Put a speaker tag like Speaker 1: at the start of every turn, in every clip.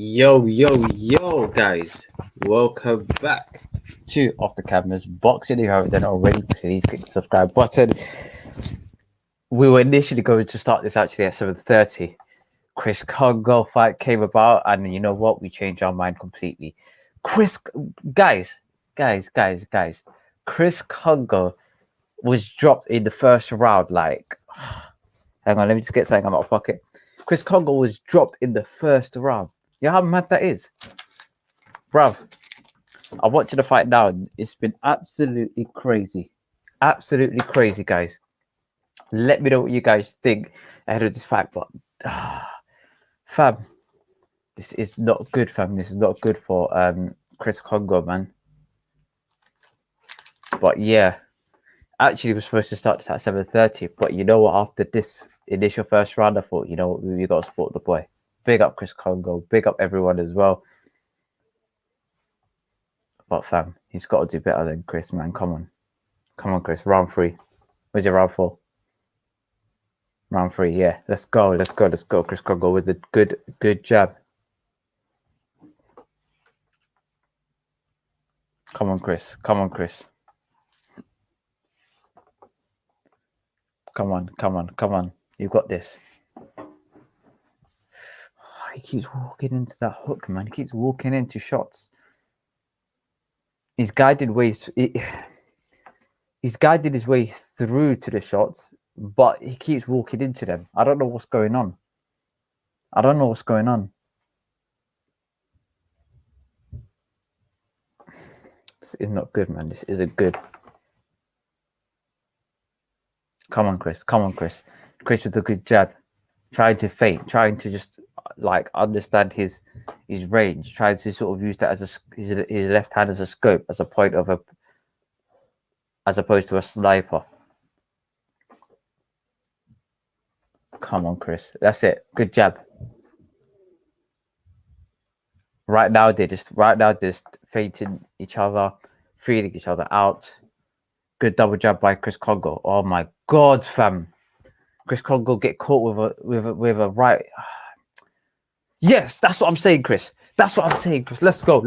Speaker 1: Yo, guys, welcome back to Off the Cameras Boxing. If you haven't done it already, please click the subscribe button. We were initially going to start this actually at 7:30. Chris Congo fight came about, and you know what? We changed our mind completely. Guys, Chris Congo was dropped in the first round. Like, hang on, let me just get something out of my pocket. Chris Congo was dropped in the first round. You know how mad that is? Bruv, I'm watching the fight now. It's been absolutely crazy. Absolutely crazy, guys. Let me know what you guys think ahead of this fight. But, fam, this is not good, fam. This is not good for Chris Congo, man. But, yeah. Actually, we're supposed to start this at 7:30. But you know what? After this initial first round, I thought, you know what? We got to support the boy. Big up Chris Congo. Big up everyone as well. But fam, he's got to do better than Chris, man. Come on, Chris. Round 3. Where's your round 4? Round 3, yeah. Let's go. Chris Congo with a good jab. Come on, Chris. Come on. You got this. He keeps walking into that hook, man. He keeps walking into shots. He's guided his way through to the shots, but he keeps walking into them. I don't know what's going on. This is not good, man. This isn't good. Come on, Chris. Chris with a good jab. Trying to feint, trying to just like understand his range, trying to sort of use that as his left hand as a scope, as a point of as opposed to a sniper. Come on, Chris. That's it. Good jab. Right now they're just feinting each other, feeding each other out. Good double jab by Chris Congo. Oh my God, fam. Chris Congo get caught with a right. Yes, that's what I'm saying, Chris. Let's go,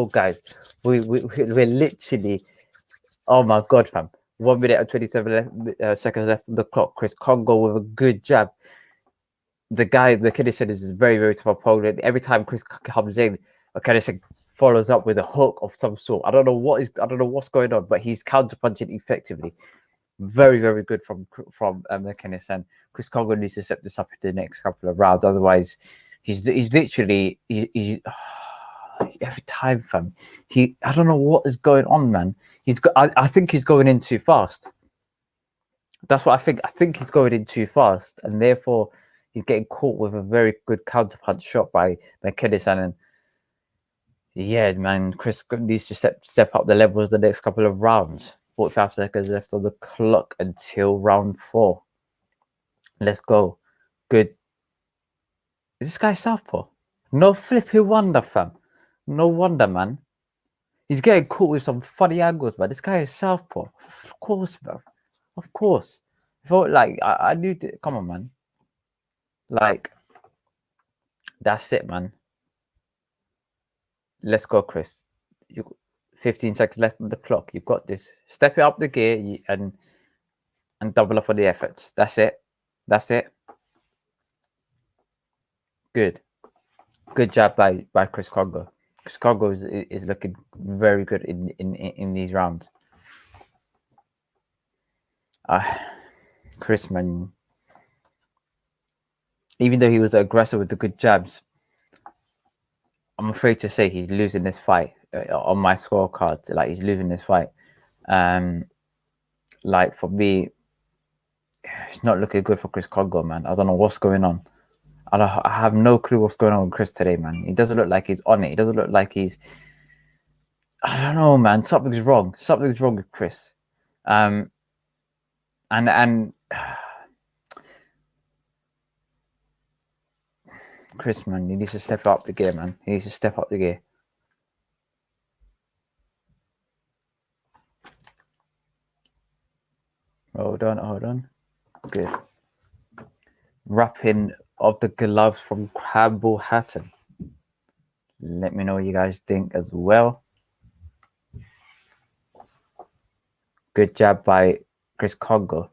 Speaker 1: guys. We're literally. Oh my God, fam. 1 minute and 27 seconds left on the clock. Chris Congo with a good jab. The guy, McKinney said, is a very, very tough opponent. Every time Chris comes in, McKinney follows up with a hook of some sort. I don't know what's going on, but he's counterpunching effectively. Very, very good from McKinney, and Chris Congo needs to set this up in the next couple of rounds. Otherwise, he's literally every time, fam. I don't know what is going on, man. I think he's going in too fast. That's what I think. I think he's going in too fast, and therefore he's getting caught with a very good counterpunch shot by McKinney, and yeah, man, Chris needs to step up the levels the next couple of rounds. 45 seconds left on the clock until round 4. Let's go. Good. Is this guy southpaw? No flipping wonder, fam. No wonder, man. He's getting caught with some funny angles, man. This guy is southpaw. Of course, bro. Of course. I knew. Come on, man. Like, that's it, man. Let's go, Chris. 15 seconds left on the clock. You've got this. Step it up the gear and double up on the efforts. That's it. Good jab by Chris Congo. Chris Congo is looking very good in these rounds. Chris, man, even though he was aggressive with the good jabs, I'm afraid to say he's losing this fight on my scorecard. Like, he's losing this fight. Like, for me, it's not looking good for Chris Congo, man. I don't know what's going on. I have no clue what's going on with Chris today, man. He doesn't look like he's on it. He doesn't look like he's... I don't know, man. Something's wrong with Chris. And Chris, man, he needs to step up the gear, man. He needs to step up the gear. Hold on. Good. Wrapping of the gloves from Campbell Hatton. Let me know what you guys think as well. Good jab by Chris Congo.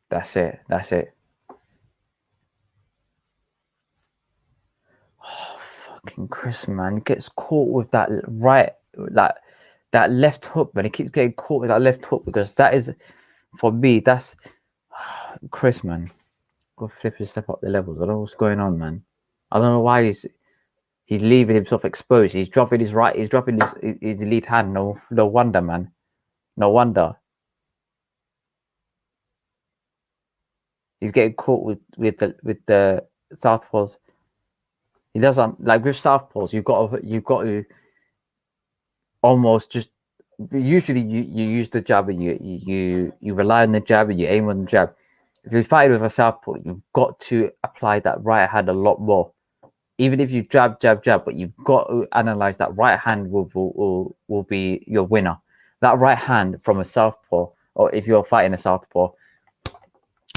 Speaker 1: That's it. Oh, fucking Chris, man. He gets caught with that right, like that left hook, man. He keeps getting caught with that left hook because that is, for me, that's Chris, man. Go flip and step up the levels. I don't know what's going on, man. I don't know why he's leaving himself exposed. He's dropping his right. He's dropping his lead hand. No wonder, man. No wonder. He's getting caught with the southpaws. He doesn't, like with southpaws. You've got to almost just. Usually, you use the jab and you rely on the jab and you aim on the jab. If you fight with a southpaw, you've got to apply that right hand a lot more. Even if you jab, but you've got to analyze that right hand will be your winner. That right hand from a southpaw, or if you're fighting a southpaw,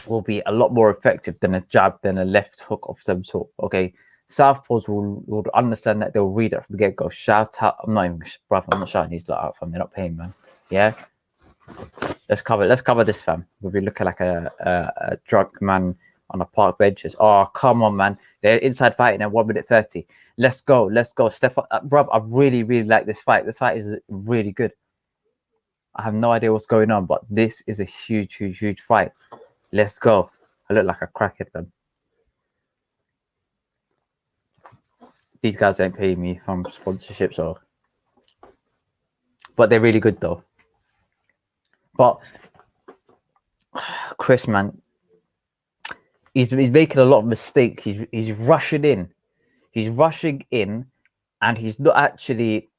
Speaker 1: will be a lot more effective than a jab, than a left hook of some sort. Okay, southpaws will understand that. They'll read it from the get go. Shout out! I'm not shouting these lot out, fam. They're not paying, man. Yeah. Let's cover this, fam. We'll be looking like a drunk man on a park benches. Oh, come on, man. They're inside fighting at 1 minute 30. Let's go. Step up. Bruv, I really like this fight. This fight is really good. I have no idea what's going on, but this is a huge fight. Let's go. I look like a crackhead, man. These guys ain't paying me from sponsorships, but they're really good, though. But Chris, man, he's making a lot of mistakes. He's rushing in. And he's not actually.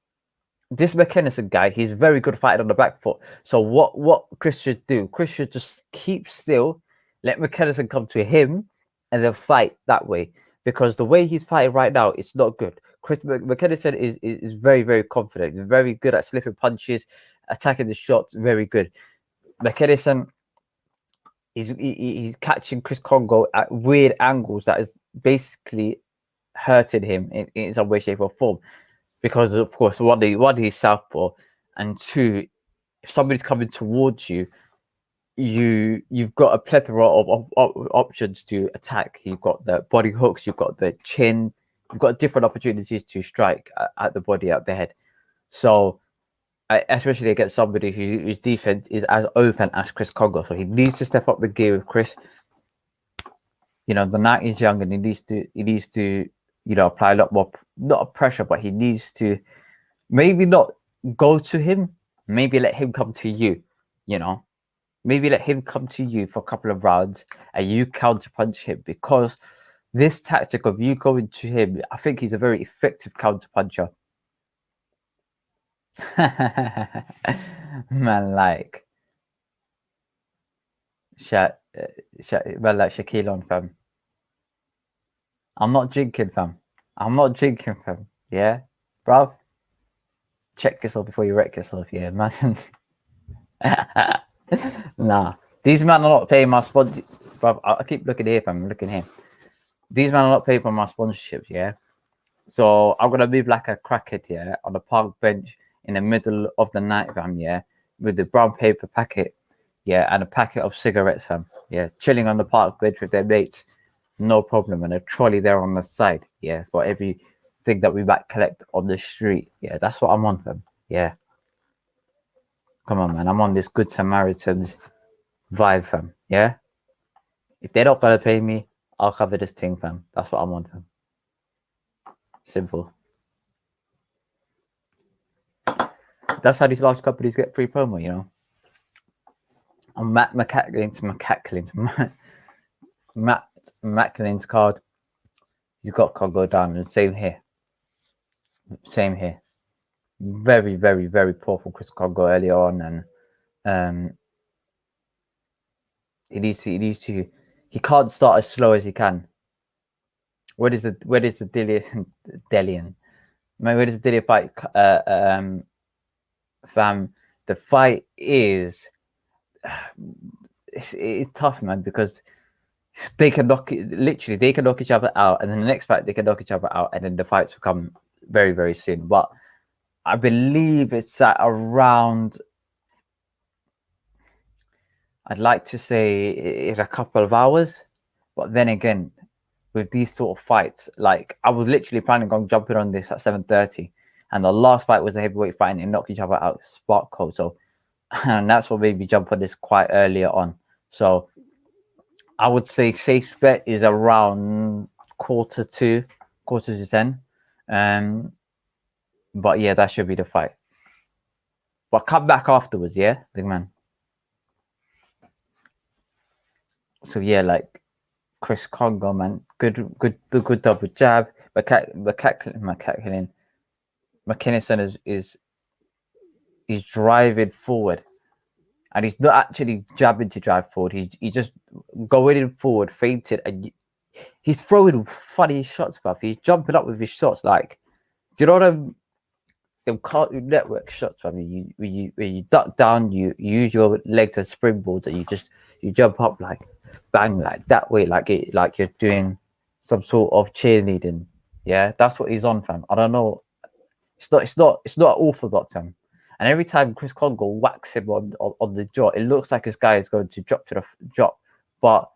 Speaker 1: This McKennison guy, he's very good fighting on the back foot. So what Chris should do? Chris should just keep still, let McKennison come to him, and then fight that way. Because the way he's fighting right now, it's not good. Chris McKennison is very confident. He's very good at slipping punches, attacking the shots. Very good. McKennison, he's catching Chris Congo at weird angles that is basically hurting him in some way, shape, or form. Because of course, one, he's southpaw, and two, if somebody's coming towards you, you've got a plethora of options to attack. You've got the body hooks, you've got the chin, you've got different opportunities to strike at the body, at the head. So, especially against somebody whose defense is as open as Chris Congo, so he needs to step up the gear with Chris. You know, the night is young, and he needs to apply a lot more, not pressure, but he needs to maybe not go to him, maybe let him come to you, maybe let him come to you for a couple of rounds and you counter punch him, because this tactic of you going to him, I think he's a very effective counter puncher. Man, like Shaquille on, fam. I'm not drinking, fam. Yeah, bruv. Check yourself before you wreck yourself, yeah, man. Nah, these men are not paying my sponsor, bruv. I keep looking here, fam. I'm looking here. These men are not paying for my sponsorships, yeah. So I'm gonna move like a crackhead, yeah, on the park bench in the middle of the night, fam, yeah, with the brown paper packet, yeah, and a packet of cigarettes, fam, yeah, chilling on the park bench with their mates. No problem, and a trolley there on the side, yeah, for everything that we might collect on the street. Yeah, that's what I'm on, fam. Yeah, come on, man. I'm on this Good Samaritans vibe, fam. Yeah, if they're not gonna pay me, I'll cover this thing, fam. That's what I'm on, fam. Simple. That's how these large companies get free promo, you know. On Matt Macklin's card, he's got Congo down, and same here. very, very, very poor from Chris Congo earlier on, and he can't start as slow as he can. Where is the Delian? Man, where does the Dillian fight? Fam, the fight is it's tough, man, because they can knock each other out, and then the next fight they can knock each other out, and then the fights will come very, very soon. But I believe it's at around, I'd like to say in a couple of hours, but then again, with these sort of fights, like I was literally planning on jumping on this at 7:30, and the last fight was a heavyweight fight, and they knocked each other out, spark code. So, and that's what made me jump on this quite earlier on. So, I would say safe bet is around quarter to 10. But yeah, that should be the fight. But come back afterwards, yeah, big man. So yeah, like Chris Congo, man, good double jab. McKinnison is driving forward, and he's not actually jabbing to drive forward. He's just going in forward, feinted, and he's throwing funny shots, bruv. He's jumping up with his shots. Like, do you know what I'm? Them cartoon network shots, I mean, you duck down, you use your legs as springboards, and you jump up like bang, like that way, like you're doing some sort of cheerleading. Yeah, that's what he's on, fam. I don't know. It's not orthodox, fam. And every time Chris Congo whacks him on the jaw, it looks like this guy is going to drop, but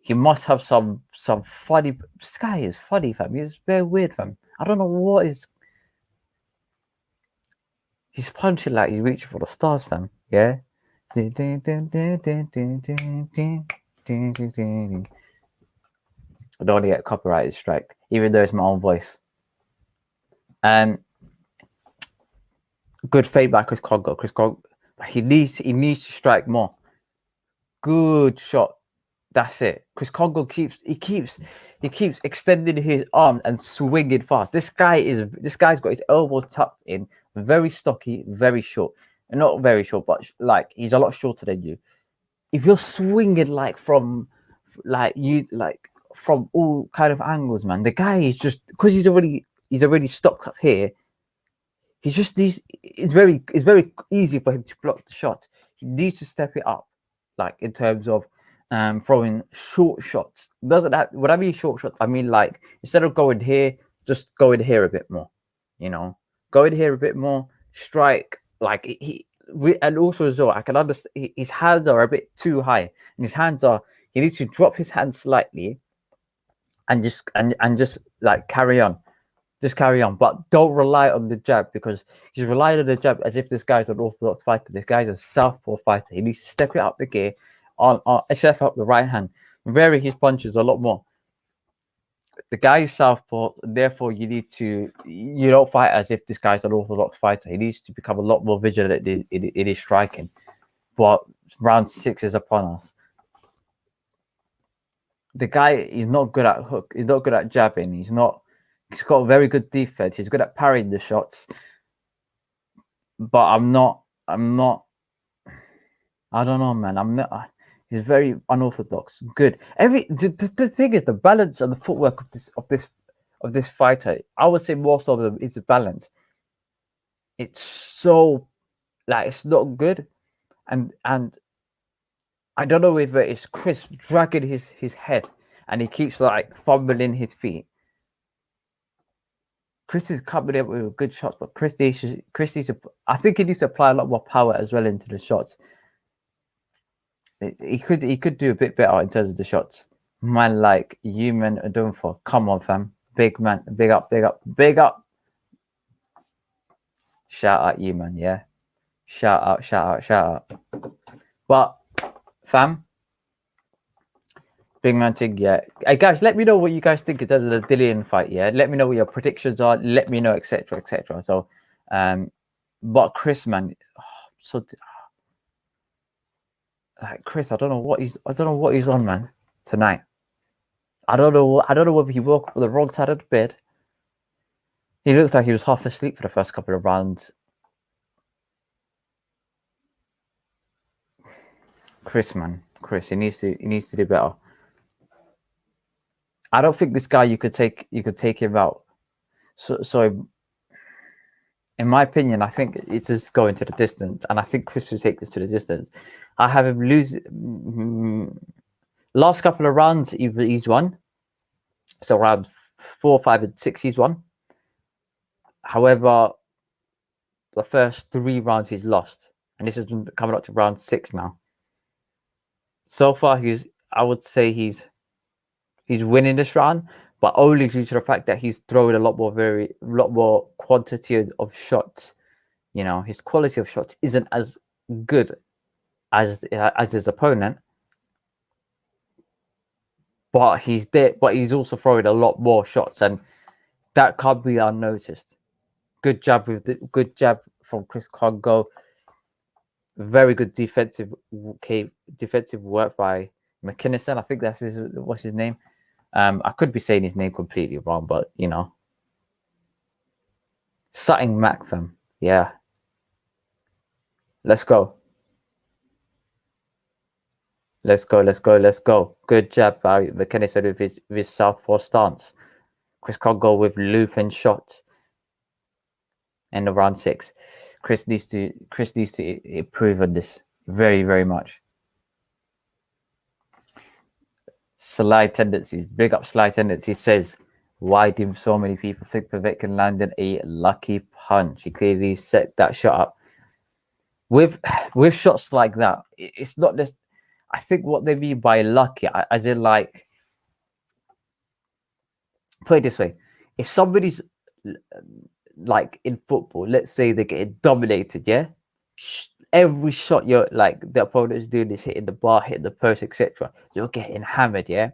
Speaker 1: he must have some funny. This guy is funny, fam. He's very weird, fam. I don't know what is. He's punching like he's reaching for the stars, fam. Yeah. I don't want to get a copyrighted strike, even though it's my own voice. And good feint by Chris Congo. Chris Congo, he needs to strike more. Good shot. That's it. Chris Congo keeps extending his arm and swinging fast. This guy's got his elbow tucked in, very stocky, very short. Not very short, but like he's a lot shorter than you. If you're swinging from all kind of angles, man, the guy is just, because he's already stopped up here. He just needs. It's very easy for him to block the shot. He needs to step it up, like in terms of throwing short shots. Doesn't have, when I mean short shots, I mean like instead of going here, just go in here a bit more. You know, go in here a bit more. Strike like and also as well, I can understand his hands are a bit too high, and he needs to drop his hands slightly, and just like carry on. Just carry on, but don't rely on the jab, because he's relying on the jab as if this guy's an orthodox fighter. This guy's a southpaw fighter. He needs to step it up the gear, step up the right hand, vary his punches a lot more. The guy is southpaw, therefore you don't fight as if this guy's an orthodox fighter. He needs to become a lot more vigilant in his striking. But round 6 is upon us. The guy is not good at hook. He's not good at jabbing. He's got a very good defense. He's good at parrying the shots. But I don't know, man. He's very unorthodox. Good. The thing is, the balance and the footwork of this fighter, I would say most of them is the balance. It's so it's not good, and I don't know if it's Chris dragging his head and he keeps fumbling his feet. Chris is coming up with good shots, but Chris needs to. I think he needs to apply a lot more power as well into the shots. He could do a bit better in terms of the shots. Man, like you men are doing for. Come on, fam. Big man. Big up. Shout out you, man. Yeah. Shout out. But fam, big man thing, yeah. Hey guys, let me know what you guys think in terms of the Dillian fight. Yeah, let me know what your predictions are. Let me know, etc. So, but Chris, man, Chris, I don't know what he's on, man, tonight. I don't know whether he woke up on the wrong side of the bed. He looks like he was half asleep for the first couple of rounds. Chris, man, Chris, he needs to do better. I don't think this guy you could take him out. So in my opinion, I think it's just going to the distance, and I think Chris will take this to the distance. I have him lose. Last couple of rounds, he's won. So round 4, 5, and 6, he's won. However, the first 3 rounds he's lost, and this is coming up to round 6 now. So far, I would say he's winning this round, but only due to the fact that he's throwing a lot more quantity of shots. You know, his quality of shots isn't as good as his opponent, but he's there. But he's also throwing a lot more shots, and that can't be unnoticed. Good jab from Chris Congo. Very good defensive work by McKinnison. I think that's what's his name. I could be saying his name completely wrong, but you know, Sutton Macfam. Yeah, let's go. Let's go. Good jab by McKinnison with his southpaw stance. Chris Congo with looping shots. In the round 6, Chris needs to improve on this very, very much. Sly Tendencies, big up Sly Tendencies says, why do so many people think Povetkin landed a lucky punch? He clearly set that shot up. With shots like that, it's not just. I think what they mean by lucky, as in like, put it this way: if somebody's like in football, let's say they're getting dominated, yeah. Every shot you're like the opponent is doing is hitting the bar, hitting the post, etc. You're getting hammered, yeah.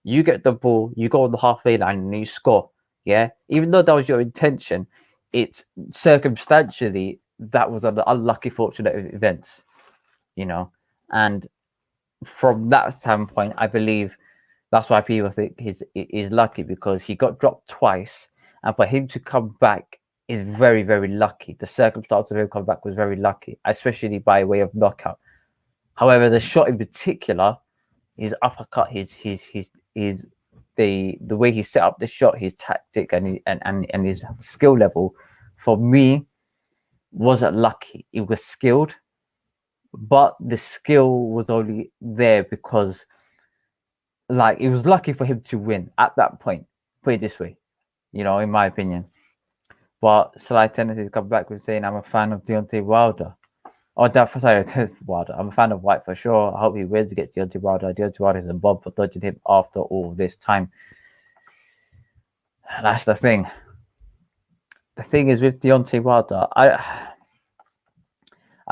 Speaker 1: You get the ball, you go on the halfway line, and you score, yeah. Even though that was your intention, it's circumstantially that was an unlucky, fortunate events, you know. And from that standpoint, I believe that's why people think he's lucky, because he got dropped twice. And for him to come back is very, very lucky. The circumstance of him coming back was very lucky, especially by way of knockout. However, the shot in particular, his uppercut, the way he set up the shot, his tactic and his skill level, for me, wasn't lucky. It was skilled, but the skill was only there because, like, it was lucky for him to win at that point. Put it this way. You know, in my opinion. But Sly Tendency come back with saying, I'm a fan of Deontay Wilder. Sorry, Wilder. I'm a fan of Whyte for sure. I hope he wins against Deontay Wilder. Deontay Wilder is a bomb for dodging him after all this time. That's the thing. The thing is with Deontay Wilder, I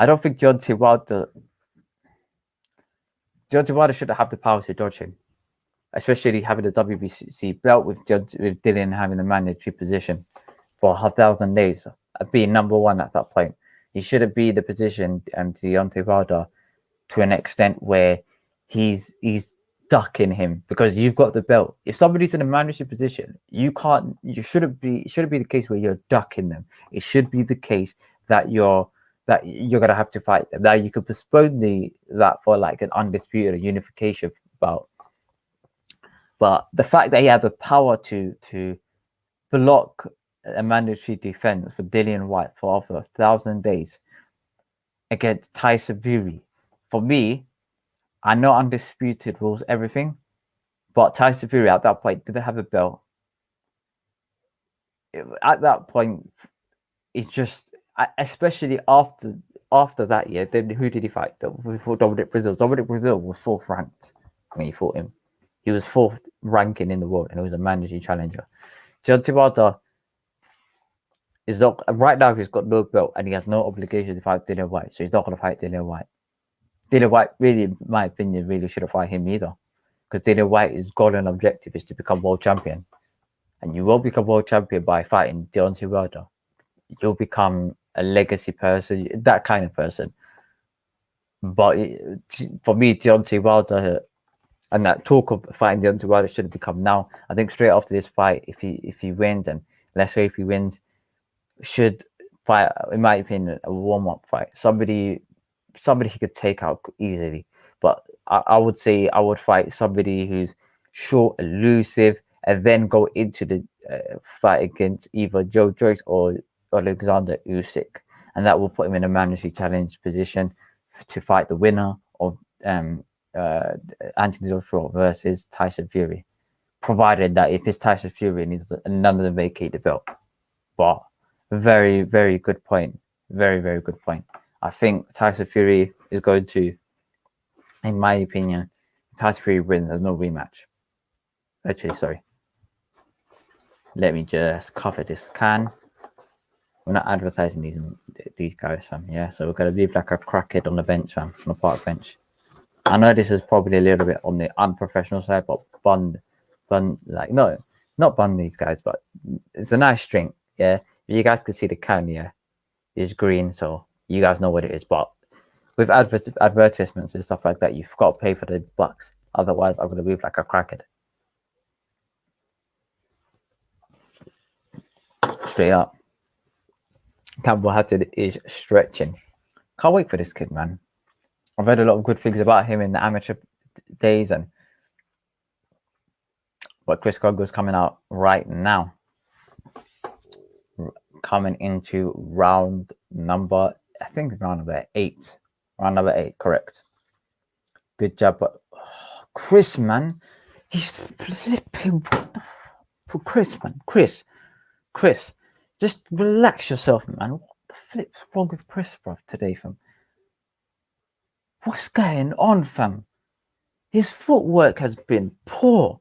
Speaker 1: don't think Deontay Wilder shouldn't have the power to dodge him. Especially having the WBC belt with Dillian having the mandatory position for 1,000 days, being number 1 at that point. He shouldn't be in the position, and Deontay Wilder, to an extent where he's ducking him, because you've got the belt. If somebody's in a mandatory position, it shouldn't be the case where you're ducking them. It should be the case that you're gonna have to fight them. Now you could postpone that for like an undisputed unification bout. But the fact that he had the power to block a mandatory defense for Dillian Whyte for over 1,000 days against Tyson Fury, for me, I know undisputed rules everything, but Tyson Fury at that point didn't have a belt. At that point, it's just, especially after that year, then who did he fight? Before Dominic Brazil. Dominic Brazil was 4th ranked when he fought him. He was 4th ranking in the world, and he was a mandatory challenger. Deontay Wilder is not, right now, he's got no belt, and he has no obligation to fight Dillian Whyte, so he's not going to fight Dillian Whyte. Dillian Whyte, really, in my opinion, really shouldn't fight him either, because Dillian Whyte's goal and objective is to become world champion, and you won't become world champion by fighting Deontay Wilder. You'll become a legacy person, that kind of person. But for me, Deontay Wilder, and that talk of fighting Deontay Wilder should have become now. I think straight after this fight, if he wins, and let's say if he wins, should fight, in my opinion, a warm-up fight. Somebody he could take out easily. but I would say I would fight somebody who's short, elusive, and then go into the fight against either Joe Joyce or Alexander Usyk, and that will put him in a mandatory challenge position to fight the winner of Anthony Joshua versus Tyson Fury, provided that if it's Tyson Fury, none of them vacate the belt. But very, very good point. Very, very good point. I think Tyson Fury is going to, in my opinion, Tyson Fury wins. There's no rematch. Actually, sorry. Let me just cover this can. We're not advertising these guys, fam. Yeah, so we're gonna leave like a crackhead on the bench, fam, on the park bench. I know this is probably a little bit on the unprofessional side, but bun, like no, not bun these guys, but it's a nice drink. Yeah, you guys can see the can. Yeah, it's green, so you guys know what it is. But with advertisements and stuff like that, you've got to pay for the bucks. Otherwise, I'm gonna move like a crackhead. Straight up. Campbell Hatton is stretching. Can't wait for this kid, man. I've heard a lot of good things about him in the amateur days, but Chris Gogo's coming out right now. Coming into round number, I think round number 8. Round number 8, correct. Good job, but Chris, man, he's flipping. What the Chris, man, Chris, just relax yourself, man. What the flip's wrong with Chris, bro, today, fam? What's going on, fam? His footwork has been poor.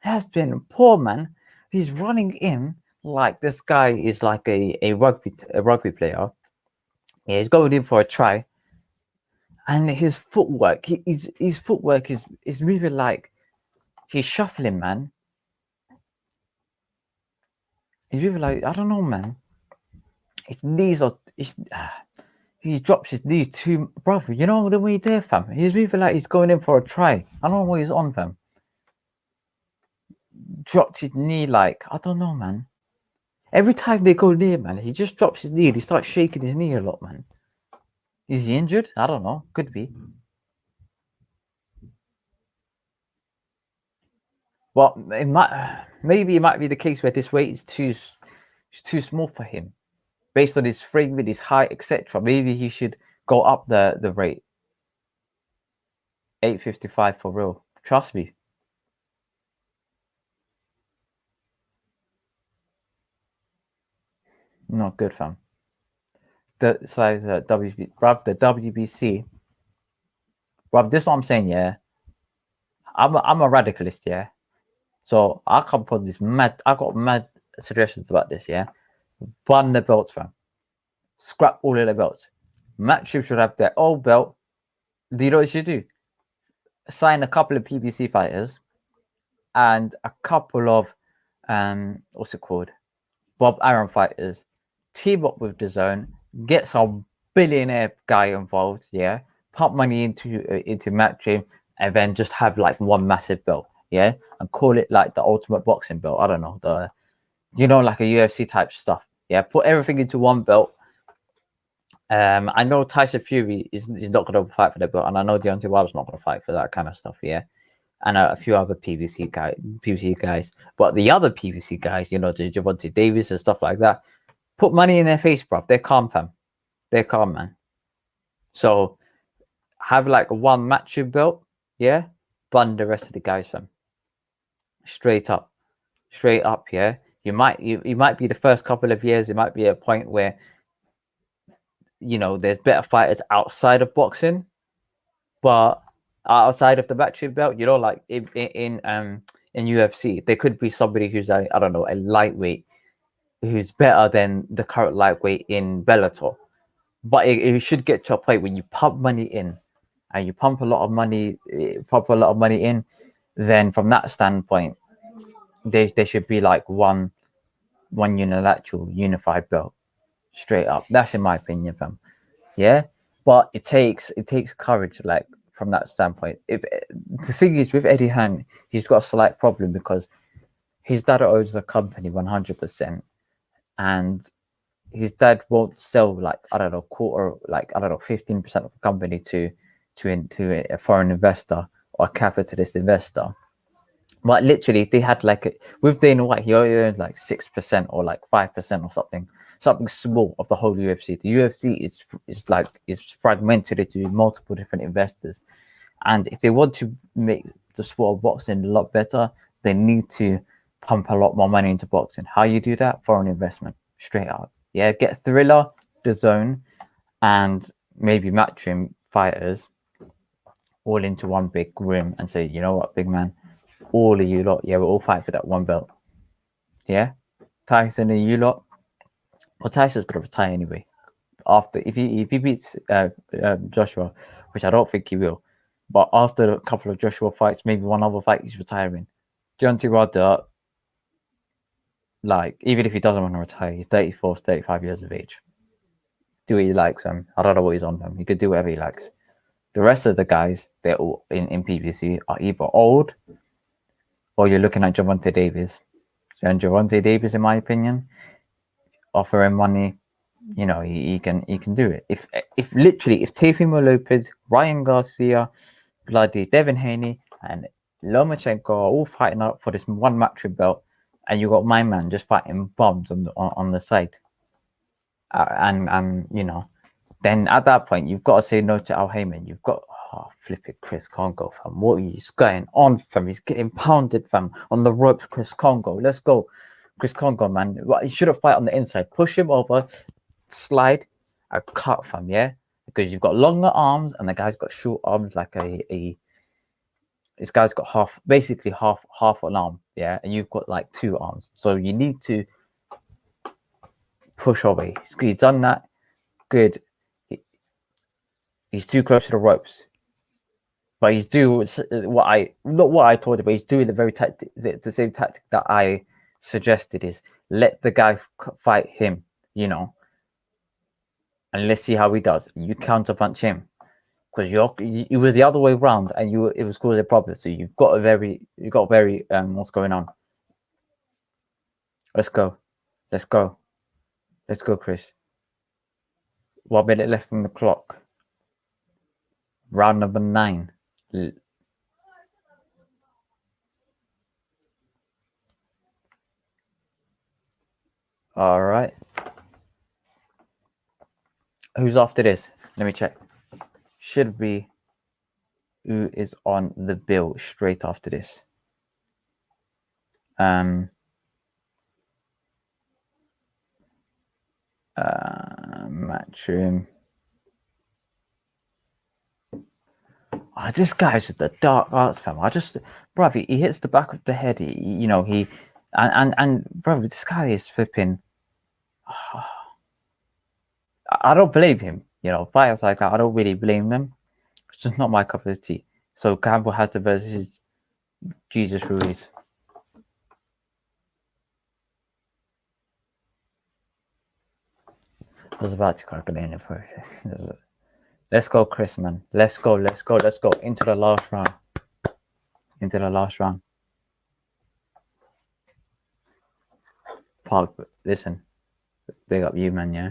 Speaker 1: Man. He's running in like this guy is like a rugby player. Yeah, he's going in for a try, and his footwork, his footwork is moving like he's shuffling, man. He's moving like, I don't know, man. His knees are. He drops his knees too, brother. You know the way there, fam. He's moving like he's going in for a try. I don't know what he's on, fam. Dropped his knee like, I don't know, man. Every time they go near, man, he just drops his knee and he starts shaking his knee a lot, man. Is he injured? I don't know. Could be. Well, maybe it might be the case where this weight is too small for him, based on his frame, with his height, etc. Maybe he should go up the rate. 855 for real. Trust me. Not good, fam. The WBC. Bruv, this is what I'm saying, yeah. I'm a radicalist, yeah. So I come from this mad. I got mad suggestions about this, yeah. Burn the belts, fam. Scrap all of the belts. Matchroom should have their old belt. Do you know what you should do? Sign a couple of PBC fighters and a couple of what's it called? Bob Arum fighters. Team up with DAZN. Get some billionaire guy involved, yeah. Pump money into Matchroom, and then just have like one massive belt, yeah, and call it like the ultimate boxing belt. I don't know, like a UFC type stuff, yeah. Put everything into one belt. I know Tyson Fury is not going to fight for the belt, and I know Deontay Wilder's not going to fight for that kind of stuff, yeah. And a few other PBC guys, but the other PBC guys, the Gervonta Davis and stuff like that, put money in their face, bro. They're calm, fam. They're calm, man. So have like one Matchroom belt, yeah. Bun the rest of the guys, fam. Straight up, yeah. You might be the first couple of years. It might be a point where there's better fighters outside of boxing, but outside of the Matchroom belt, like in UFC, there could be somebody who's I don't know, a lightweight who's better than the current lightweight in Bellator. But it should get to a point when you pump money in, and you pump a lot of money in, then from that standpoint, there should be like one unilateral unified belt, straight up. That's in my opinion, fam. Yeah, but it takes courage, like from that standpoint. If the thing is with Eddie Hearn, he's got a slight problem because his dad owns the company 100%, and his dad won't sell 15% of the company to to a foreign investor or a capitalist investor. But literally, they had like with Dana White, he only earned like 6% or like 5% or something small of the whole UFC. The UFC is fragmented into multiple different investors, and if they want to make the sport of boxing a lot better, they need to pump a lot more money into boxing. How you do that? Foreign investment, straight out. Yeah, get Thriller, DAZN, and maybe Matchroom fighters all into one big room and say, you know what, big man, all of you lot, yeah, we'll all fight for that one belt. Yeah, Tyson and you lot. Well, Tyson's gonna retire anyway. After if he beats Joshua, which I don't think he will, but after a couple of Joshua fights, maybe one other fight, he's retiring. Deontay Wilder, like even if he doesn't want to retire, he's 34, 35 years of age. Do what he likes, I don't know what he's on them. He could do whatever he likes. The rest of the guys, they're all in PBC are either old or you're looking at Gervonta Davis. And Gervonta Davis, in my opinion, offer him money, you know, he can do it. If Teofimo Lopez, Ryan Garcia, bloody Devin Haney, and Lomachenko are all fighting up for this one Matchroom belt, and you got my man just fighting bums on the side, and you know, then at that point you've got to say no to Al Heyman. You've got flip it, Chris Congo, fam. What is going on, fam? He's getting pounded, fam, on the ropes. Chris Congo, let's go, Chris Congo, man. He should have fight on the inside. Push him over, slide, a cut, fam. Yeah, because you've got longer arms, and the guy's got short arms, like this guy's got basically half an arm, yeah, and you've got like 2 arms. So you need to push away. He's done that. Good. He's too close to the ropes. But he's doing what I told him, but he's doing the same tactic that I suggested, is let the guy fight him, you know, and let's see how he does. You counterpunch him, because it was the other way around, and it was causing a problem. So you've got very what's going on? Let's go, Chris. 1 minute left on the clock. Round number 9. All right. Who's after this? Let me check. Should be who is on the bill straight after this. Matchroom. Oh, this guy's just a dark arts fam. Bruv, he hits the back of the head. And bruv, this guy is flipping. I don't blame him. You know, fighters like that, I don't really blame them. It's just not my cup of tea. So Campbell has to versus Jesus Ruiz. I was about to crack it in for it. Let's go, Chris, man. Let's go. Into the last round. Park, listen. Big up you, man, yeah?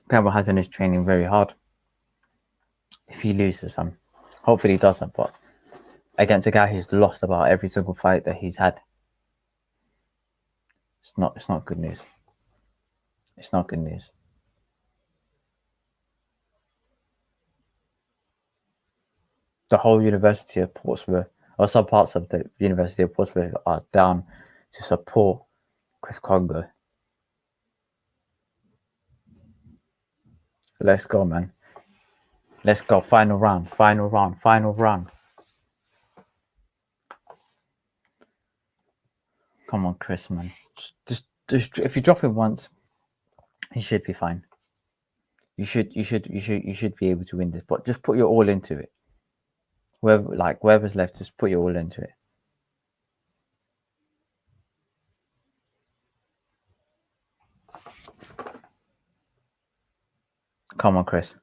Speaker 1: Campbell Hassan is training very hard. If he loses, fam. Hopefully he doesn't, but against a guy who's lost about every single fight that he's had, it's not good news. It's not good news. The whole University of Portsmouth, or some parts of the University of Portsmouth, are down to support Chris Congo. Let's go, man. Let's go. Final round. Come on, Chris, man. Just if you drop him once, he should be fine. You should be able to win this, but just put your all into it. Whoever's left, just put your all into it. Come on, Chris.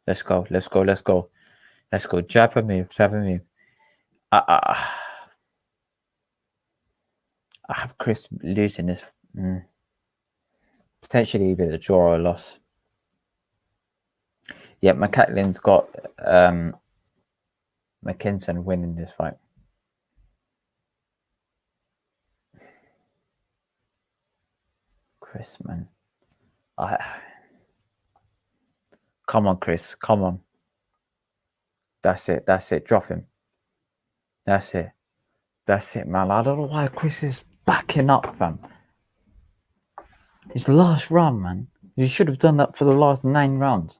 Speaker 1: Let's go. Jab and move. I have Chris losing this. Potentially either a draw or a loss. Yeah, McCatlин's got McKinson winning this fight. Chris, man. Come on, Chris. Come on. That's it. That's it. Drop him. That's it. That's it, man. I don't know why Chris is backing up, fam. His last round, man. You should have done that for the last 9 rounds.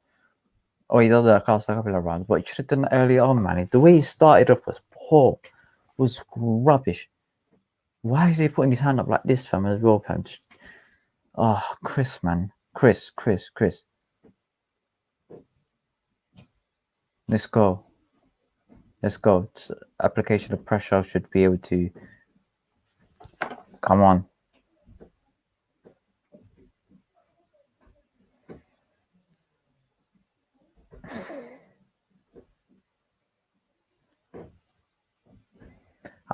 Speaker 1: Oh, he done that across a couple of rounds, but you should have done that early on, man. The way he started off was poor. It was rubbish. Why is he putting his hand up like this, fam, as well, fam? Oh, Chris, man. Chris. Let's go. Let's go. Just application of pressure should be able to... Come on.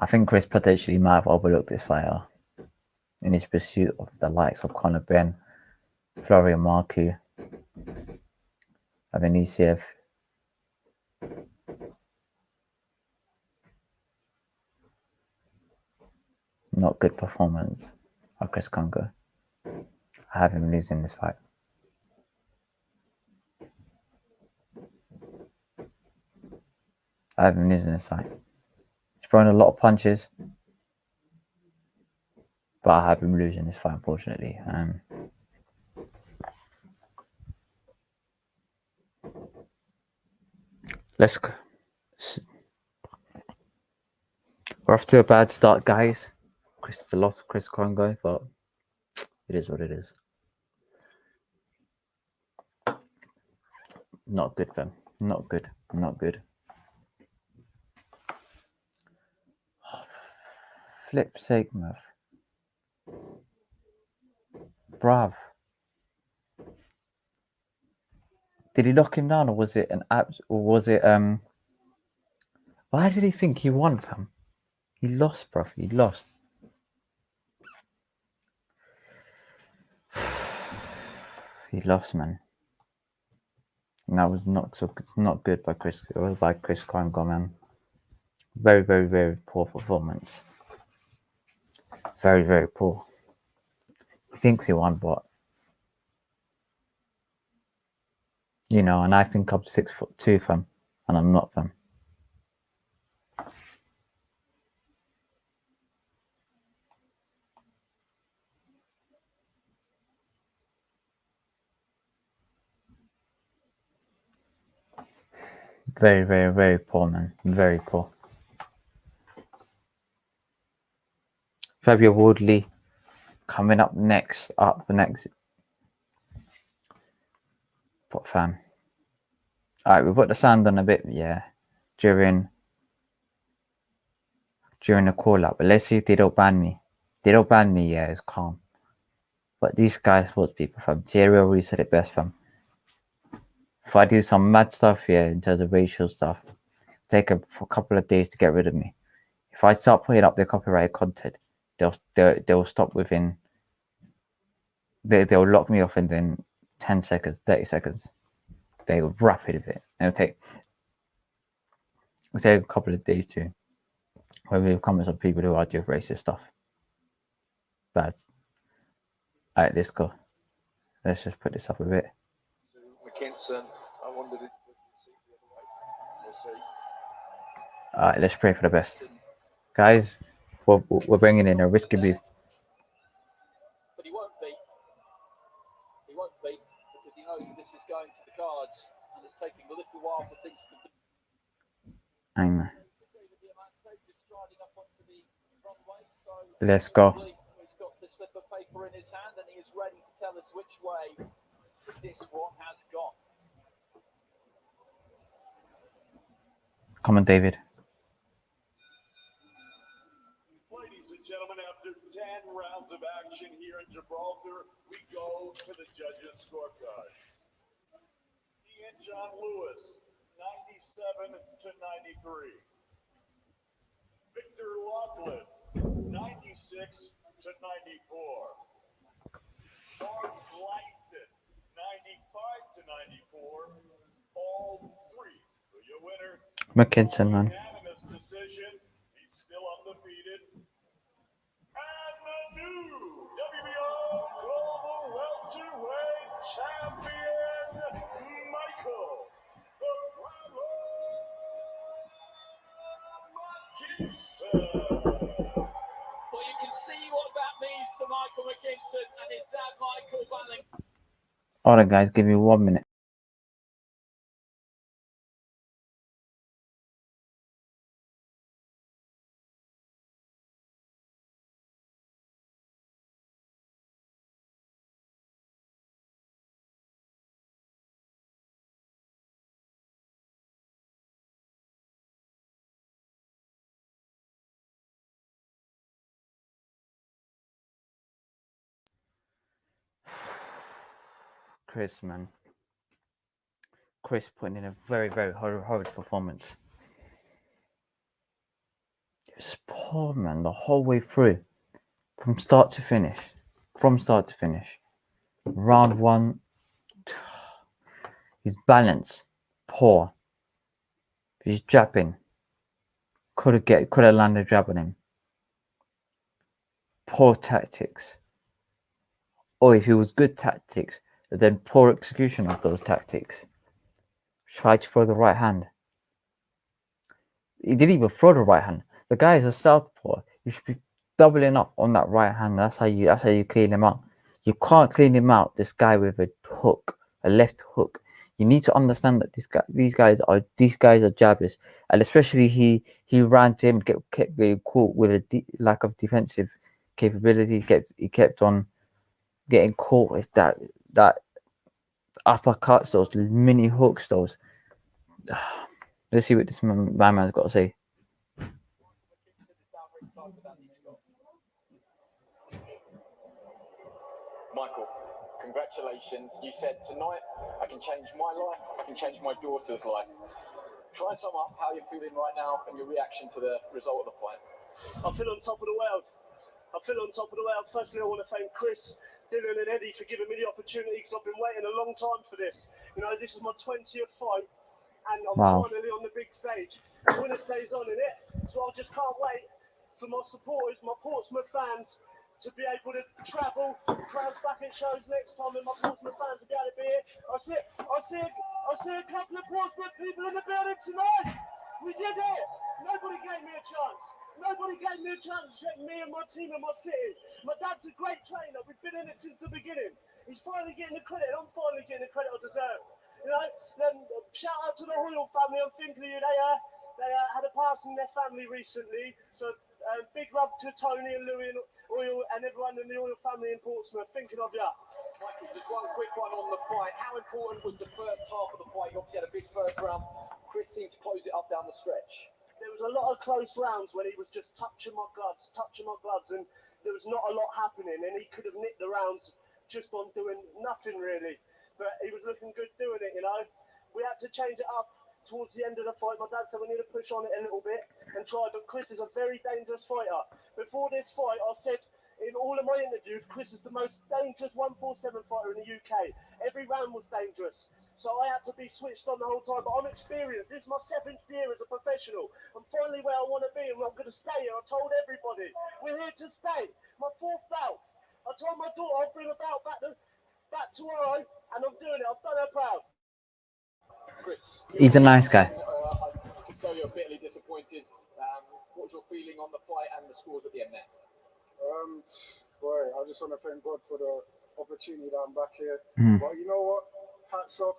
Speaker 1: I think Chris potentially might have overlooked this fighter in his pursuit of the likes of Conor Benn, Florian Marku, Avanesiev. Not good performance of Chris Congo. I have him losing this fight. He's thrown a lot of punches, but I have him losing this fight, unfortunately. Let's go. We're off to a bad start, guys. The loss of Chris Congo, but it is what it is. Not good, fam. Not good. Oh, flip sake, man. Bruv. Did he knock him down, or was it an abs? Or was it Why did he think he won, fam? He lost, bruv. He lost. He lost, man. And that was not good by Chris. It was by Chris Congo, man. Very, very, very poor performance. Very, very poor. He thinks he won, but you know, and I think I'm 6'2", fam, and I'm not, fam. Very, very, very poor, man. Very poor. Fabio Woodley coming up next. But fam. Alright, we put the sound on a bit, yeah, during the call up. But let's see if they don't ban me. If they don't ban me, yeah, it's calm. But these guys, sports people, fam, Thierry already said it best, fam. If I do some mad stuff here in terms of racial stuff, take a couple of days to get rid of me. If I start putting up their copyrighted content, they'll stop within. They'll lock me off within 10 seconds, 30 seconds. They'll wrap it a bit. It'll take a couple of days to where we come with some people who are doing racist stuff. Bad. Alright, let's go. Let's just put this up a bit.
Speaker 2: McKinson, I wondered if we'll see.
Speaker 1: Alright, let's pray for the best. Guys, we're bringing in a risky move.
Speaker 2: But he won't be. He won't be because he knows that this is going to the cards and it's taking a little while for things to be.
Speaker 1: Hang on. Let's go.
Speaker 2: He's got the slip of paper in his hand and he is ready to tell us which way this one has gone.
Speaker 1: Come on, David.
Speaker 3: Ladies and gentlemen, after 10 rounds of action here in Gibraltar, we go to the judges' scorecards. Ian John Lewis, 97 to 93. Victor Loughlin, 96 to 94. Mark Lyson, 95 to 94. All three for your winner.
Speaker 1: McKinson, man.
Speaker 3: Unanimous decision. He's still undefeated. And the new WBO Global Welterweight Champion, Michael the McKinson.
Speaker 2: Well, you can see what that means to Michael McKinson and his dad, Michael Banning.
Speaker 1: All right, guys, give me 1 minute. Chris, man. Chris putting in a very, very horrid performance. It was poor, man, the whole way through. From start to finish. Round one, his balance, poor. His jabbing. Could have landed a jab on him. Poor tactics. Or if it was good tactics, then poor execution of those tactics. Tried to throw the right hand. He didn't even throw the right hand. The guy is a southpaw. You should be doubling up on that right hand. That's how you clean him out. You can't clean him out, this guy, with a hook, a left hook. You need to understand that these guys are jabbers, and especially he ran to him, kept getting caught with a lack of defensive capability. He kept on getting caught with that uppercuts, those mini hooks, those. Let's see what this my man's got to say.
Speaker 4: Michael, congratulations. You said tonight I can change my life, I can change my daughter's life. Try and sum up how you're feeling right now and your reaction to the result of the fight.
Speaker 5: I feel on top of the world. Firstly, I want to thank Chris, Dylan and Eddie for giving me the opportunity, because I've been waiting a long time for this. You know, this is my 20th fight, and I'm finally on the big stage. The winner stays on in it, so I just can't wait for my supporters, my Portsmouth fans, to be able to travel, crowds back at shows next time, and my Portsmouth fans will be able to be here. I see a couple of Portsmouth people in the building tonight. We did it. Nobody gave me a chance. Except me and my team and my city. My dad's a great trainer. We've been in it since the beginning. He's finally getting the credit. I'm finally getting the credit I deserve. You know, then shout out to the Royal family. I'm thinking they had a passing in their family recently. So big love to Tony and Louis and Oil and everyone in the Oil family in Portsmouth. Thinking of ya.
Speaker 4: Michael, just one quick one on the fight. How important was the first half of the fight? You obviously had a big first round. Chris seemed to close it up down the stretch.
Speaker 5: There was a lot of close rounds when he was just touching my gloves, and there was not a lot happening, and he could have nicked the rounds just on doing nothing really, but he was looking good doing it, you know. We had to change it up towards the end of the fight. My dad said we need to push on it a little bit and try, but Chris is a very dangerous fighter. Before this fight, I said in all of my interviews, Chris is the most dangerous 147 fighter in the UK. Every round was dangerous. So I had to be switched on the whole time, but I'm experienced. This is my 7th year as a professional. I'm finally where I want to be, and I'm going to stay here. I told everybody, we're here to stay. My 4th bout. I told my daughter I'll bring a bout back tomorrow, and I'm doing it. I've done her proud.
Speaker 4: Chris,
Speaker 1: He's a nice guy.
Speaker 4: I can tell you're bitterly disappointed. What's your feeling on the fight and the scores at the end there?
Speaker 6: Boy, I just want to thank God for the opportunity that I'm back here. But you know what? Hats off.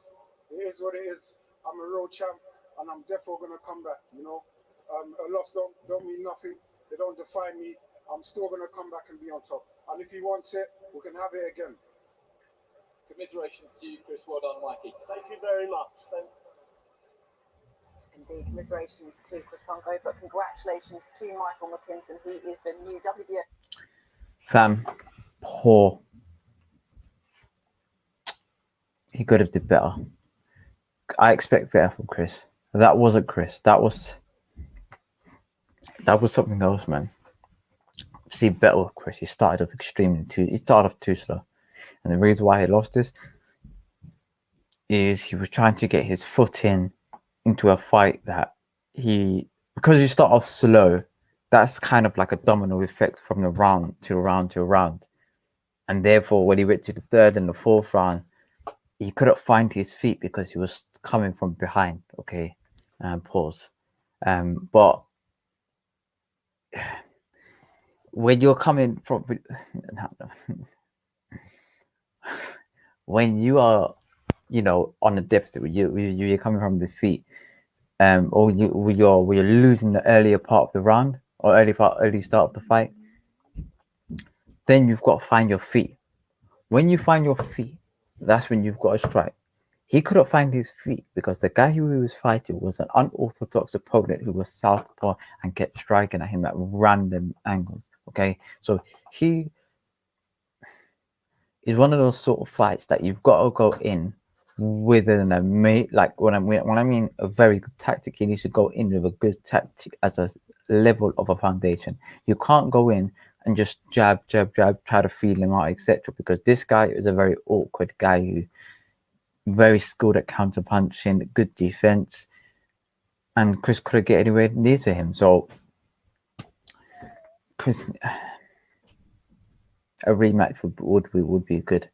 Speaker 6: It is what it is. I'm a real champ, and I'm definitely going to come back, you know. A loss don't mean nothing. They don't define me. I'm still going to come back and be on top. And if he wants it, we can have it again.
Speaker 4: Commiserations to you, Chris. Well done, Mikey.
Speaker 5: Thank you very much.
Speaker 7: Indeed, commiserations to Chris Funko, but congratulations to Michael McKinson. He is the new WBO.
Speaker 1: Fam, poor. He could have did better. I expect better from Chris. That wasn't Chris. That was something else, man. see better with Chris. He started off too slow. And the reason why he lost this is he was trying to get his foot into a fight that because you start off slow, that's kind of like a domino effect from the round to round to round. And therefore, when he went to the third and the fourth round, he couldn't find his feet because he was coming from behind. Okay, pause. But when you're coming from, when you are, on a deficit, you're coming from the feet, or you're losing the earlier part of the round or early start of the fight, then you've got to find your feet. When you find your feet, that's when you've got to strike. He couldn't find his feet because the guy who he was fighting was an unorthodox opponent who was southpaw and kept striking at him at random angles. Okay, so he is one of those sort of fights that you've got to go in with an amazing, like when I mean a very good tactic, he needs to go in with a good tactic as a level of a foundation. You can't go in and just jab, try to feel him out, etc. Because this guy is a very awkward guy who very skilled at counter punching, good defense, and Chris couldn't get anywhere near to him. So Chris, a rematch would be good.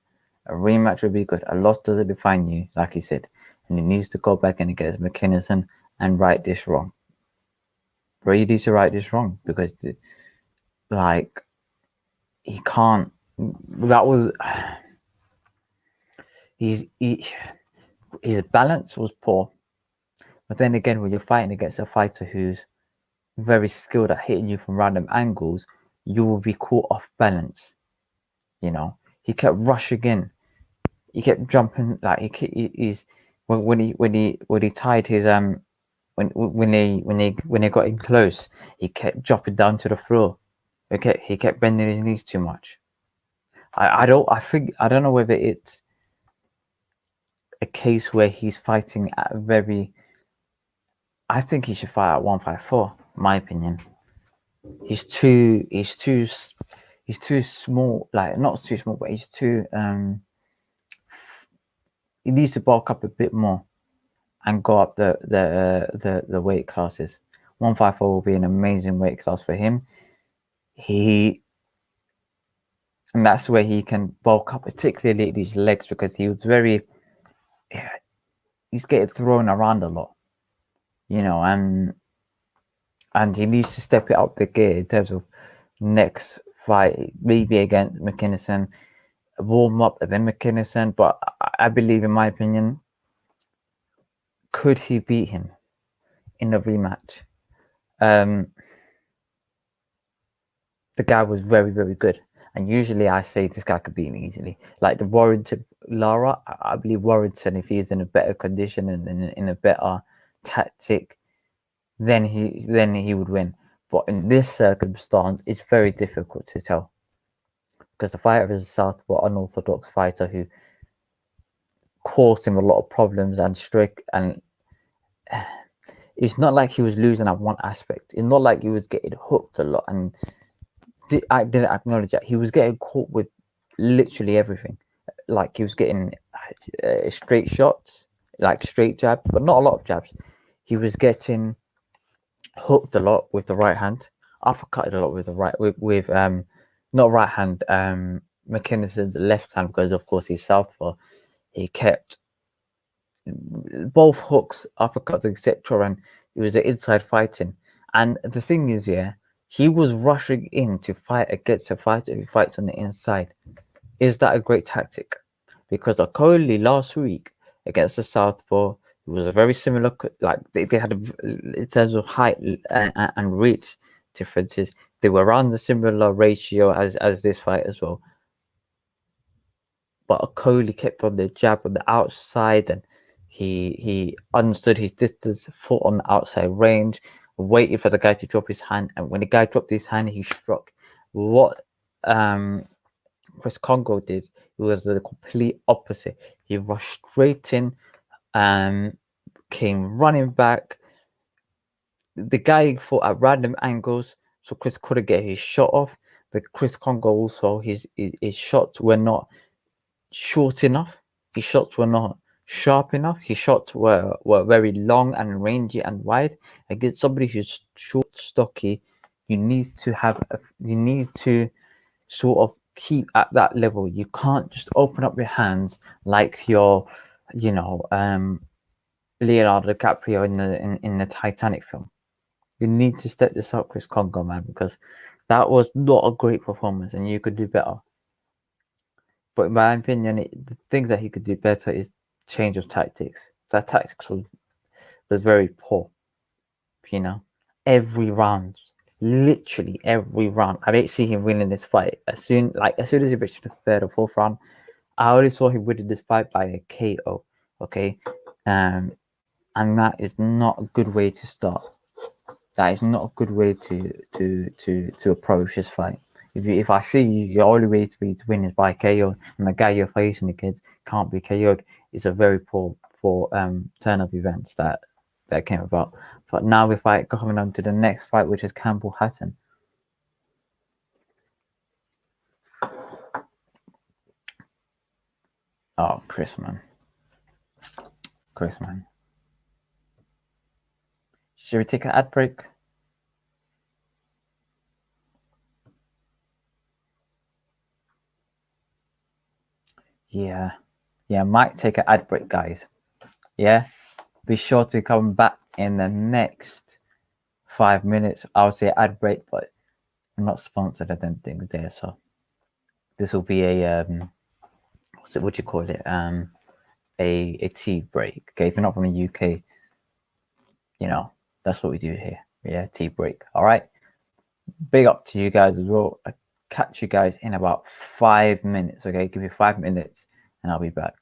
Speaker 1: A rematch would be good. A loss doesn't define you, like he said, and he needs to go back and against McKinnison and right this wrong. But he needs to right this wrong because, like, he can't. That was his balance was poor. But then again, when you're fighting against a fighter who's very skilled at hitting you from random angles, you will be caught off balance. He kept rushing in. He kept jumping like he's when he tied his when they got in close, he kept dropping down to the floor. He kept bending his knees too much. I don't know whether it's a case where he's fighting at a very. I think he should fight at 154. My opinion. He's too small. Like not too small, but he's too. He needs to bulk up a bit more and go up the weight classes. 154 will be an amazing weight class for him. And that's where he can bulk up, particularly these legs, because he was he's getting thrown around a lot, and he needs to step it up the gear in terms of next fight, maybe against McKinnison, warm up and then McKinnison. But I believe, in my opinion, could he beat him in a rematch? The guy was very, very good. And usually I say this guy could beat me easily. Like the Warrington Lara, I believe Warrington, if he's in a better condition and in a better tactic, then he would win. But in this circumstance, it's very difficult to tell. Because the fighter is a southpaw, unorthodox fighter who caused him a lot of problems and strict. And it's not like he was losing at one aspect. It's not like he was getting hooked a lot. And I didn't acknowledge that. He was getting caught with literally everything. Like he was getting straight shots, like straight jabs, but not a lot of jabs. He was getting hooked a lot with the right hand, uppercutted a lot with the right, with not right hand, McKinnison the left hand, because of course he's southpaw. He kept both hooks, uppercuts, etc. And it was an inside fighting. And the thing is, he was rushing in to fight against a fighter who fights on the inside. Is that a great tactic? Because Okoli last week against the southpaw, it was a very similar, like they had in terms of height and reach differences, they were around the similar ratio as this fight as well. But Okoli kept on the jab on the outside, and he understood his distance, fought on the outside range, waited for the guy to drop his hand, and when the guy dropped his hand, he struck. What Chris Congo did, it was the complete opposite. He rushed straight in, came running back. The guy fought at random angles, so Chris couldn't get his shot off. the Chris Congo also, his shots were not short enough. His shots were not sharp enough. His shots were very long and rangy and wide. Against somebody who's short, stocky, you need to sort of keep at that level. You can't just open up your hands like you're, Leonardo DiCaprio in the Titanic film. You need to step this up, Chris Congo, man, because that was not a great performance, and you could do better. But in my opinion, the things that he could do better is change of tactics. That tactics was very poor. Every round, literally every round. I didn't see him winning this fight. As soon as he reached the third or fourth round, I already saw him winning this fight by a KO. Okay, and that is not a good way to start. That is not a good way to approach this fight. If I see your only way for you to win is by KO, and the guy you're facing against can't be KO'd, it's a very poor turn of events that came about. But now we fight coming on to the next fight, which is Campbell Hatton. Oh, Chris, man. Should we take an ad break? Yeah, might take an ad break, guys. Yeah, be sure to come back in the next 5 minutes. I'll say ad break, but I'm not sponsored. I don't think there. So this will be a what do you call it? A tea break. Okay, if you're not from the UK, that's what we do here. Yeah, tea break. All right. Big up to you guys as well. I'll catch you guys in about 5 minutes. Okay, give me 5 minutes, and I'll be back.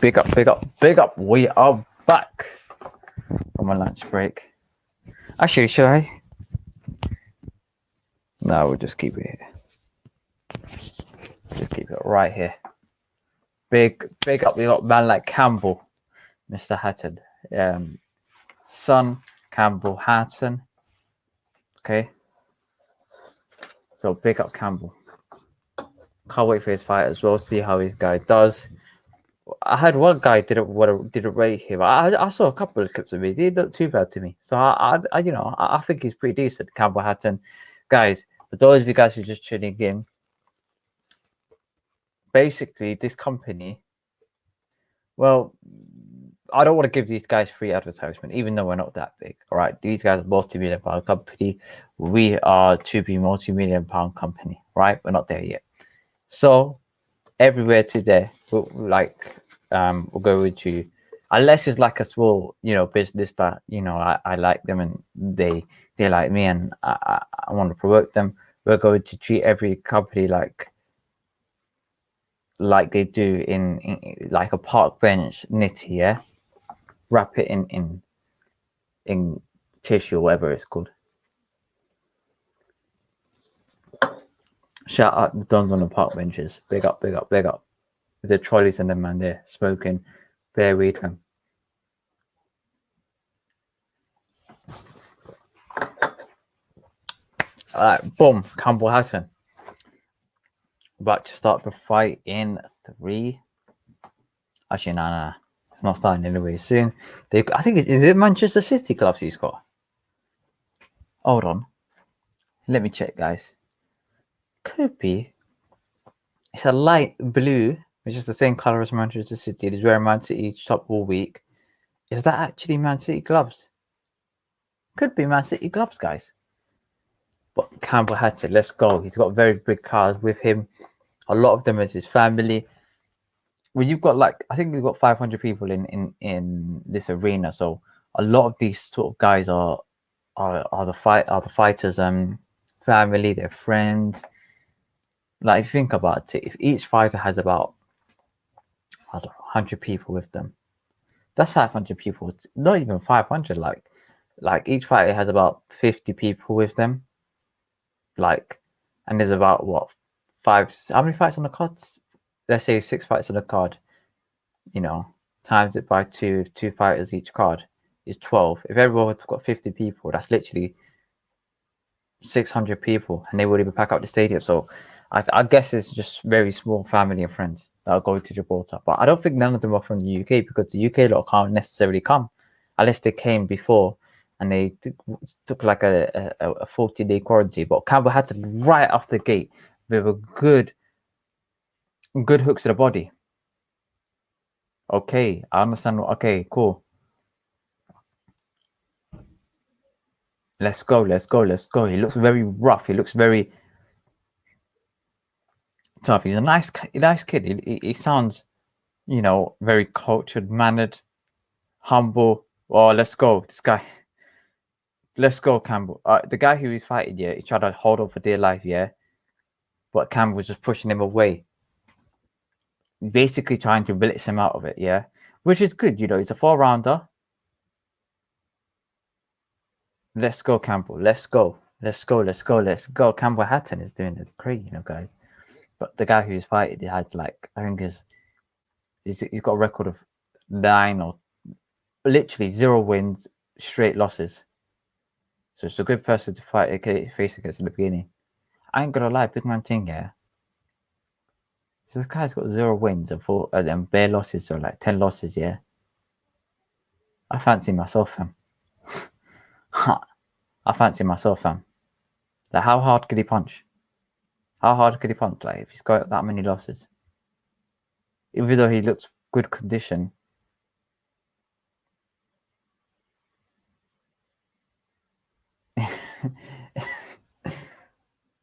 Speaker 1: Big up, big up, big up. We are back from a lunch break. Actually, should I? No, we'll just keep it here. Just keep it right here. Big up. We got man like Campbell, Mr. Hatton. Son Campbell Hatton. Okay. So big up Campbell. Can't wait for his fight as well. See how his guy does. I heard one guy didn't rate him. I saw a couple of clips of him. He didn't look too bad to me. So I think he's pretty decent. Campbell Hatton, guys. For those of you guys who are just tuning in, basically this company. Well, I don't want to give these guys free advertisement, even though we're not that big. All right, these guys are multi-million-pound company. We are to be multi-million-pound company. Right, we're not there yet. So everywhere today, we'll go into, unless it's like a small, business that I like them and they like me and I want to promote them. We're going to treat every company like they do in like a park bench knitty, yeah. Wrap it in tissue, whatever it's called. Shout out the dons on the park benches. Big up, big up, big up. The trolleys and the man there smoking bare weed from. Alright, boom. Campbell Hatton. About to start the fight in 3. Actually, no. It's not starting anyway soon. I think is it Manchester City gloves he's got? Hold on. Let me check, guys. Could be. It's a light blue, which is the same color as Manchester City. He's wearing Man City top all week. Is that actually Man City gloves? Could be Man City gloves, guys. But Campbell Hatton, let's go. He's got very big cars with him. A lot of them is his family. Well, you've got I think we've got 500 people in this arena. So a lot of these sort of guys are the fighters' family, their friends. Like, if you think about it, if each fighter has about 100 people with them, that's 500 people. Not even 500. Like each fighter has about 50 people with them. And there's about what, 5? How many fights on the card? Let's say 6 fights on the card. Times it by 2 fighters each card is 12. If everyone's got 50 people, that's literally 600 people, and they would even pack up the stadium. So I guess it's just very small family and friends that are going to Gibraltar. But I don't think none of them are from the UK, because the UK lot can't necessarily come unless they came before and they took like a 40-day quarantine. But Campbell had to right off the gate with a good hooks to the body. Okay, I understand. Okay, cool. Let's go. He looks very rough. He looks very tough. He's a nice kid. He sounds, very cultured, mannered, humble. Oh, let's go. This guy. Let's go, Campbell. The guy who he's fighting, he tried to hold on for dear life, but Campbell was just pushing him away, basically trying to blitz him out of it, which is good. He's a 4-rounder. Let's go, Campbell. Let's go. Campbell Hatton is doing it great, guys. But the guy who's fighting, he had I think he's got a record of 9 or literally 0 wins, straight losses. So it's a good person to fight face against in the beginning. I ain't gonna lie, big man thing, So this guy's got 0 wins and 4 and bare losses, so 10 losses, I fancy myself, fam. I fancy myself, fam. How hard could he punch? If he's got that many losses? Even though he looks good condition.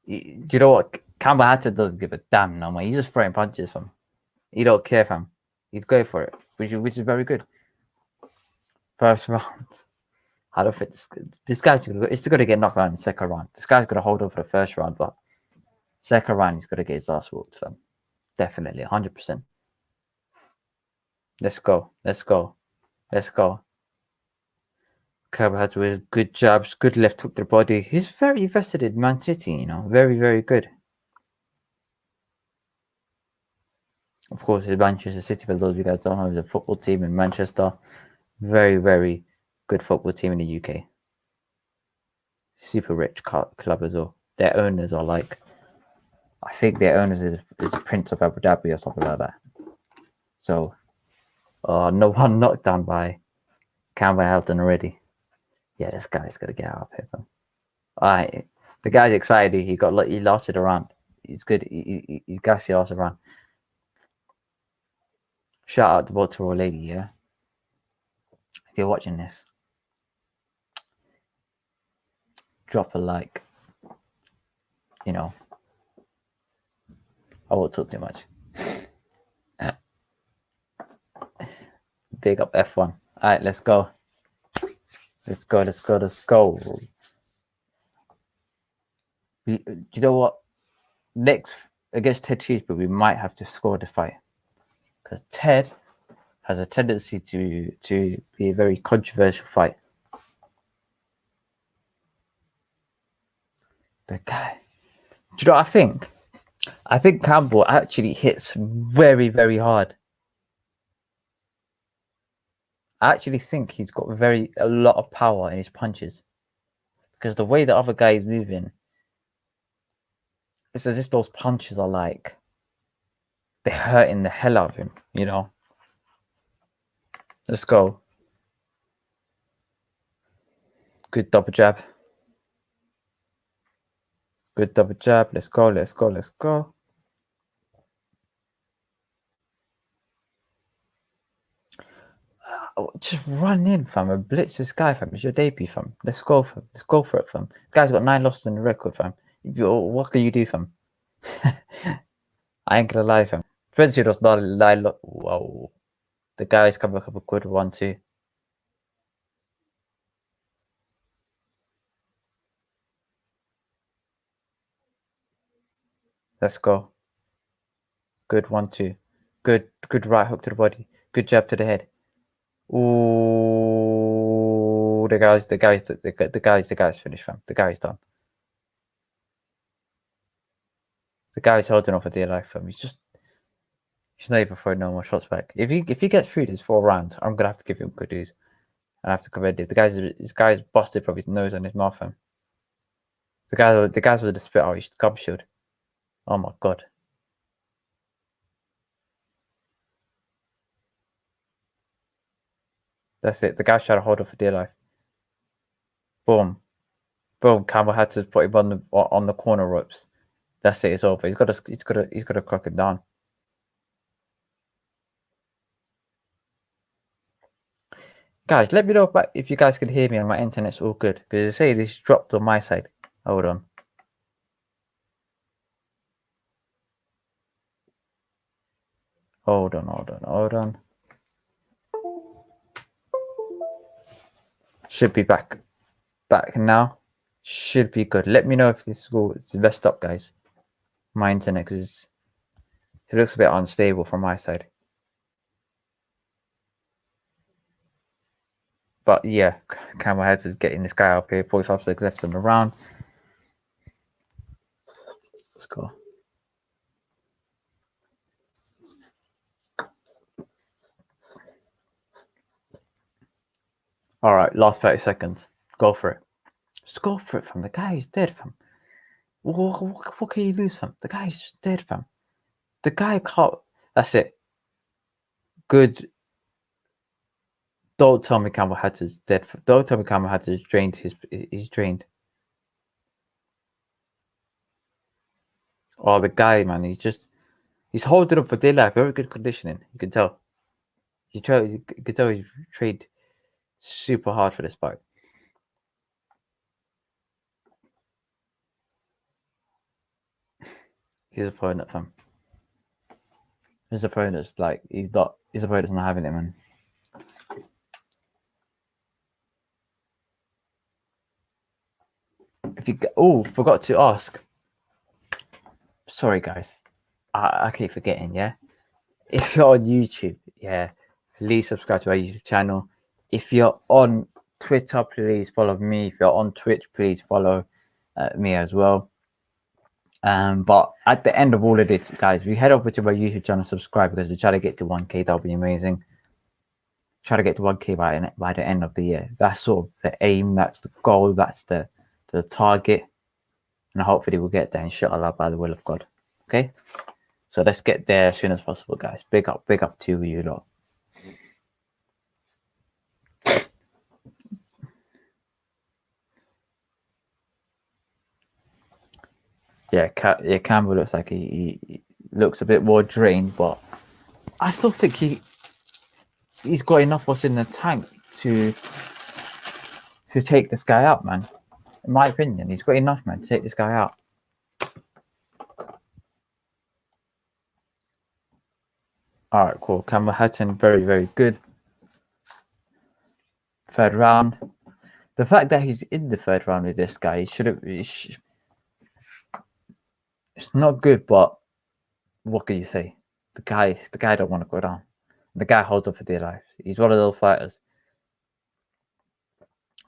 Speaker 1: You know what? Campbell Hatton doesn't give a damn no more. He's just throwing punches, fam. He don't care, fam. He's going for it, which is very good. First round. I don't think this guy's going to get knocked out in the second round. This guy's going to hold on for the first round, but second round he's going to get his ass whooped, fam. Definitely, 100%. Let's go. Let's go. Let's go. Cabahad with good jabs, good left hook to the body. He's very invested in Man City, you know. Very, very good. Of course, it's Manchester City, for those of you guys don't know, it's a football team in Manchester. Very, very good football team in the UK. Super rich club as well. Their owners are like, I think their owners is Prince of Abu Dhabi or something like that. So, no one knocked down by Campbell Helton already. Yeah, this guy's got to get out of here, man. Alright, the guy's excited. He lost it around. He's good. He's gassy lost around. Shout out to Baltimore lady, yeah. If you're watching this, drop a like. You know, I won't talk too much. Big up F1. All right, let's go. Let's go. Let's go. Let's go. You know what? Next against Ted Cheeseburger, we might have to score the fight because Ted has a tendency to be a very controversial fight. The guy. Do you know what I think? I think Campbell actually hits very, very hard. I actually think he's got a lot of power in his punches because the way the other guy is moving, it's as if those punches are like they're hurting the hell out of him, you know. Let's go. Good double jab. Good double jab. Let's go. Let's go. Let's go. Just run in, fam, and blitz this guy, fam. It's your debut, fam. Let's go, fam. Let's go for it, fam. The guy's got 9 losses in the record, fam. What can you do, fam? I ain't gonna lie, fam. Frenzy does not lie. Whoa. The guy's coming up with a good 1-2. Let's go. Good 1-2. Good right hook to the body. Good jab to the head. Ooh, the guy's finished, fam. The guy's done. The guy's holding off for dear life, fam. He's not even throwing no more shots back. If he gets through this 4 rounds, I'm gonna have to give him good news. I have to commend it. This guy's busted from his nose and his mouth, fam. The guys with the spit out his gum shield. Oh my god. That's it. The guy's trying to hold on for dear life. Boom. Boom. Campbell had to put him on the corner ropes. That's it. It's over. He's got to clock him down. Guys, let me know if you guys can hear me and my internet's all good. Because they say this dropped on my side. Hold on. Hold on. Should be back now. Should be good. Let me know if it's messed up, guys. My internet, because it looks a bit unstable from my side. But yeah, Campbell Head is getting this guy up here. 45 seconds left in the round. Let's go. All right, last 30 seconds. Go for it. Just go for it, fam. The guy is dead, fam. What can you lose, fam? The guy is just dead, fam. The guy can't. That's it. Good. Don't tell me Campbell Hatch is dead. Don't tell me Campbell Hatch is drained. He's drained. Oh, the guy, man. He's holding up for dear life. Very good conditioning. You can tell. You can tell he trained super hard for this fight. His opponent, fam. His opponent's like his opponent's not having it, man. Forgot to ask. Sorry, guys. I keep forgetting. Yeah, if you're on YouTube, yeah, please subscribe to our YouTube channel. If you're on Twitter, please follow me. If you're on Twitch, please follow me as well. But at the end of all of this, guys, we head over to our YouTube channel, subscribe, because we try to get to 1K. That'll be amazing. Try to get to 1K by the end of the year. That's sort of the aim. That's the goal. That's the target. And hopefully we'll get there, inshallah, by the will of God. Okay? So let's get there as soon as possible, guys. Big up to you lot. Yeah, Campbell looks like he looks a bit more drained, but I still think he's got enough what's in the tank to take this guy out, man. In my opinion, he's got enough, man, to take this guy out. All right, cool. Campbell Hatton, very, very good. Third round. The fact that he's in the third round with this guy, it's not good, but what can you say? The guy don't want to go down. The guy holds up for dear life. He's one of those fighters.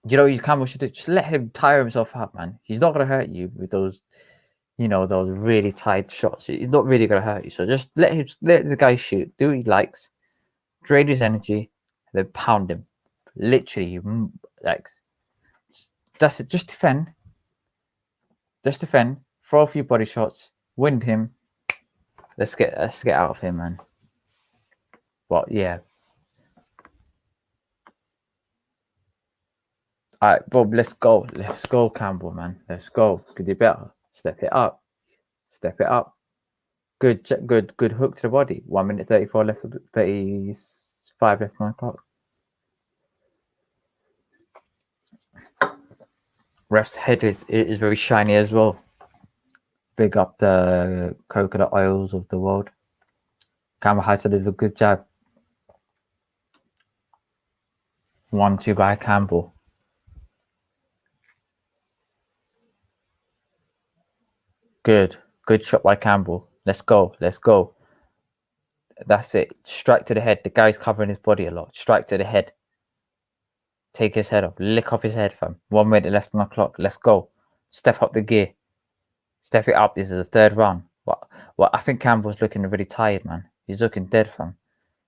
Speaker 1: You know, Campbell should just let him tire himself out, man. He's not gonna hurt you with those, you know, those really tight shots. He's not really gonna hurt you. So just let the guy shoot, do what he likes, drain his energy, and then pound him. Literally, like that's it. Just defend. Throw a few body shots, wind him. Let's get out of here, man. But yeah. All right, Bob, let's go. Let's go, Campbell, man. Let's go. Could do better. Step it up. Good hook to the body. 1 minute 34 left, 35 left on the clock. Ref's head is very shiny as well. Big up the coconut oils of the world. Campbell Hatton did a good jab. 1-2 by Campbell. Good shot by Campbell. Let's go. That's it. Strike to the head. The guy's covering his body a lot. Strike to the head. Take his head off. Lick off his head, fam. 1 minute left on the clock. Let's go. Step up the gear. Step it up. This is the third round. Well, I think Campbell's looking really tired, man. He's looking dead, fam.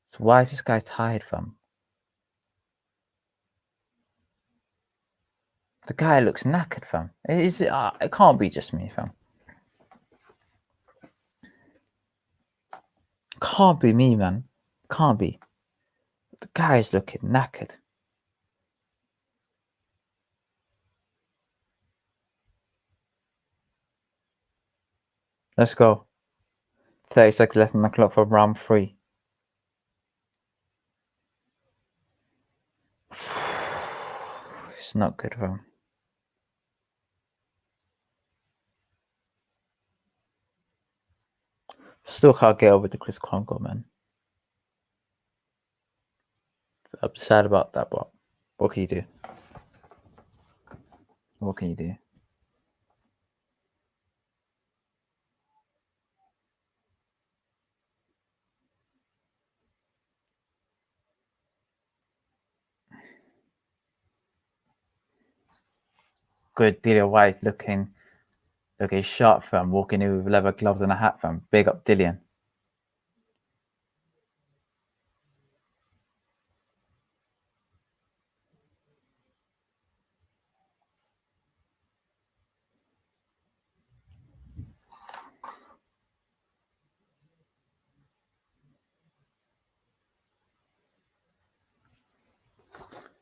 Speaker 1: So why is this guy tired, fam? The guy looks knackered, fam. It can't be just me, fam. Can't be me, man. Can't be. The guy's looking knackered. Let's go. 30 seconds left on the clock for round 3. It's not good for him. Still can't get over the Chris Congo, man. I'm sad about that, but what can you do? What can you do? Good Dillian Whyte looking sharp, fam. Walking in with leather gloves and a hat, fam. Big up Dillian.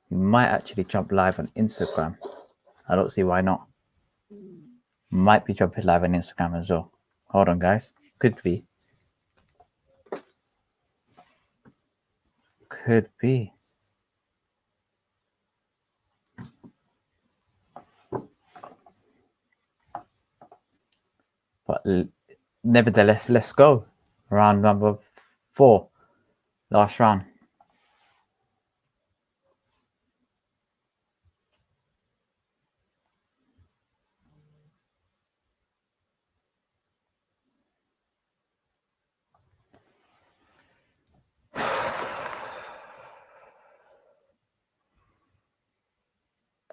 Speaker 1: You might actually jump live on Instagram. I don't see why not. Might be jumping live on Instagram as well. Hold on, guys. Could be. But nevertheless, let's go. Round number 4. Last round.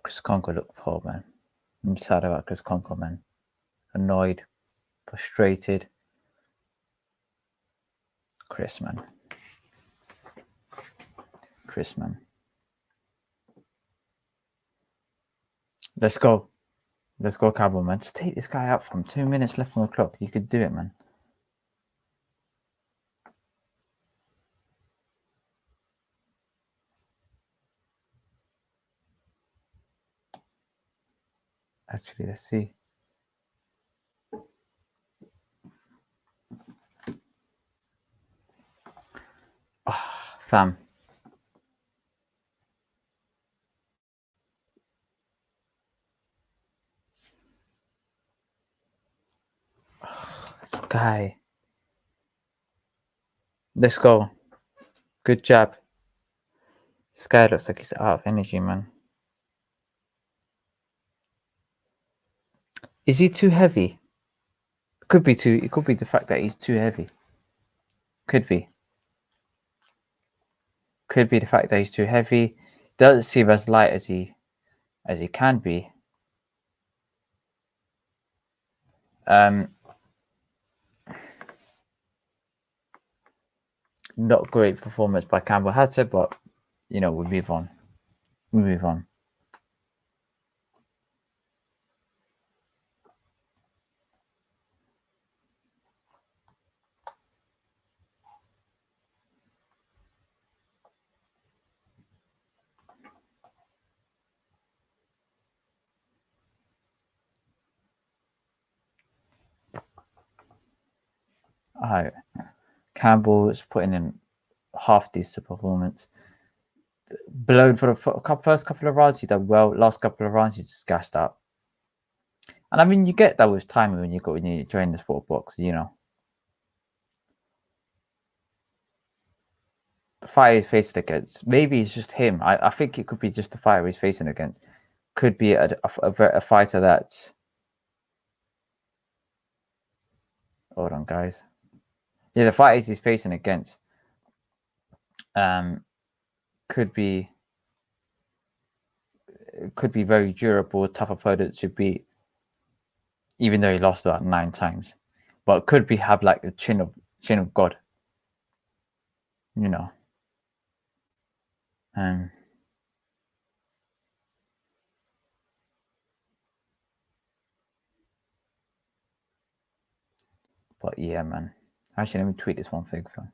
Speaker 1: Chris Conco looked poor, man. I'm sad about Chris Conco, man. Annoyed, frustrated. Chris, man. Let's go. Let's go, Cabo, man. Just take this guy out from 2 minutes left on the clock. You could do it, man. Actually, let's see. Ah, fam. This guy. Let's go. Good jab. This guy looks like he's out of energy, man. Is he too heavy? It could be the fact that he's too heavy. Could be the fact that he's too heavy. Doesn't seem as light as he can be. Not great performance by Campbell Hatter, but we move on. All right. Campbell is putting in half decent performance. Blown for the first couple of rounds, he done well. Last couple of rounds, he just gassed out. And I mean, you get that with time when you join the sport box, The fight he's facing against, maybe it's just him. I think it could be just the fighter he's facing against. Could be a fighter that's. Hold on, guys. Yeah, the fighters he's facing against could be very durable, tough opponent to beat, even though he lost about 9 times. But could be have like the chin of God. But yeah, man. Actually, let me tweet this one thing, fam.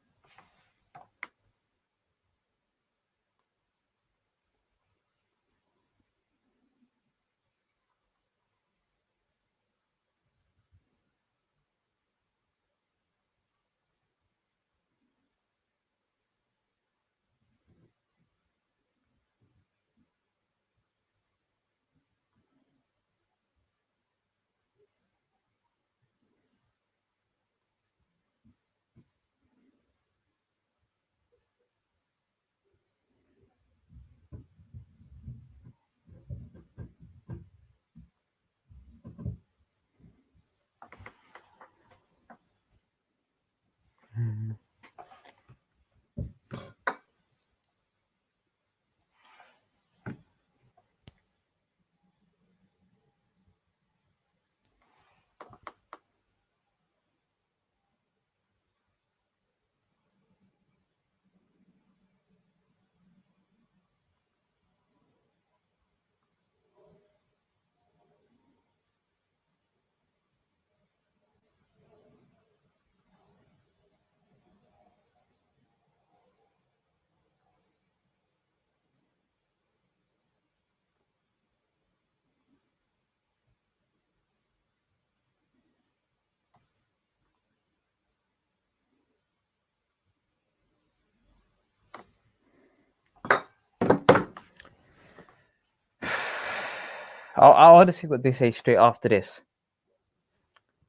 Speaker 1: I want to see what they say straight after this.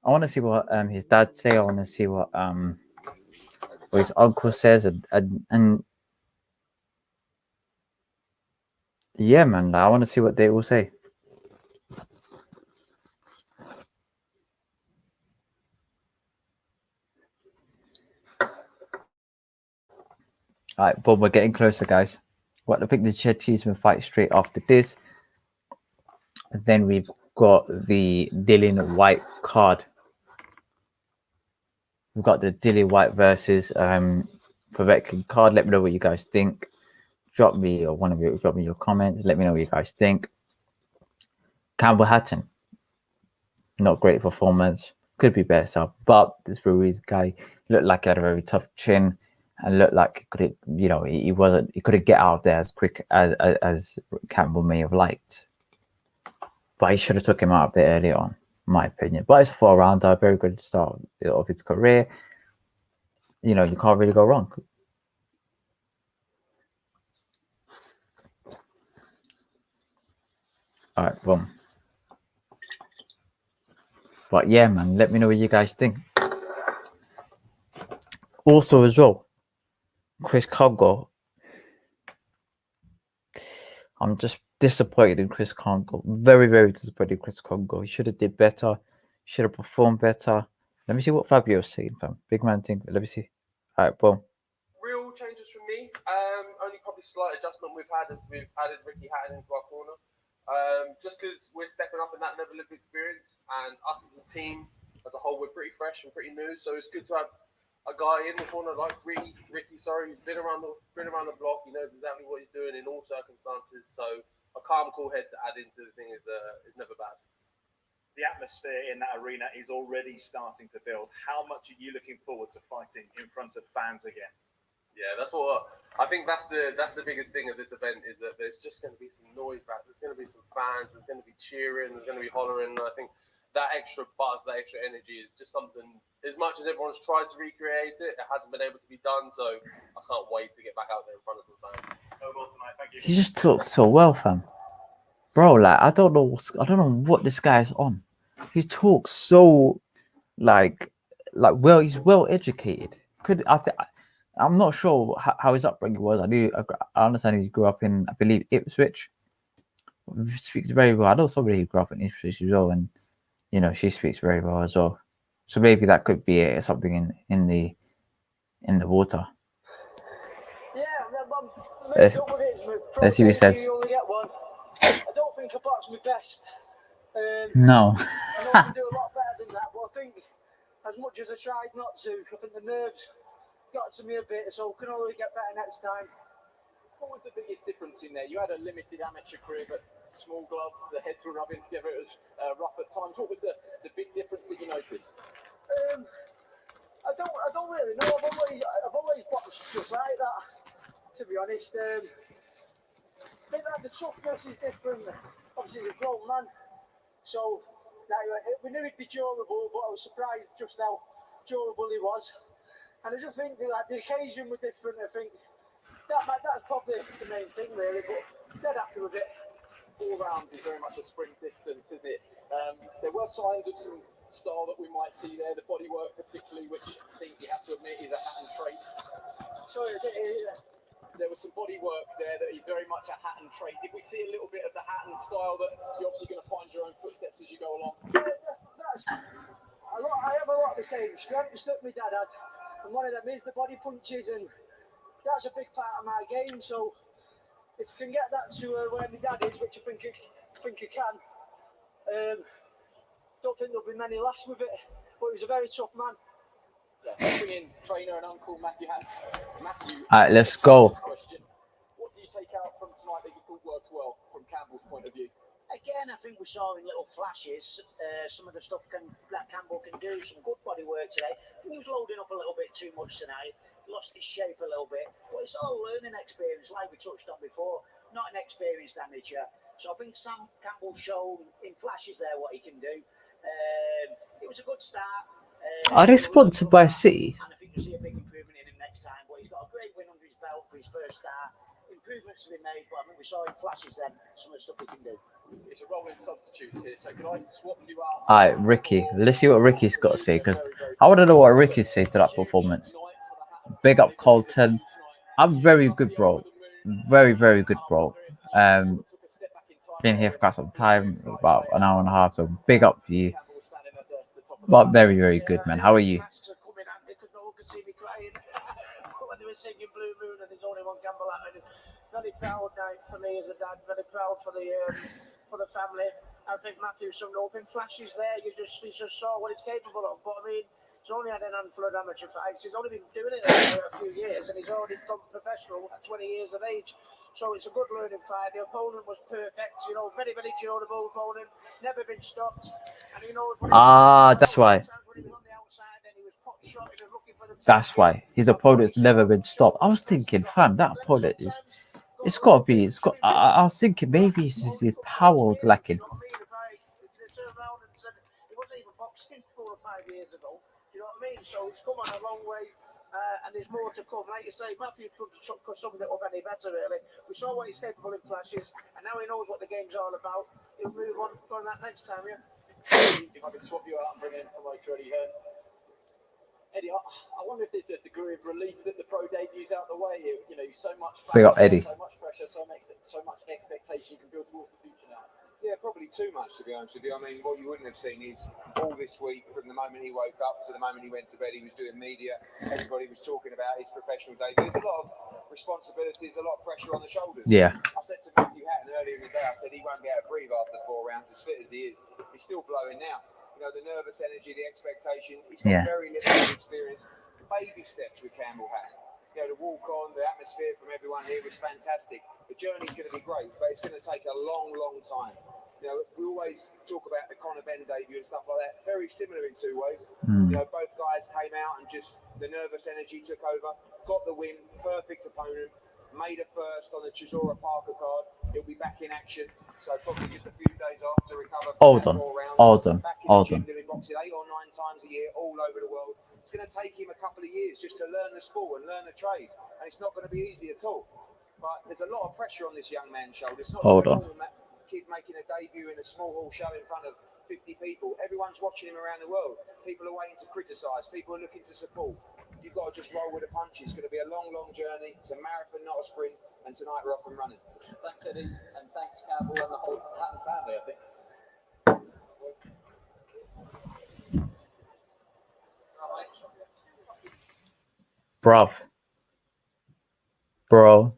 Speaker 1: I want to see what his dad say. I want to see what his uncle says, and yeah, man. I want to see what they all say. All right, but we're getting closer, guys. What to pick the Chet Cheeseman fight straight after this. And then we've got the Dylan Whyte card. We've got the Dylan Whyte versus Povetkin card. Let me know what you guys think. Drop me your comments. Let me know what you guys think. Campbell Hatton, not great performance. Could be better, but this Ruiz guy looked like he had a very tough chin and looked like he couldn't get out of there as quick as Campbell may have liked. But he should have took him out of there early on, in my opinion. But it's a 4-rounder, very good start of his career. You can't really go wrong. All right, boom. But yeah, man, let me know what you guys think. Also, as well, Chris Congo. I'm just disappointed in Chris Congo. Very, very disappointed in Chris Congo. He should have did better. Should have performed better. Let me see what Fabio's saying, fam. Big man thing. Let me see. All right, boom.
Speaker 8: Real changes from me. Only probably slight adjustment we've had as we've added Ricky Hatton into our corner. Just because we're stepping up in that level of experience, and us as a team as a whole, we're pretty fresh and pretty new. So it's good to have a guy in the corner like Ricky, who's been around the block. He knows exactly what he's doing in all circumstances. So a calm, cool head to add into the thing is never bad.
Speaker 3: The atmosphere in that arena is already starting to build. How much are you looking forward to fighting in front of fans again?
Speaker 8: Yeah, that's what I think. That's the biggest thing of this event is that there's just going to be some noise back. There's going to be some fans. There's going to be cheering. There's going to be hollering. And I think that extra buzz, that extra energy is just something. As much as everyone's tried to recreate it, it hasn't been able to be done. So I can't wait to get back out there in front of some fans.
Speaker 3: No more tonight. Thank you.
Speaker 1: He just talks so well, fam. Bro, like I don't know what this guy's on. He talks so like well. He's well educated. I'm not sure how his upbringing was. I understand he grew up in, I believe, Ipswich. He speaks very well. I know somebody who grew up in Ipswich as well, and she speaks very well as well. So maybe that could be something in the water.
Speaker 5: Yeah,
Speaker 1: Let's see what he says.
Speaker 5: You only get one. I don't think I boxed my best.
Speaker 1: No.
Speaker 5: I know I can do a lot better than that, but I think as much as I tried not to, I think the nerves got to me a bit, so I can only get better next time.
Speaker 4: What was the biggest difference in there? You had a limited amateur career, but small gloves, the heads were rubbing together, it was rough at times. What was the big difference that you noticed?
Speaker 5: I don't really know. I've always boxed just like that, to be honest. I think that the toughness is different. Obviously, he's a grown man, so we knew he'd be durable, but I was surprised just how durable he was. And I just think that the occasion was different. I think that's probably the main thing, really. But dead happy with it.
Speaker 4: 4 rounds is very much a sprint distance, isn't it? There were signs of some style that we might see there, the bodywork particularly, which I think you have to admit is a Hatton trait.
Speaker 5: Sorry, I didn't hear that.
Speaker 4: There was some bodywork there that is very much a Hatton trait. Did we see a little bit of the Hatton style that you're obviously going to find your own footsteps as you go along?
Speaker 5: I have a lot of the same strengths that my dad had. And one of them is the body punches, and that's a big part of my game. So if I can get that to where my dad is, which I think I can, don't think there'll be many last with it. But he was a very tough man.
Speaker 4: Yeah, bring in trainer and uncle Matthew.
Speaker 1: All right, let's go.
Speaker 4: Question. What do you take out from tonight that you thought worked well from Campbell's point of view?
Speaker 9: Again, I think we saw in little flashes some of the stuff that Campbell can do, some good body work today. I think he was loading up a little bit too much tonight, lost his shape a little bit, but it's all learning experience, like we touched on before, not an experienced amateur. So I think Sam Campbell showed in flashes there what he can do. It was a good start.
Speaker 1: Are they sponsored by City?
Speaker 9: And I think you'll see a big improvement in him next time, but he's got a great win under his belt for his first start. Improvements to be made, but I think we saw in flashes then some of the stuff he can do.
Speaker 4: It's a rolling substitutes here, so can I swap you out?
Speaker 1: All right, Ricky. Let's see what Ricky's got to say, because I want to know what Ricky's say to that performance. Big up Colton. I'm very good, bro. Very, very good, bro. Been here for quite some time, about an hour and a half, so big up to you. But very, very good, man. How are you?
Speaker 9: When they were singing Blue Moon and there's only one Campbell Hatton. Very proud night for me as a dad, very proud for the for the family. I think Matthew summed up in flashes there. You just saw what it's capable of. But I mean, he's only had an handful of amateur fights. He's only been doing it for a few years, and he's already become professional at 20 years of age. So it's a good learning fight. The opponent was perfect. You know, very, very durable opponent. Never been stopped. And you know,
Speaker 1: That's why. That's why his opponent's never been stopped. I was thinking, fam, that opponent is. It's got to be. It's got. I was thinking maybe his power was lacking.
Speaker 9: He wasn't even boxing 4 or 5 years ago. You know what I mean? So it's come on a long way, and there's more to come. Like you say, Matthew could sum it up any better, really. We saw what he's capable in flashes, and now he knows what the game's all about. He'll move on that next time, yeah.
Speaker 4: If I could swap you out and bring in a promoter, Eddie Hearn. Eddie, I wonder if there's a degree of relief that the pro debut's out the way. You know, so much
Speaker 1: Big up, Eddie.
Speaker 4: So much pressure, so much expectation you can build towards the future now.
Speaker 10: Yeah, probably too much, to be honest with you. I mean, what you wouldn't have seen is all this week, from the moment he woke up to the moment he went to bed, he was doing media. Everybody was talking about his professional debut. There's a lot of responsibilities, a lot of pressure on the shoulders.
Speaker 1: Yeah.
Speaker 10: I said to Matthew Hatton earlier in the day, I said he won't be able to breathe after 4 rounds, as fit as he is. He's still blowing now. You know, the nervous energy, the expectation. He's got very little experience. Baby steps with Campbell Hatton. You know, the walk on, the atmosphere from everyone here was fantastic. The journey's going to be great, but it's going to take a long, long time. You know, we always talk about the Conor Benn debut and stuff like that. Very similar in 2 ways. You know, both guys came out and just the nervous energy took over, got the win, perfect opponent, made a first on the Chisora Parker card. He'll be back in action, so probably just a few days off to recover from 4 rounds. Back in the gym doing boxing 8 or 9 times a year all over the world. It's going to take him a couple of years just to learn the sport and learn the trade, and it's not going to be easy at all. But there's a lot of pressure on this young man's shoulders. It's not a normal kid making a debut in a small hall show in front of 50 people. Everyone's watching him around the world. People are waiting to criticise. People are looking to support. You've got to just roll with the punches. It's going to be a long, long journey. It's a marathon, not a sprint. And tonight we're off and running.
Speaker 4: Thanks, Eddie, and thanks, Campbell, and the whole Hatton family, I think.
Speaker 1: Bro.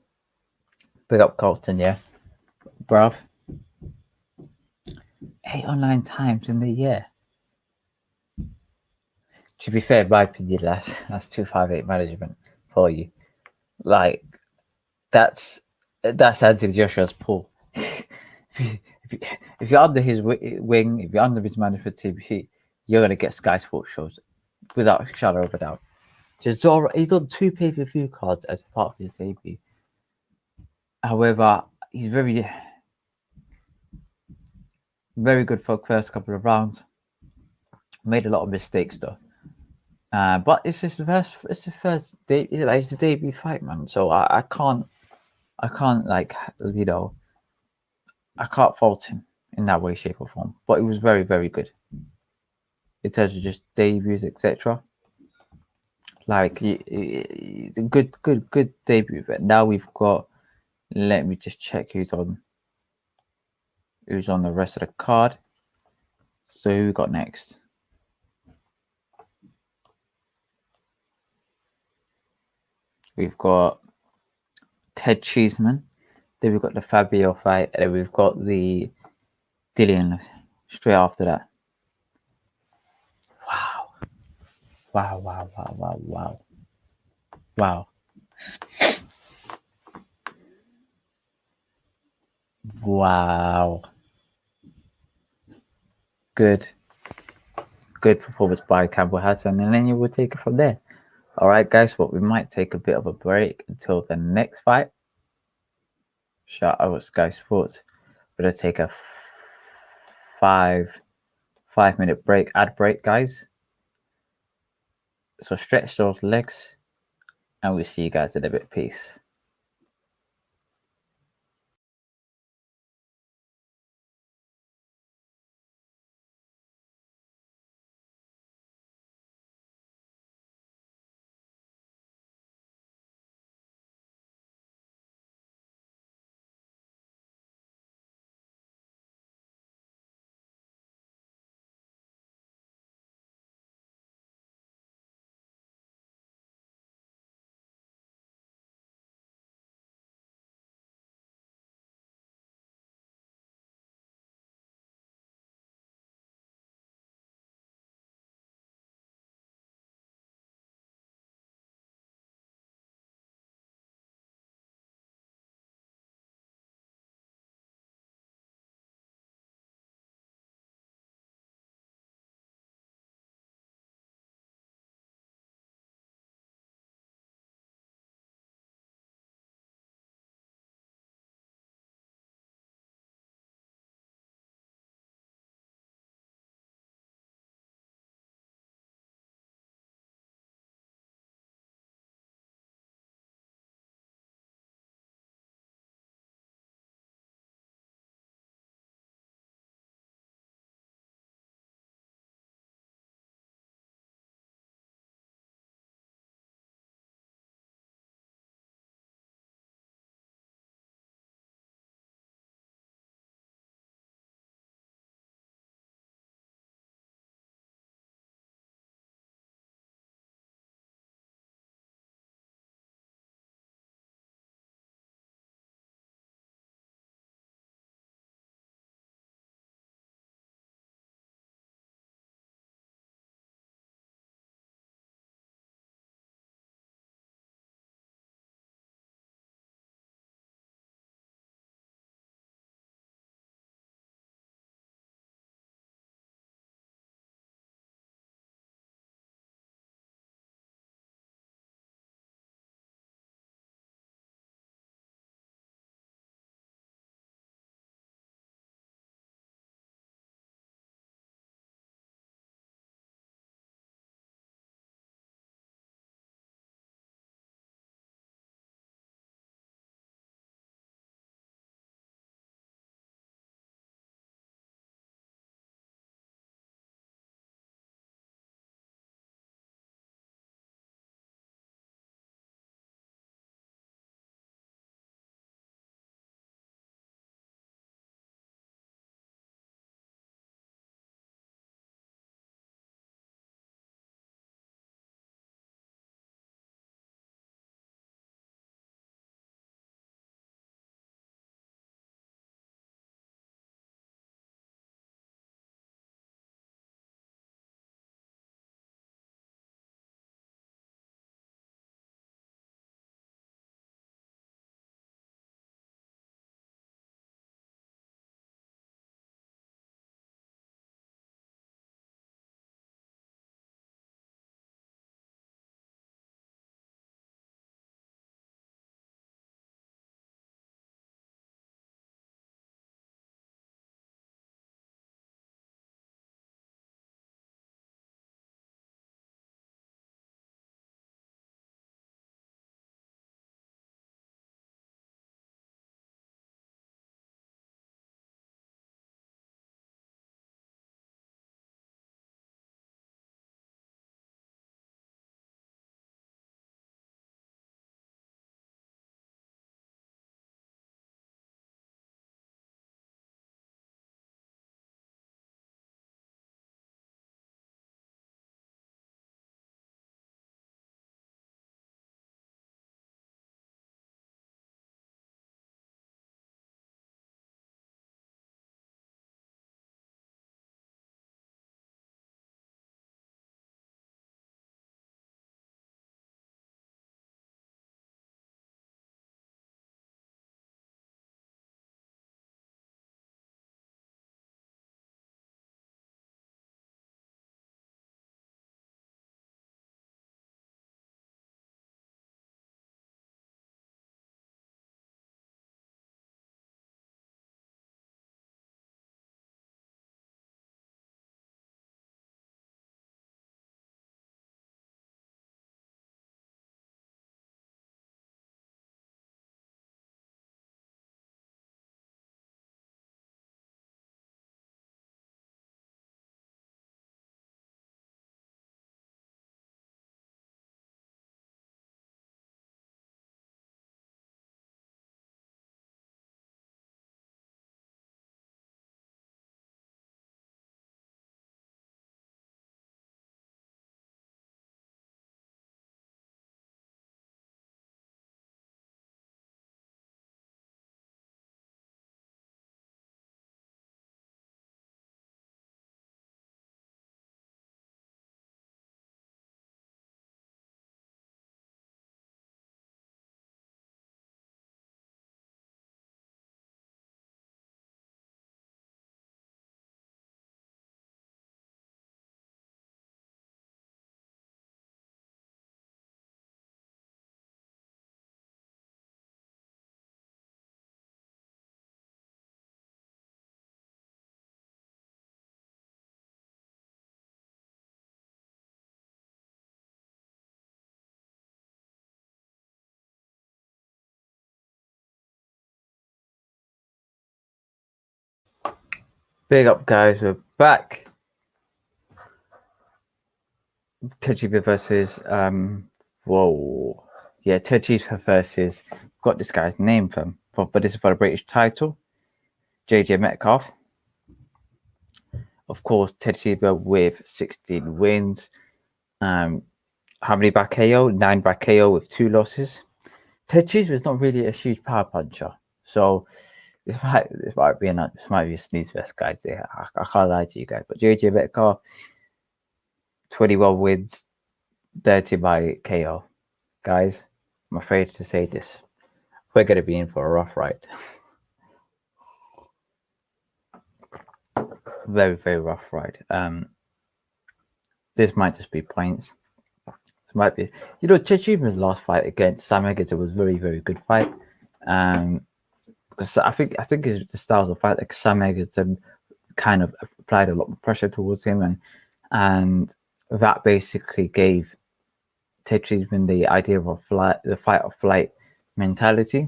Speaker 1: Big up Colton, yeah. Bruv. 8 or 9 times in the year. To be fair, in my opinion, that's 258 management for you. Like, that's Anthony Joshua's pull. if you're under his wing, if you're under his management team, you're gonna get Sky Sports shows without a shadow of a doubt. He's done 2 pay-per-view cards as part of his debut. However, he's very, very good for the first couple of rounds. Made a lot of mistakes though. But it's his first. It's the first day. It's the debut fight, man. So I can't like, you know, I can't fault him in that way, shape, or form. But it was very, very good in terms of just debuts, etc. Like, good debut. But now we've got. Let me just check who's on the rest of the card. So who we got next? We've got Ted Cheeseman. Then we've got the Fabio fight. And then we've got the Dillian straight after that. Wow. Good performance by Campbell Hatton. And then you will take it from there. All right, guys. Well, we might take a bit of a break until the next fight. Shout out Sky Sports. We're going to take a 5-minute break, ad break, guys. So stretch those legs, and we'll see you guys in a bit. Peace. Big up, guys. We're back. Techiba versus whoa. Yeah, Techiba versus got this guy's name from, but this is for the British title. JJ Metcalf. Of course, Techiba with 16 wins. How many by KO? 9 by KO with 2 losses. Techiba is not really a huge power puncher, so this might be a sneeze fest, guys. Yeah, I can't lie to you guys, but JJ Metcalf, 21 wins, 30 by KO. Guys, I'm afraid to say this. We're going to be in for a rough ride. Very, very rough ride. This might just be points. This might be, Techiba's last fight against Sam Egerton was very, very good fight. Because I think it's the styles of fight, like Sam Egerton kind of applied a lot of pressure towards him, and that basically gave Techiba the idea of the fight or flight mentality.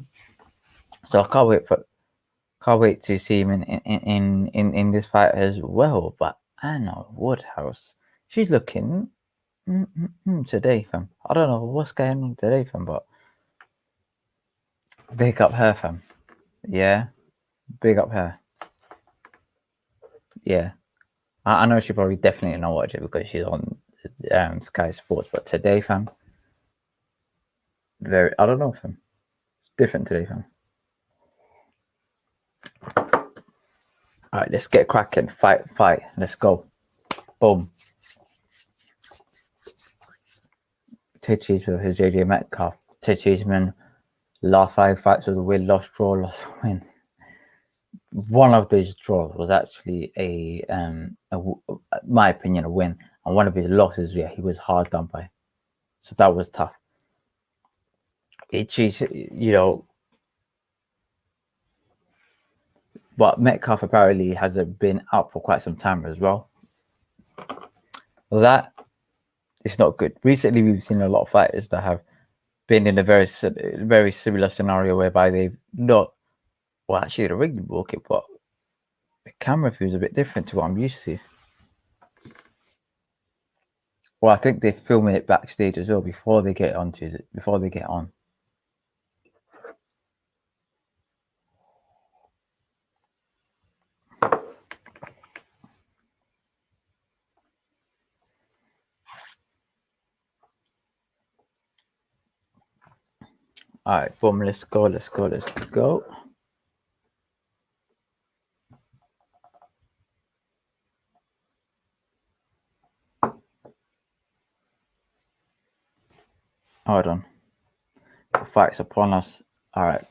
Speaker 1: So I can't wait to see him in this fight as well. But Anna Woodhouse, she's looking today, fam. I don't know what's going on today, fam, but big up her, fam. Yeah, big up her. Yeah, I know she probably definitely not watch it because she's on Sky Sports, but today, fam, I don't know, fam. It's different today, fam. All right, let's get cracking. Fight. Let's go. Boom. Techiba versus JJ Metcalf. Techiba, last 5 fights was a win, loss, draw, loss, win. One of those draws was actually my opinion, a win, and one of his losses, he was hard done by. So that was tough. But Metcalf apparently hasn't been out for quite some time as well. That is not good. Recently, we've seen a lot of fighters that have been in a very similar scenario whereby they've not, well, actually the ring walk it, but the camera view is a bit different to what I'm used to. Well, I think they're filming it backstage as well before they get on. All right, boom, let's go. Hold on. The fight's upon us. All right.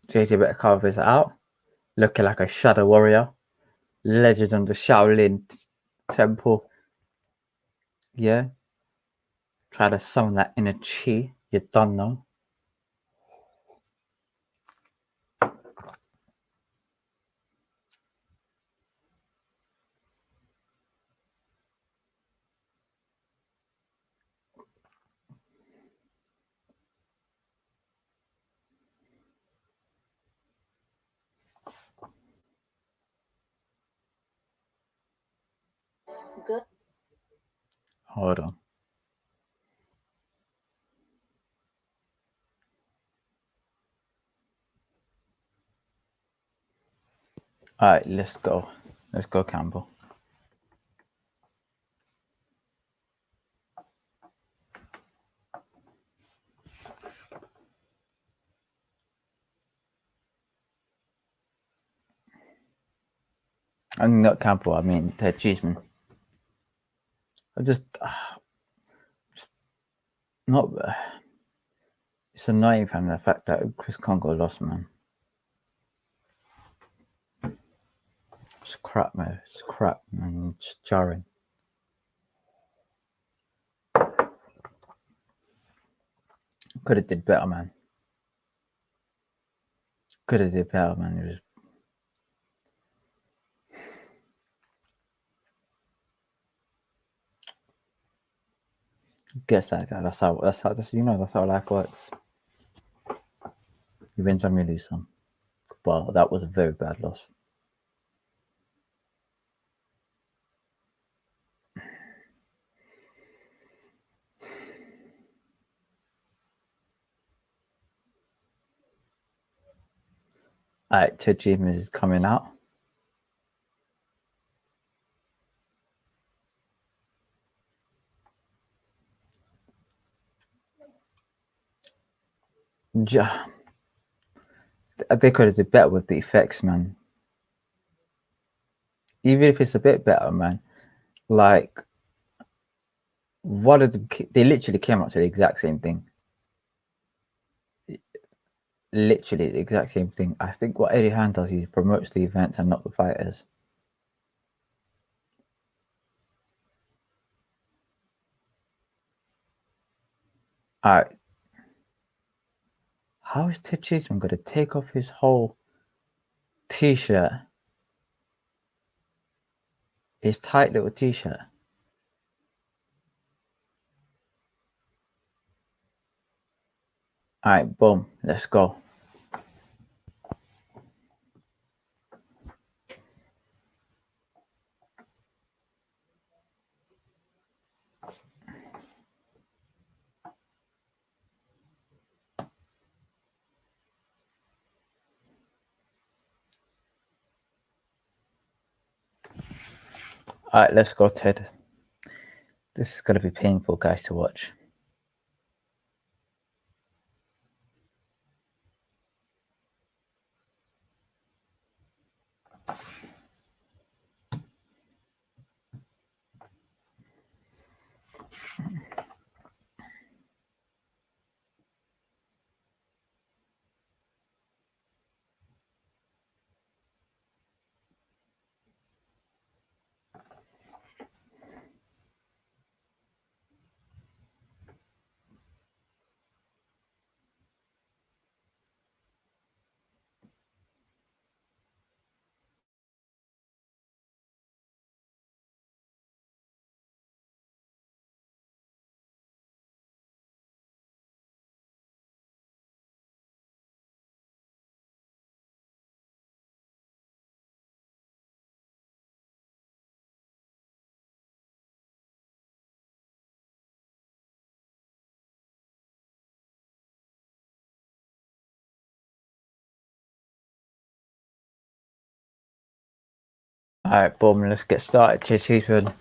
Speaker 1: JJ Metcalf is out, looking like a shadow warrior, legend on the Shaolin Temple. Yeah. Try to summon that inner chi. You don't know.
Speaker 7: Good.
Speaker 1: Hold on. All right, let's go. Let's go, Campbell. I mean, not Campbell, I mean Ted Cheeseman. I just not. It's annoying, fam, the fact that Chris Congo lost, man. It's crap, man. It's crap, man. It's jarring. Could have did better, man. Could have did better, man. Gets that guy. That's how life works. You win some, you lose some. But that was a very bad loss. Alright, Tajima is coming out. They could have did better with the effects, man. Even if it's a bit better, man. Like, they literally came up to the exact same thing. Literally the exact same thing. I think what Eddie Hearn does is he promotes the events and not the fighters. Alright. How is Ted Cheeseman going to take off his whole t-shirt? His tight little t-shirt. Alright, boom. Let's go. Alright, let's go, Ted. This is going to be painful, guys, to watch. Alright, boom, let's get started. Ted Cheeseman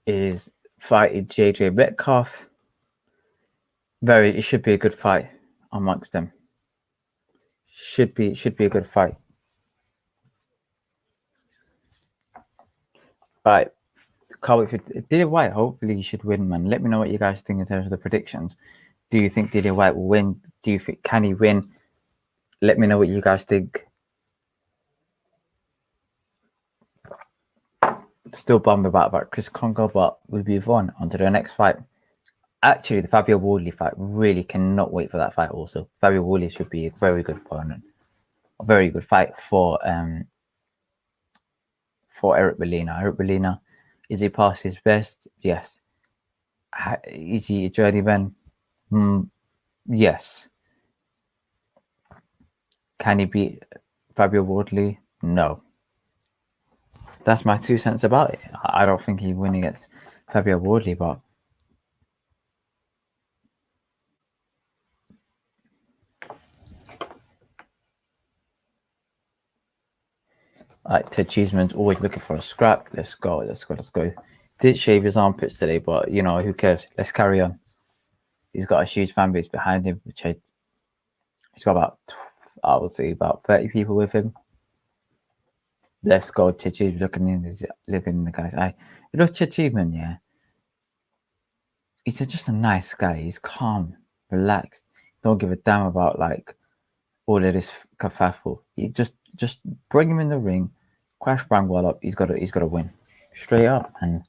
Speaker 1: is fighting JJ Metcalf. It should be a good fight amongst them. Should be a good fight. Right. Can't wait for Dillian Whyte. Hopefully he should win, man. Let me know what you guys think in terms of the predictions. Do you think Dillian Whyte will win? Do you think can he win? Let me know what you guys think. Still bummed about Chris Congo, but we'll move on to the next fight. Actually, the Fabio Wardley fight, really cannot wait for that fight also. Fabio Wardley should be a very good opponent. A very good fight for Eric Molina. Eric Molina, is he past his best? Yes. Is he a journeyman? Yes. Can he beat Fabio Wardley? No. That's my 2 cents about it. I don't think he'd win against Fabio Wardley, but Ted Cheeseman's always looking for a scrap. Let's go. Did shave his armpits today, but you know, who cares? Let's carry on. He's got a huge fan base behind him, which he's got about 30 people with him. Let's go. Ted Cheeseman looking in the guy's eye. You know, Ted Cheeseman, yeah. He's just a nice guy. He's calm, relaxed. Don't give a damn about like all of this kerfuffle. He just bring him in the ring, crash Brangwell up. He's got to win straight up, and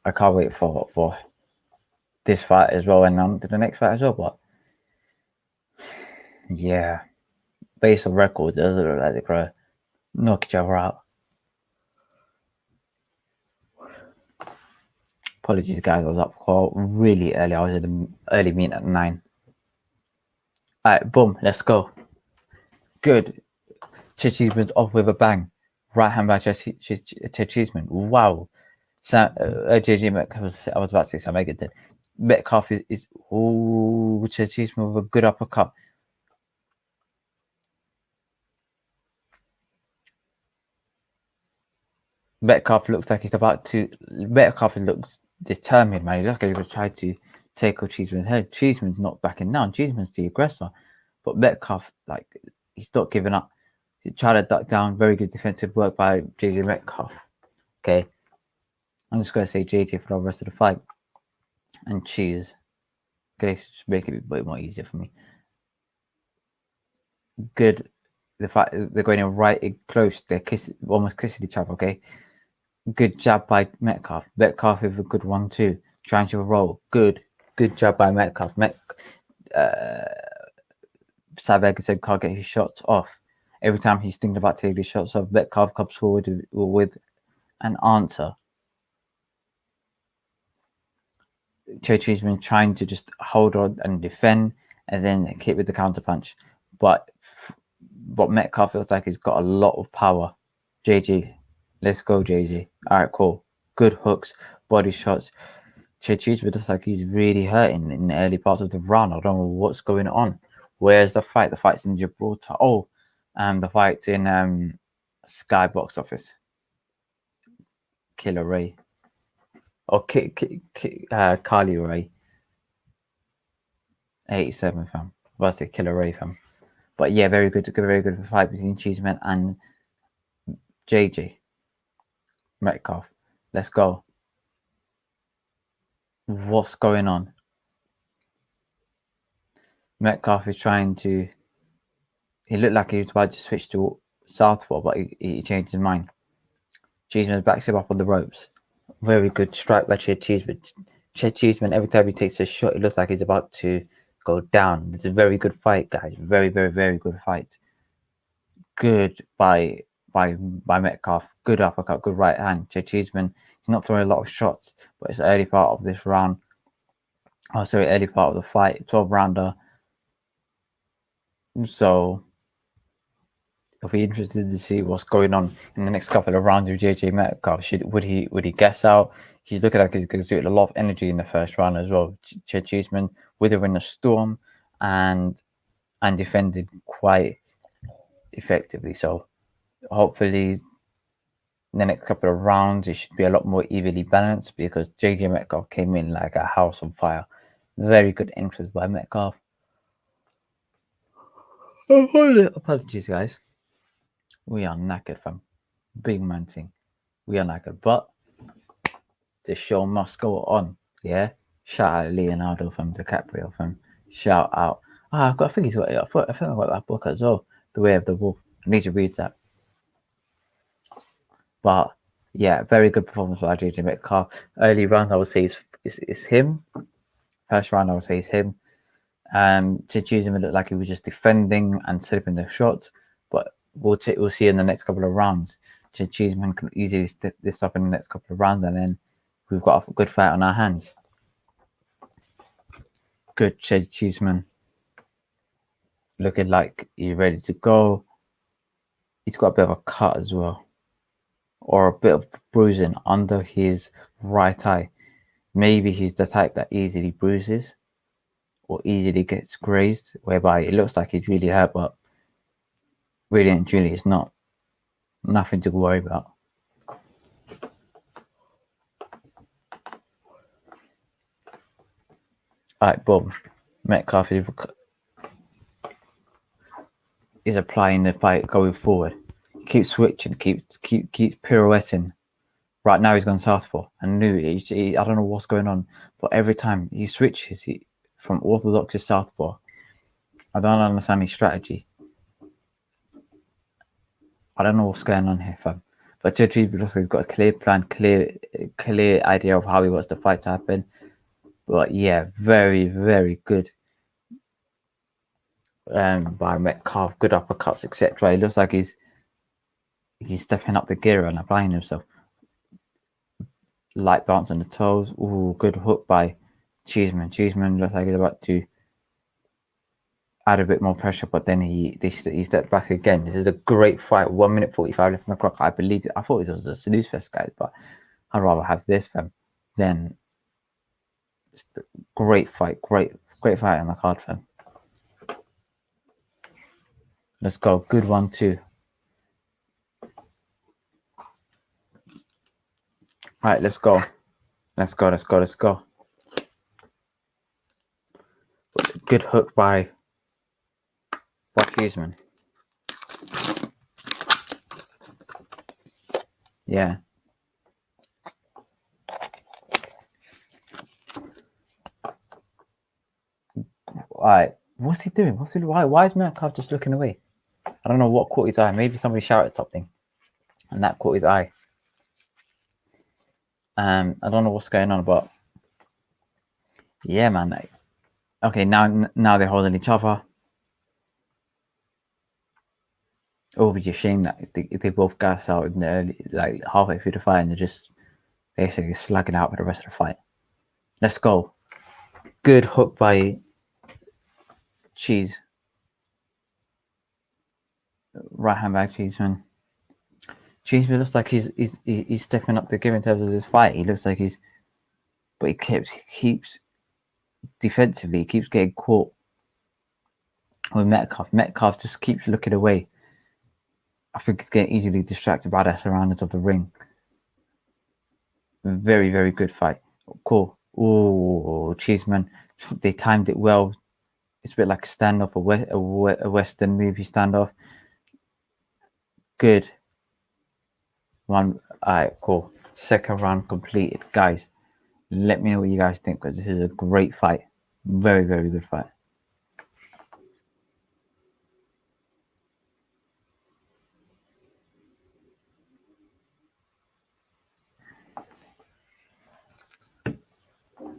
Speaker 1: I can't wait for this fight as well, and on to the next fight as well. But yeah, based on records, it doesn't look like they're gonna knock each other out. Apologies, guys. I was up call really early. I was in the early meeting at 9. All right, boom. Let's go. Good. Cheeseman's off with a bang. Right hand by Cheeseman. Wow. JJ Metcalf. I was about to say Sam Egerton. Metcalf is Cheeseman with a good uppercut. Metcalf looks like he's about to. Metcalf looks determined, man. He looks like he's going to try to take out Cheeseman's head. Cheeseman's not backing down. Cheeseman's the aggressor. But Metcalf, like, he's not giving up. He tried to duck down. Very good defensive work by JJ Metcalf. Okay. I'm just going to say JJ for the rest of the fight. And cheese. Okay, just make it a bit more easier for me. Good. The fight, they're going in right close. They're almost kissing each other, okay? Good jab by Metcalf. Metcalf with a good 1-2. Trying to roll. Good jab by Metcalf. Savag said can't get his shots off. Every time he's thinking about taking his shots off, Metcalf comes forward with an answer. Churchi's been trying to just hold on and defend and then hit with the counter punch. But Metcalf feels like he's got a lot of power. JJ. Let's go, JJ. All right, cool. Good hooks, body shots. Churchi's looks like he's really hurting in the early parts of the round. I don't know what's going on. Where's the fight? The fight's in Gibraltar. Oh, the fight's in Sky Box Office. Killer Ray. Or Carly Ray. 87, fam. Well, I say Killer Ray, fam. But yeah, very good fight between Cheeseman and JJ Metcalf. Let's go. What's going on? Metcalf is trying to. He looked like he was about to switch to southpaw, but he changed his mind. Cheeseman backs him up on the ropes. Very good strike by Cheeseman. Cheeseman, every time he takes a shot, it looks like he's about to go down. It's a very good fight, guys. Very, very, very good fight. Good by Metcalf. Good uppercut, good right hand. Cheeseman, he's not throwing a lot of shots, but it's the early part of this round. Oh, sorry, early part of the fight. 12 rounder. So I'll be interested to see what's going on in the next couple of rounds with JJ Metcalf. Would he guess out? He's looking like he's going to do a lot of energy in the first round as well. Cheeseman withering a storm and defended quite effectively. So hopefully in the next couple of rounds it should be a lot more evenly balanced because JJ Metcalf came in like a house on fire. Very good interest by Metcalf. Apologies, guys. We are knackered, fam. Big man thing. We are knackered. But the show must go on. Yeah? Shout out Leonardo from DiCaprio, fam. Shout out. I think I got that book as well. The Way of the Wolf. I need to read that. But yeah, very good performance by JJ Metcalf. Early round, I would say it's him. First round, I would say it's him. To choose him, it looked like he was just defending and slipping the shots. But we'll see in the next couple of rounds. Cheeseman can easily step this up in the next couple of rounds, and then we've got a good fight on our hands. Good Cheeseman. Looking like he's ready to go. He's got a bit of a cut as well. Or a bit of bruising under his right eye. Maybe he's the type that easily bruises or easily gets grazed, whereby it looks like he's really hurt, but really and truly it's not. Nothing to worry about. Alright, boom. Metcalf is applying the fight going forward. Keeps switching, keeps pirouetting. Right now he's gone southpaw. I don't know what's going on, but every time he switches from orthodox to southpaw, I don't understand his strategy. I don't know what's going on here, fam. But Cheeseman got a clear plan, clear idea of how he wants the fight to happen. But yeah, very, very good. By Metcalf, good uppercuts, etc. It looks like he's stepping up the gear and applying himself. light bounce on the toes. Ooh, good hook by Cheeseman. Cheeseman looks like he's about to add a bit more pressure, but then he stepped back again. This is a great fight. 1 minute 45 left on the clock. I thought it was a snooze fest, guys, but I'd rather have this than great fight. Great fight on the card, fam. Let's go. Good one too. All right, let's go. Let's go. Good hook by Cheeseman. Yeah. Alright. What's he doing? Why is Metcalf just looking away? I don't know what caught his eye. Maybe somebody shouted something, and that caught his eye. I don't know what's going on, but yeah, man. Okay, now they're holding each other. It would be a shame that they both gas out in the early, like halfway through the fight, and they're just basically slugging out for the rest of the fight. Let's go. Good hook by Cheese. Right hand back Cheeseman. Cheeseman looks like he's stepping up the game in terms of this fight. He looks like but he keeps defensively. He keeps getting caught with Metcalf. Metcalf just keeps looking away. I think he's getting easily distracted by the surroundings of the ring. Very, very good fight. Cool. Oh, Cheeseman. They timed it well. It's a bit like a standoff, a Western movie standoff. Good. One. All right, cool. Second round completed. Guys, let me know what you guys think, because this is a great fight. Very, very good fight.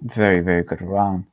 Speaker 1: Very, very good round.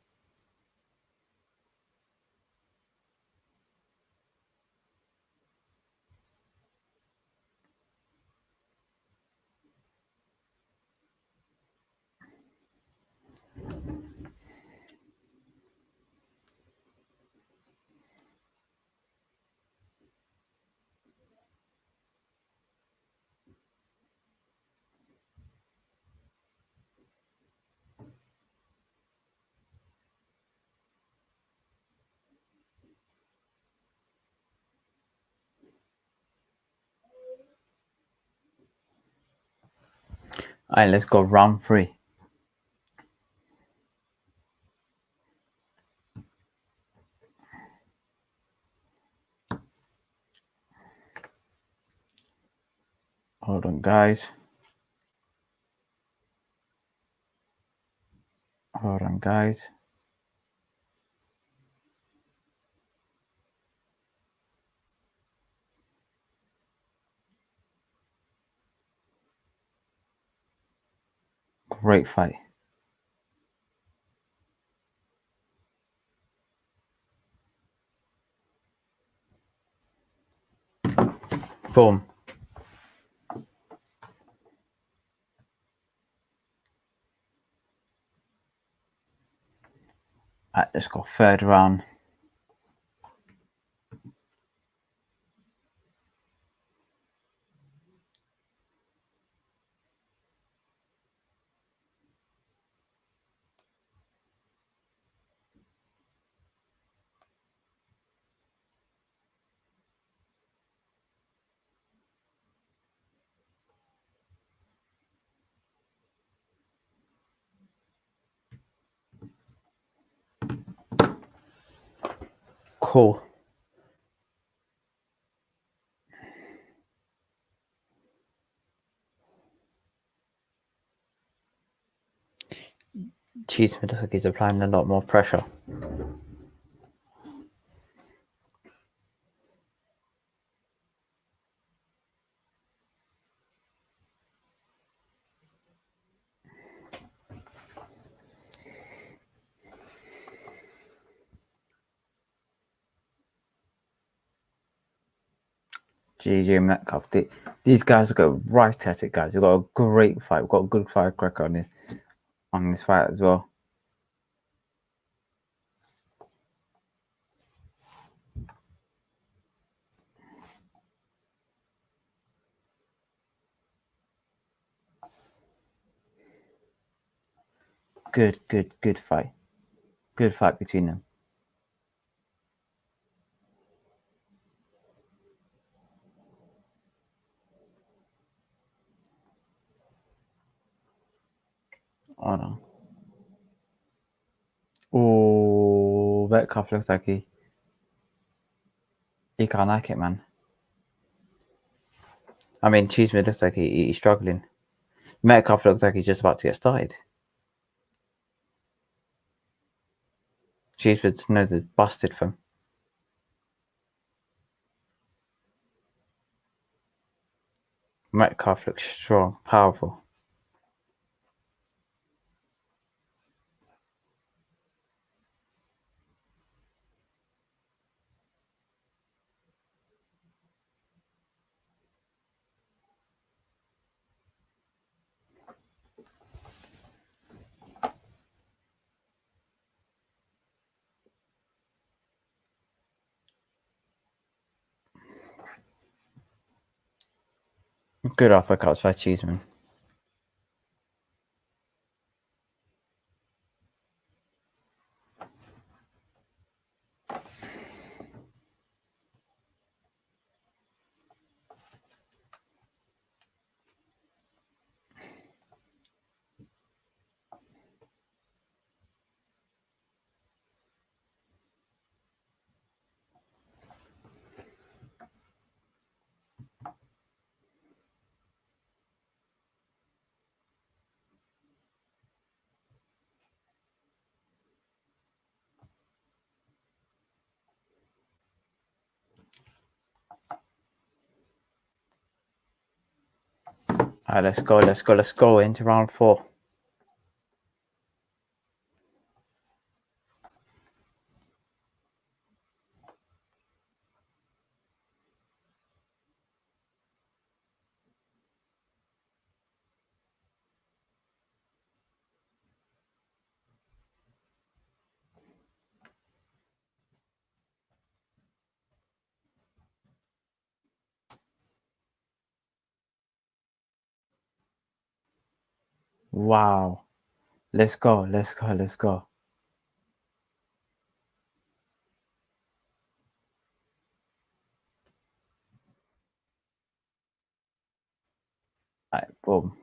Speaker 1: All right, let's go round 3. Hold on, guys. Hold on, guys. Great fight. Boom. All right, let's go third round. Cool. Cheeseman looks like he's applying a lot more pressure. GG Metcalf. These guys have got right at it, guys. We've got a great fight. We've got a good firecracker on this fight as well. Good fight. Good fight between them. Hold on. Oh, Metcalf looks like he can't like it, man. I mean, Cheeseman looks like he's struggling. Metcalf looks like he's just about to get started. Cheeseman's nose is busted from. Metcalf looks strong, powerful. Good uppercuts by Cheeseman. All right, let's go into round 4. Wow. Let's go. All right, boom.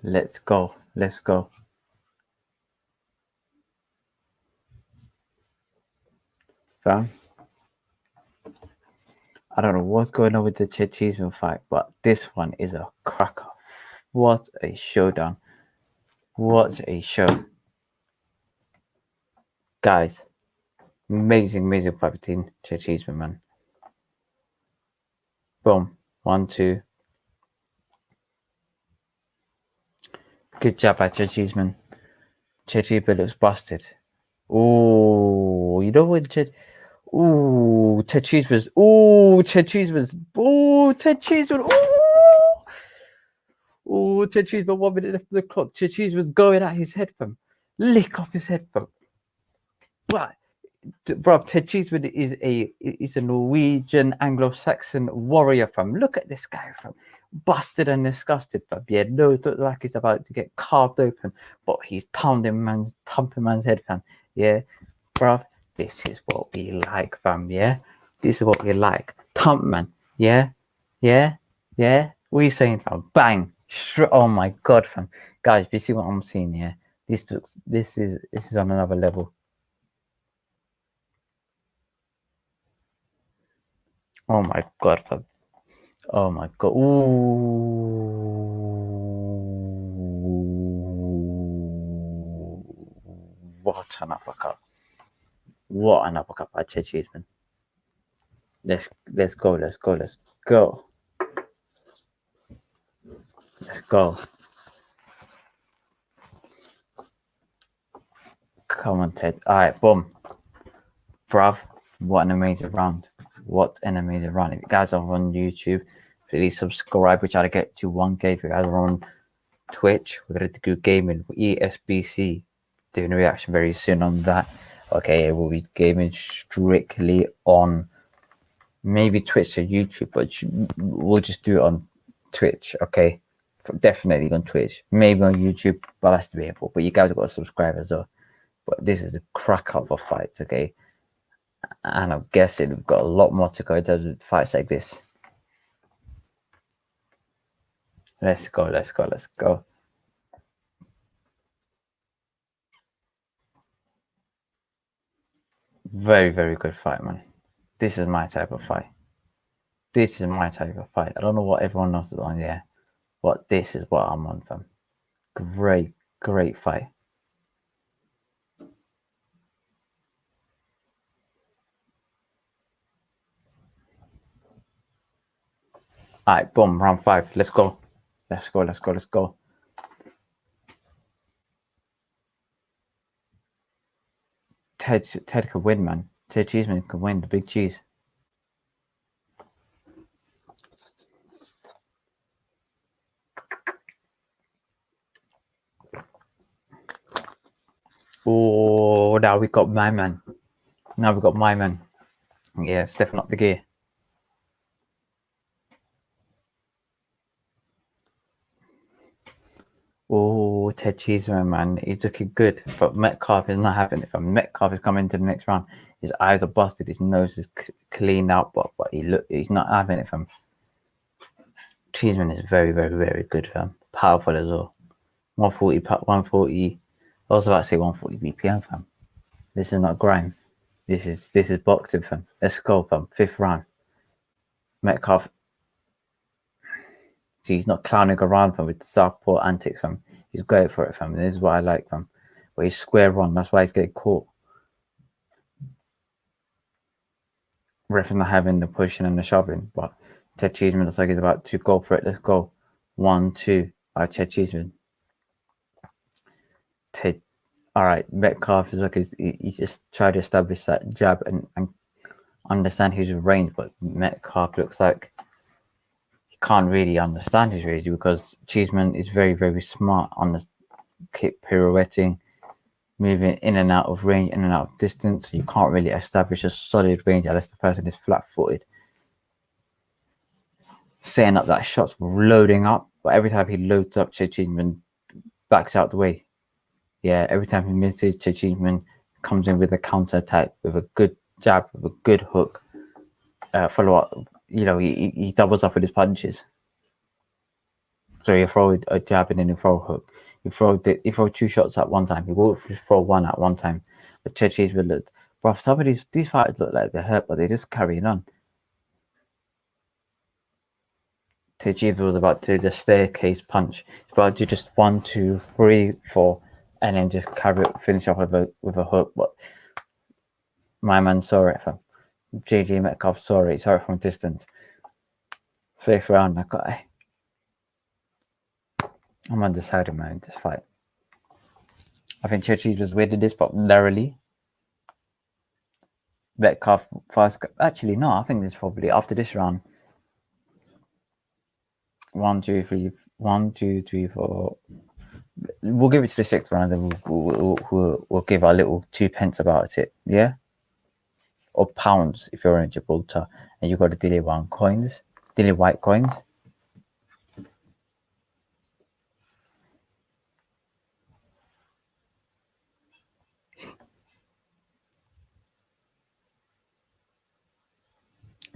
Speaker 1: Let's go. Fam, I don't know what's going on with the Cheeseman fight, but this one is a cracker. What a showdown. What a show. Guys, amazing fight between Cheeseman, man. Boom. 1, 2. Good job by Cheeseman. Cheeseman looks busted. Oh, you know what, Ted Cheeseman. Ted Cheeseman. Ted Cheeseman, 1 minute left of the clock. Ted Cheeseman's going at his head, fam. Lick off his head, fam. What? Bro, Ted Cheeseman is a Norwegian Anglo-Saxon warrior, fam. Look at this guy, fam. Busted and disgusted, fam. Yeah, nose looks like he's about to get carved open, but he's thumping man's head, fam. Yeah, bro. This is what we like, fam. Yeah, this is what we like. Thump, man. Yeah. What are you saying, fam? Bang. Oh my god, fam. Guys, you see what I'm seeing here? This is on another level. Oh my god, fam. Oh my god. What an uppercut. What an uppercut by Ted Cheeseman. Let's go. Let's go. Come on, Ted. All right, boom. Bruv, what an amazing round. What an amazing round. If you guys are on YouTube, please subscribe. We try to get to 1K. If you guys are on Twitch, we're going to do gaming. ESBC, doing a reaction very soon on that. Okay, we'll be gaming strictly on maybe Twitch or YouTube, but we'll just do it on Twitch, okay? Definitely on Twitch. Maybe on YouTube, but that's debatable. But you guys have got to subscribe as well. But this is a crack of a fight, okay? And I'm guessing we've got a lot more to go in terms of fights like this. Let's go, let's go, let's go. Very, very good fight, man. This is my type of fight. This is my type of fight. I don't know what everyone else is on, yeah. But this is what I'm on, fam. Great, great fight. All right, boom, round 5. Let's go. Let's go, let's go, let's go. Ted could win, man. Ted Cheeseman could win, the big cheese. Oh, now we got my man. Now we got my man. Yeah, stepping up the gear. Oh, Ted Cheeseman, man. He's looking good. But Metcalf is not having it. If Metcalf is coming to the next round, his eyes are busted, his nose is cleaned out, but he's not having it from Cheeseman is very, very, very good, fam. Powerful as well. 140. I was about to say 140 BPM, fam. This is not grind. This is boxing, fam. Let's go, fam. 5th round. Metcalf. See, he's not clowning around, fam, with the southpaw antics, fam. He's going for it, fam. This is what I like, fam. But he's square on. That's why he's getting caught. Ref not having the pushing and the shoving, but Ted Cheeseman looks like he's about to go for it. Let's go. 1, 2. All right, Ted Cheeseman. Ted. All right, Metcalf is like he's just trying to establish that jab and understand his range, but Metcalf looks like he can't really understand his range because Cheeseman is very, very smart on the kick, pirouetting, moving in and out of range, in and out of distance. So you can't really establish a solid range unless the person is flat-footed. Setting up that shots, loading up, but every time he loads up, Cheeseman backs out the way. Yeah, every time he misses, Cheeseman comes in with a counter attack, with a good jab, with a good hook. Follow up, you know, he doubles up with his punches. So you throw a jab and then you throw a hook. You throw 2 shots at one time. You won't throw 1 at one time. But Cheeseman looked, bro. Some of these fighters look like they're hurt, but they're just carrying on. Cheeseman was about to do the staircase punch. He's about to do just 1, 2, 3, 4, and then just finish off with a hook. But my man saw it, fam. JJ Metcalf saw it from a distance. 5th round, that guy. I'm undecided, man, in this fight. I think Cheeseman was winning this, but narrowly. Metcalf first. Actually, no, I think this is probably after this round. 1, 2, 3, 1, 2, 3, 4. We'll give it to the 6th round, and we'll give our little 2 pence about it, yeah. Or pounds if you're in Gibraltar and you got the Dilly Whyte coins.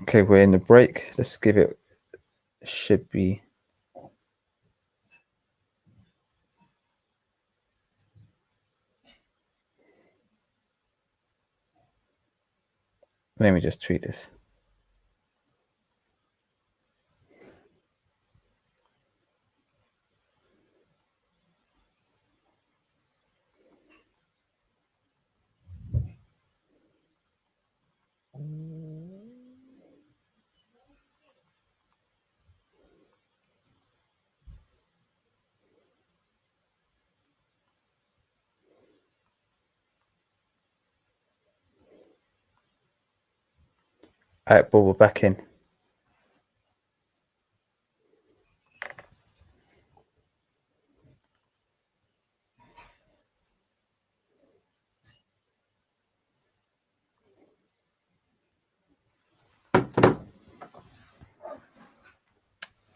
Speaker 1: Okay, we're in the break. Let's give it. Should be. Let me just tweet this. All right, but we're back in.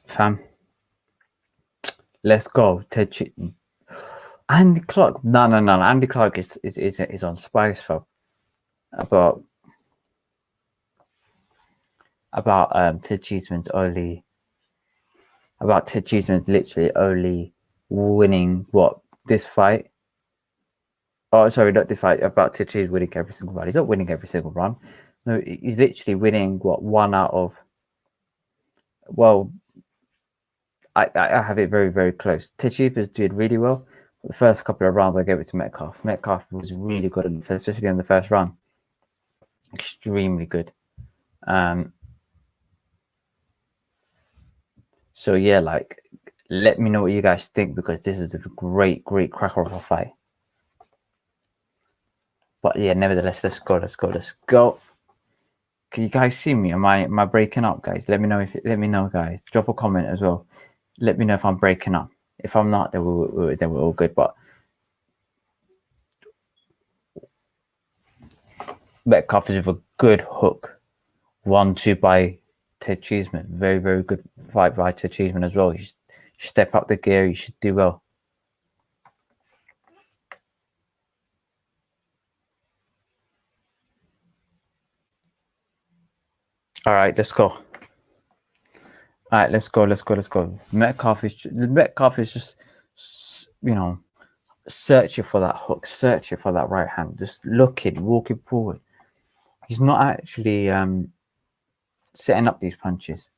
Speaker 1: Fam, let's go. Andy Clark. No. Andy Clark is on Spice, fam. About Ted Cheeseman's only. About Ted Cheeseman's literally only winning this fight. Oh, sorry, not this fight. About Ted Cheeseman winning every single round. He's not winning every single round. No, he's literally winning one out of. Well, I have it very, very close. Ted Cheeseman's doing really well. The first couple of rounds, I gave it to Metcalf. Metcalf was really good, especially in the first round. Extremely good. So yeah, like, let me know what you guys think, because this is a great cracker of a fight. But yeah, nevertheless, let's go. Can you guys see me? Am I breaking up, guys? Let me know, guys. Drop a comment as well. Let me know if I'm breaking up. If I'm not, then we're all good. But Metcalf is with a good hook. 1-2 by Ted Cheeseman. Very, very good fight by Ted Cheeseman as well. You step up the gear, you should do well. All right, let's go. All right, let's go. Metcalf is just, searching for that hook, searching for that right hand, just walking forward. He's not actually setting up these punches.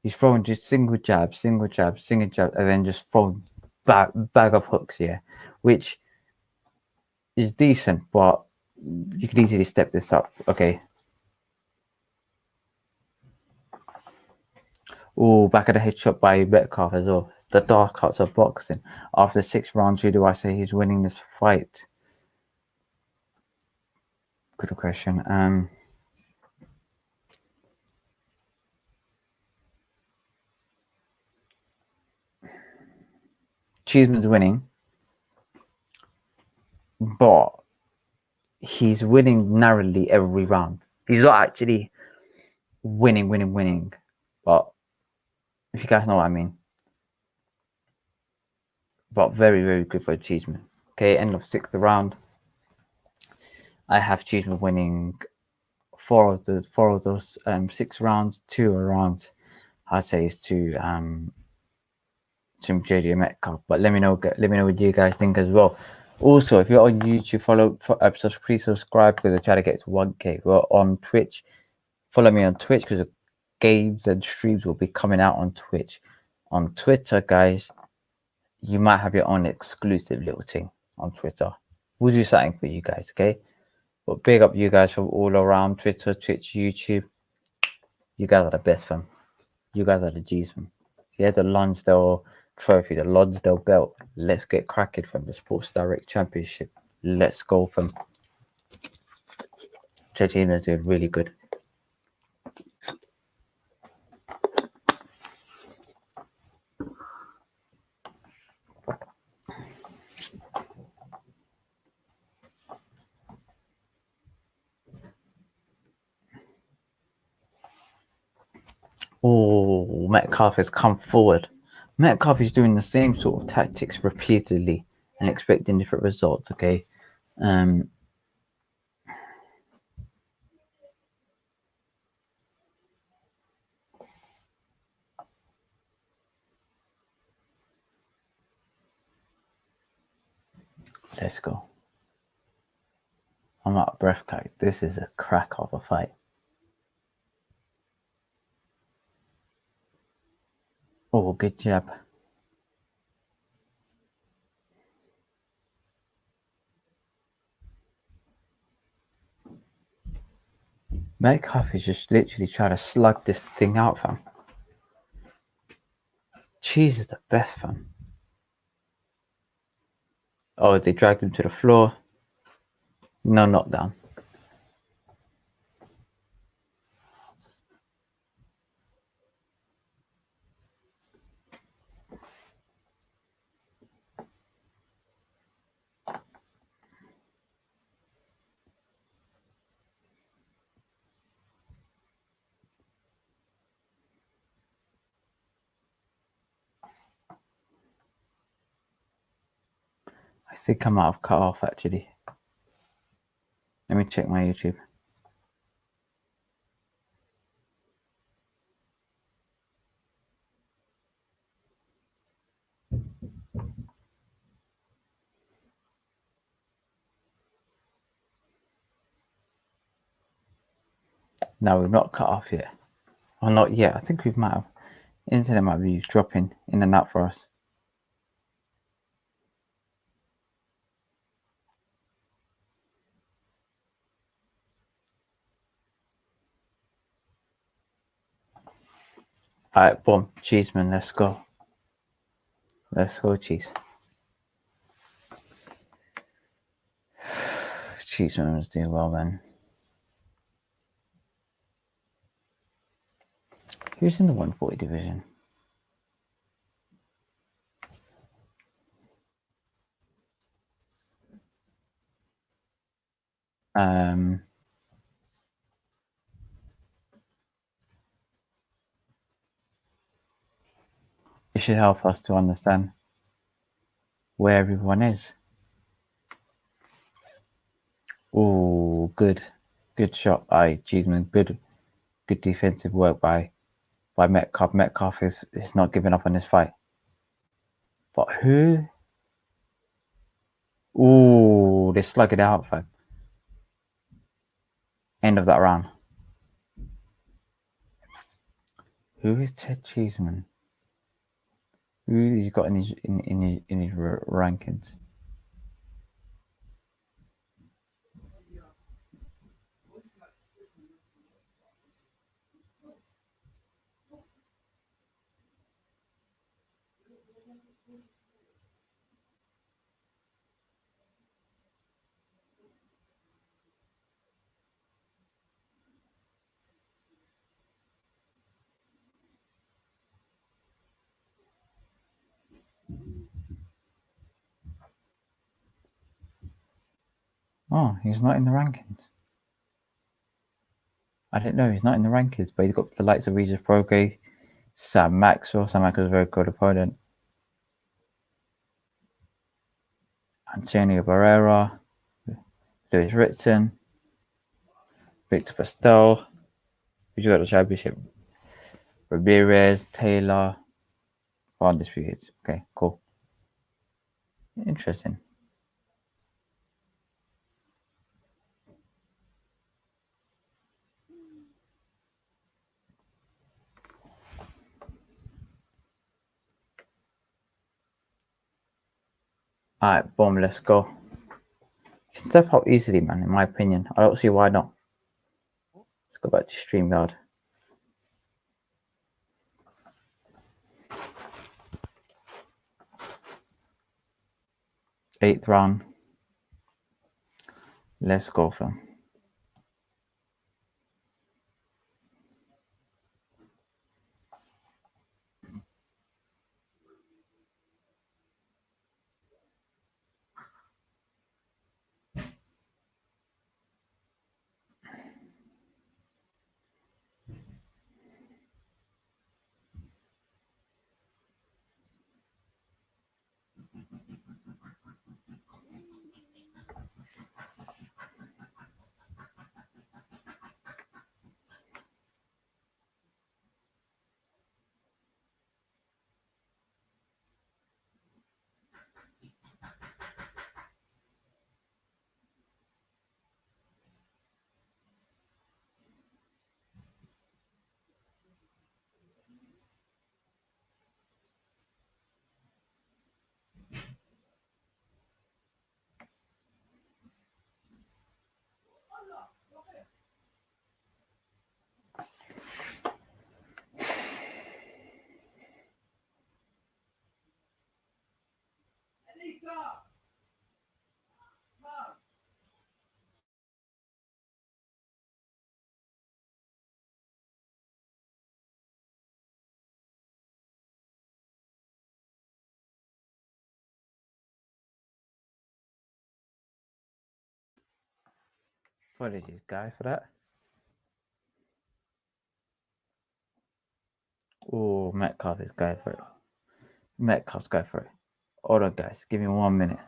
Speaker 1: He's throwing just single jab, and then just throwing bag of hooks, yeah, which is decent, but you could easily step this up. Okay. Oh, back of the head shot by Metcalf as well. The dark arts of boxing. After 6 rounds, who do I say he's winning this fight? Good question. Cheeseman's winning, but he's winning narrowly every round. He's not actually winning. But if you guys know what I mean. But very, very good for Cheeseman. Okay, end of 6th round. I have Cheeseman winning 4 of those 6 rounds. 2 rounds, I'd say, is to JJ Metcalf. But let me know what you guys think as well. Also, if you're on YouTube, please subscribe, because I try to get to 1K. We're on Twitch. Follow me on Twitch, because the games and streams will be coming out on Twitch. On Twitter, guys, you might have your own exclusive little thing on Twitter. We'll do something for you guys, okay? But big up you guys from all around Twitter, Twitch, YouTube. You guys are the best, fam. You guys are the G's, fam. Yeah, the Lonsdale Trophy, the Lonsdale Belt. Let's get cracking from the Sports Direct Championship. Let's go, fam. Chechena is doing really good. Oh, Metcalf has come forward. Metcalf is doing the same sort of tactics repeatedly and expecting different results, okay? Let's go. I'm out of breath, guys. This is a crack of a fight. Oh, good jab. Metcalf is just literally trying to slug this thing out, fam. Cheese is the best, fam. Oh, they dragged him to the floor. No knockdown. think I might have cut off actually. Let me check my YouTube. No, we've not cut off yet. Or not yet. I think we might have. Internet might be dropping in and out for us. Alright, boom. Cheeseman, let's go. Let's go, Cheese. Cheeseman was doing well, man. Who's in the 140 division? It should help us to understand where everyone is. Oh, good shot by Cheeseman. Good defensive work by Metcalf. Metcalf is not giving up on this fight. But who? Ooh, they slug it out, fam. End of that round. Who is Ted Cheeseman? Who has he got in his rankings? Oh, he's not in the rankings. I didn't know he's not in the rankings, but he's got the likes of Regis Prograis, Sam Maxwell. Sam Maxwell's a very good opponent. Antonio Barrera, Lewis Ritson, Victor Pastel, who's got the championship. Ramirez, Taylor, undisputed. Okay, cool. Interesting. Alright, boom, let's go. You can step up easily, man, in my opinion. I don't see why not. Let's go back to StreamYard. Eighth round. Let's go, fam. Apologies, guys, for that. Oh, Metcalf is going for it. Metcalf's going for it. Hold on, guys. Give me 1 minute.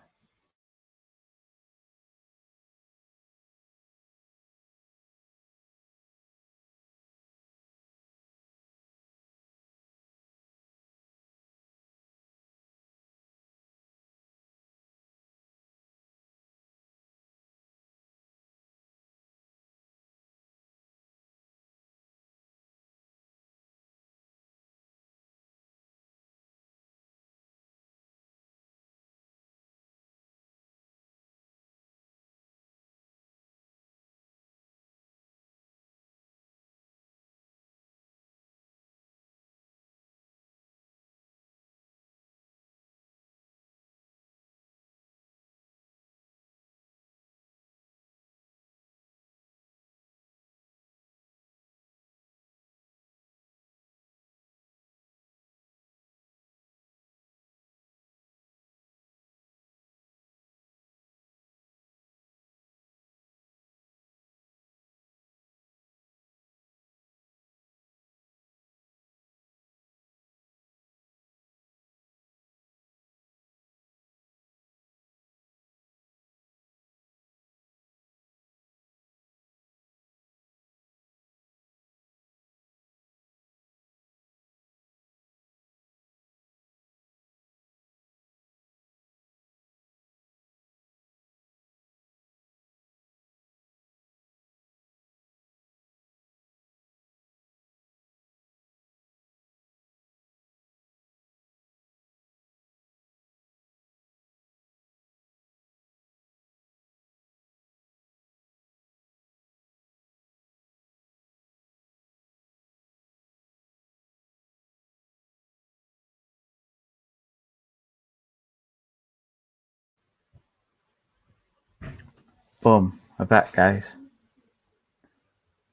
Speaker 1: Boom. We're back, guys.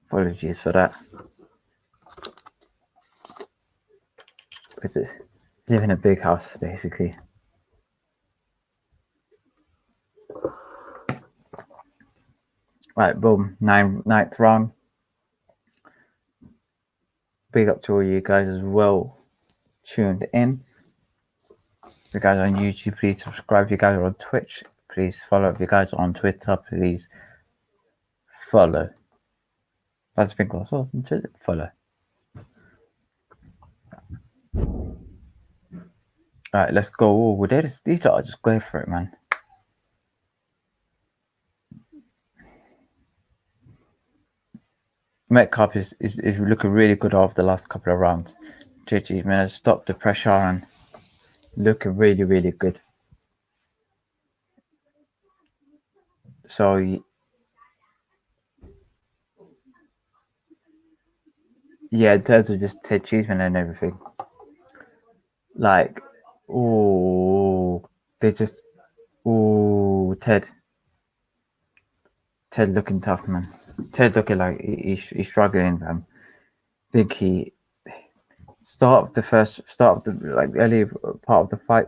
Speaker 1: Apologies for that. Because it's live in a big house, basically. Right, boom. Ninth round. Big up to all you guys as well tuned in. If you guys are on YouTube, please subscribe. If you guys are on Twitch, please follow. If you guys are on Twitter, please follow. That's the thing also on Twitter. Follow. Alright, let's go. Oh, these lot are just going for it, man. Metcalf is looking really good after the last couple of rounds. JG's man has stopped the pressure and looking really, really good. So yeah, in terms of just Ted Cheeseman and everything. Like, Ted looking tough, man. Ted looking like he's struggling, man. I think he start of the early part of the fight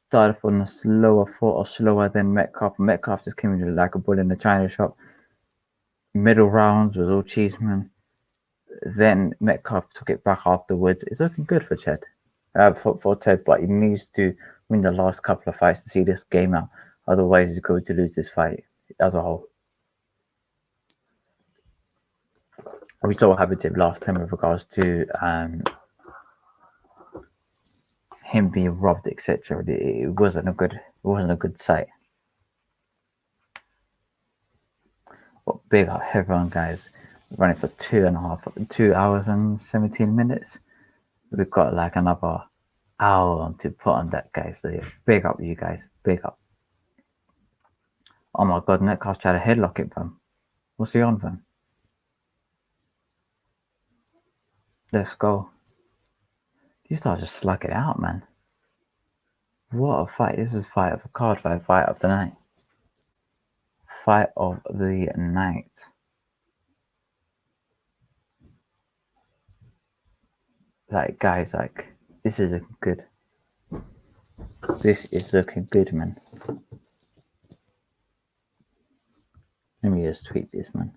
Speaker 1: started off on a slower foot or slower than Metcalf. Metcalf just came in like a bull in the china shop. Middle rounds was all Cheeseman. Then Metcalf took it back afterwards. It's looking good for Ted. For Ted, but he needs to win the last couple of fights to see this game out. Otherwise, he's going to lose this fight as a whole. We saw what happened to him last time with regards to him being robbed, etc. It wasn't a good sight. But big up everyone, guys. We're running for 2 hours and 17 minutes. We've got like another hour to put on that, guys. So yeah, big up you guys. Big up. Oh my god, Metcalf tried to headlock it, fam. What's he on, fam? Let's go. These guys just slug it out, man. What a fight. This is fight of the card fight of the night. Fight of the night. Like, guys, like, this is looking good. This is looking good, man. Let me just tweet this, man.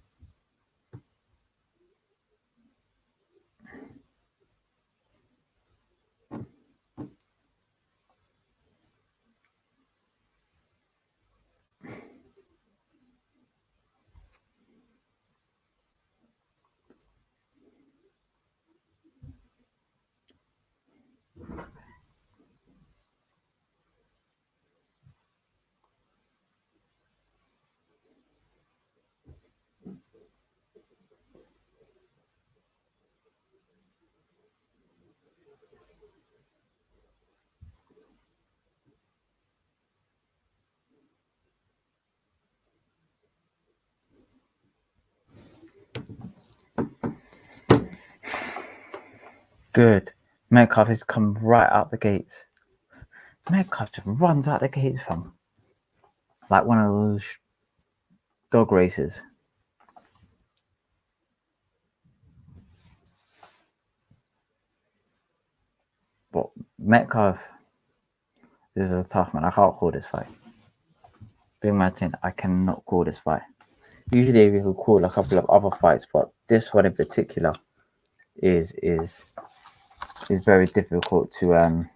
Speaker 1: Good. Metcalf has come right out the gates. Metcalf just runs out the gates from like one of those dog races. But Metcalf, this is a tough man. I can't call this fight. Big Martin, I cannot call this fight. Usually we could call a couple of other fights, but this one in particular is very difficult to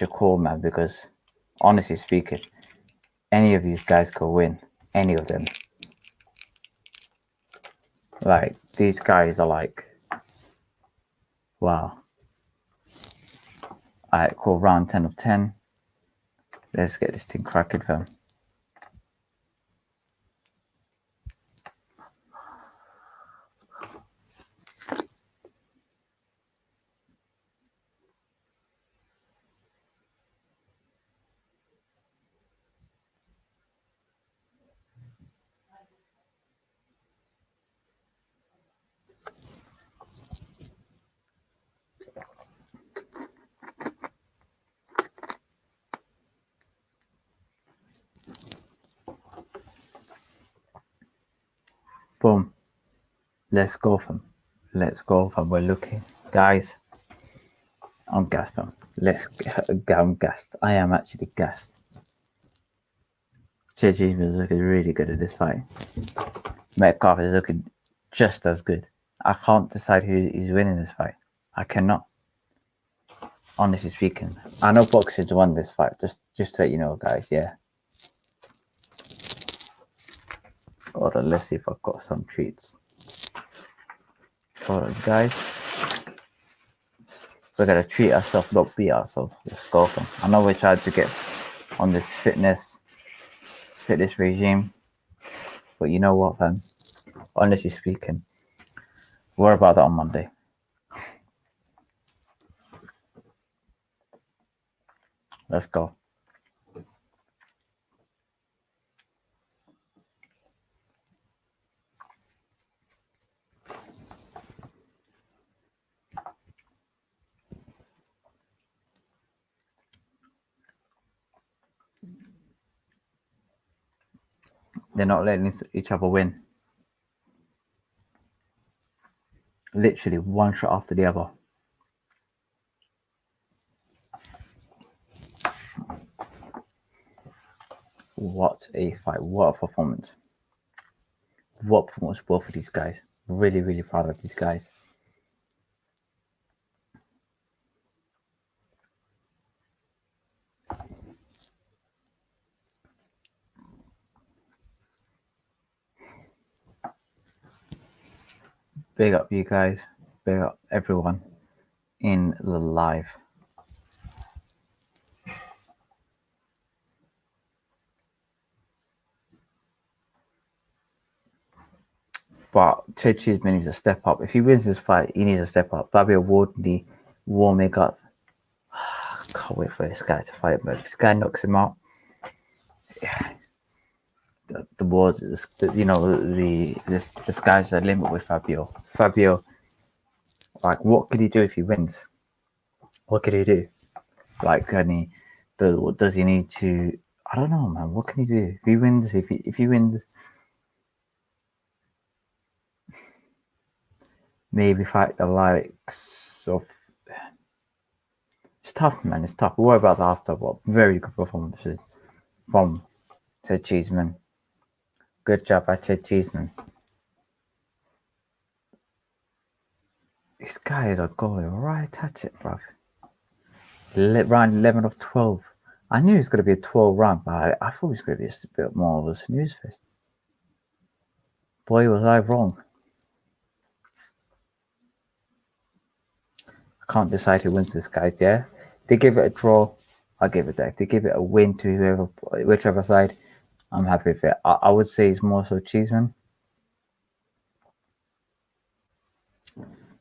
Speaker 1: call, man, because honestly speaking, any of these guys could win. Any of them. Like, these guys are like, wow. Alright, cool. Round 10 of 10. Let's get this thing cracking, fam. Boom. Let's go, fam. Let's go, fam. We're looking. Guys, I'm gassed, fam. I'm gassed. I am actually gassed. JG is looking really good at this fight. Metcalf is looking just as good. I can't decide who's winning this fight. I cannot. Honestly speaking. I know boxing's won this fight. Just to let you know, guys, yeah. Hold on, let's see if I've got some treats. Hold on, guys. We're gonna treat ourselves, not beat ourselves. Let's go, fam. I know we're trying to get on this fitness regime, but you know what, fam? Honestly speaking, we're about that on Monday. Let's go. They're not letting each other win. Literally one shot after the other. What a fight. What a performance. What performance both of these guys. Really, really proud of these guys. Big up you guys. Big up everyone in the live. But Ted Cheeseman needs to step up. If he wins this fight, he needs to step up. Fabio Wardley, warming up. Can't wait for this guy to fight, but if this guy knocks him out, the world is, you know, the sky's the limit with Fabio. Fabio, like, what could he do if he wins? What could he do? Like, does he need to? I don't know, man. What can he do if he wins? If he wins, maybe fight the likes of. It's tough, man. It's tough. We'll worry about that after. But very good performances from Ted Cheeseman. Good job by Ted Cheeseman. This guy is a goalie right at it, bruv. Round 11 of 12. I knew it was going to be a 12 round, but I thought it was going to be a bit more of a snooze fest. Boy, was I wrong. I can't decide who wins this, guys, yeah? If they give it a draw, I'll give it that. If they give it a win to whichever side, I'm happy with it. I would say it's more so Cheeseman.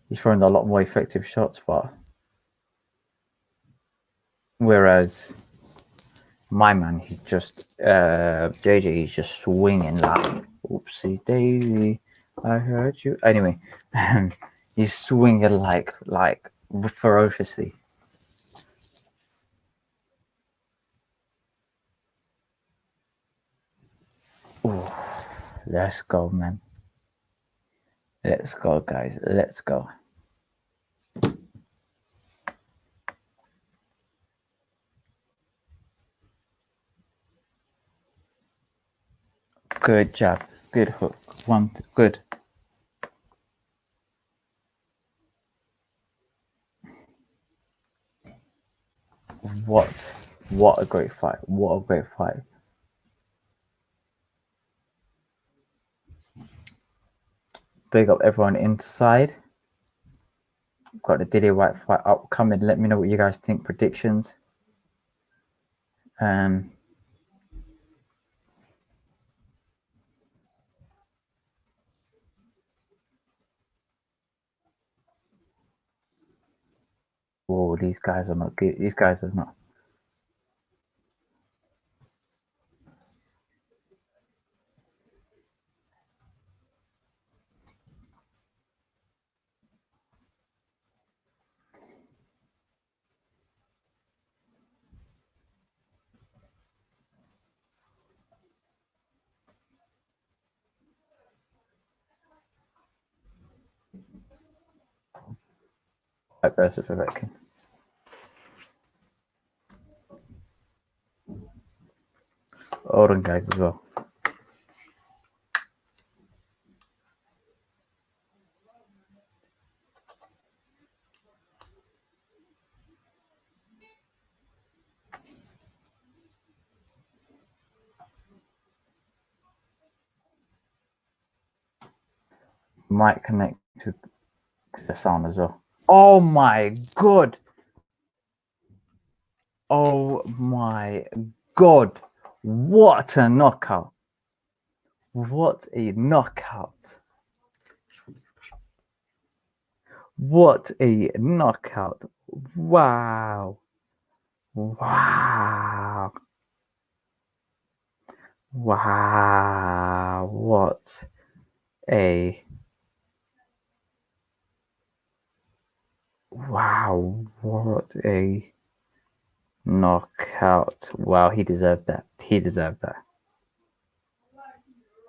Speaker 1: He's throwing a lot more effective shots, but whereas my man, he's just JJ, he's just swinging like oopsie daisy, I heard you. Anyway, he's swinging like ferociously. Ooh, let's go, man. Let's go, guys. Let's go. Good job. Good hook. Good. What a great fight. What a great fight. Big up everyone inside. Got the Diddy Whyte fight upcoming. Let me know what you guys think. Predictions. Whoa, these guys are not good. These guys are not. Whyte versus Povetkin. Hold on, guys, as well. Might connect to the sound as well. Oh my god! Oh my god! What a knockout! What a knockout! What a knockout! Wow! Wow! Wow! What a wow! What a knockout! Wow, he deserved that. He deserved that.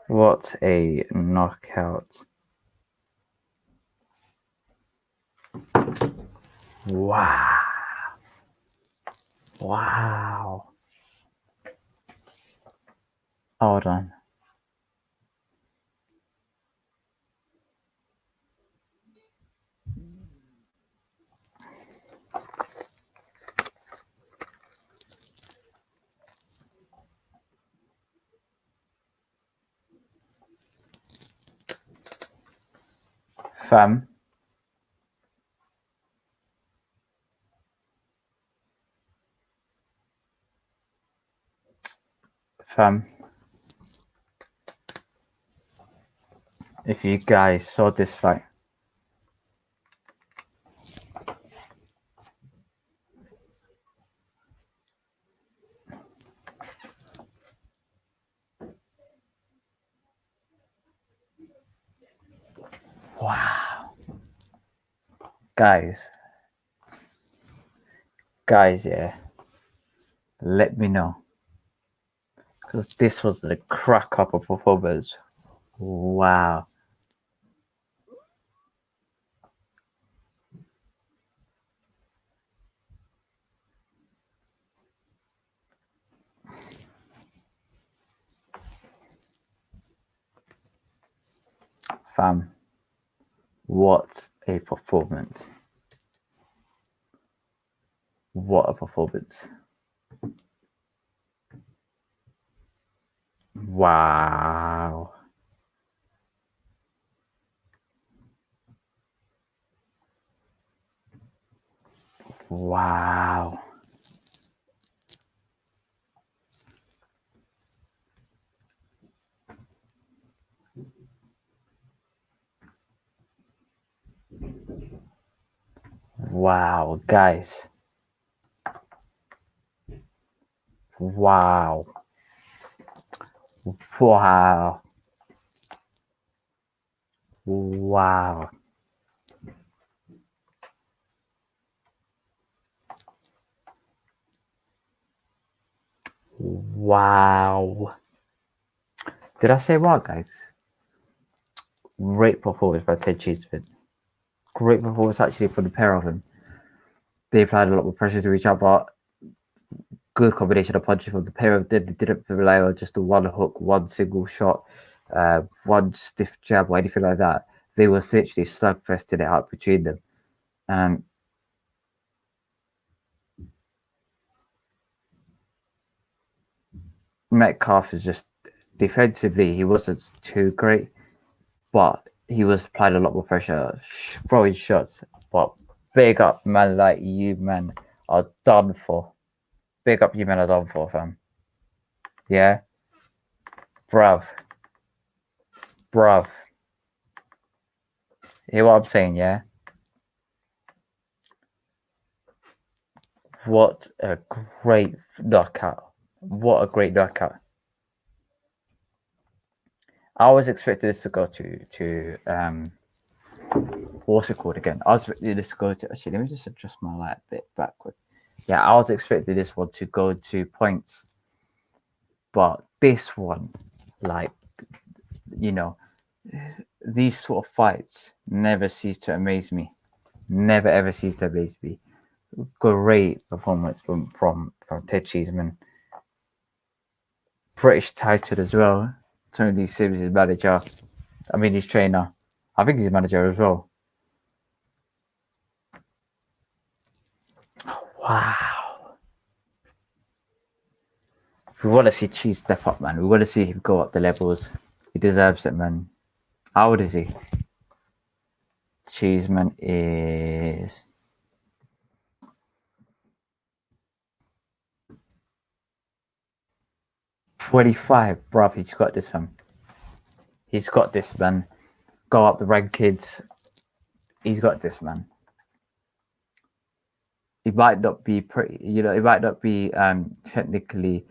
Speaker 1: What a knockout! Wow! Wow! Hold on. Fam. If you guys saw this fight, wow, guys, yeah, let me know, because this was the crack up of performance. Wow. Fam, what a performance. What a performance. Wow. Wow. Wow, guys. Wow. Wow. Wow. Wow. Did I say what, guys? Great performance by Ted Cheeseman. Great performance actually for the pair of them. They applied a lot more pressure to each other. Good combination of punches from the pair of them. They didn't rely on just the one hook, one single shot, one stiff jab or anything like that. They were essentially slugfesting it out between them. Metcalf is just defensively, he wasn't too great, but he was applying a lot more pressure, throwing shots. But big up, man, like you, man, are done for. Big up, you, man, are done for, fam. Yeah? Bruv. Hear what I'm saying, yeah? What a great knockout. What a great knockout. I was expecting this to go to what's it called again? I was expecting this to go to, actually, let me just adjust my light a bit backwards. Yeah, I was expecting this one to go to points. But this one, like, you know, these sort of fights never cease to amaze me. Never ever ceased to amaze me. Great performance from Ted Cheeseman. British title as well. Tony Sims, his manager. I mean, his trainer. I think he's a manager as well. Wow. We want to see Cheese step up, man. We want to see him go up the levels. He deserves it, man. How old is he? Cheeseman is 25, bruv. He's got this, fam. He's got this, man. Go up the rankings. He's got this, man. He might not be pretty, he might not be technically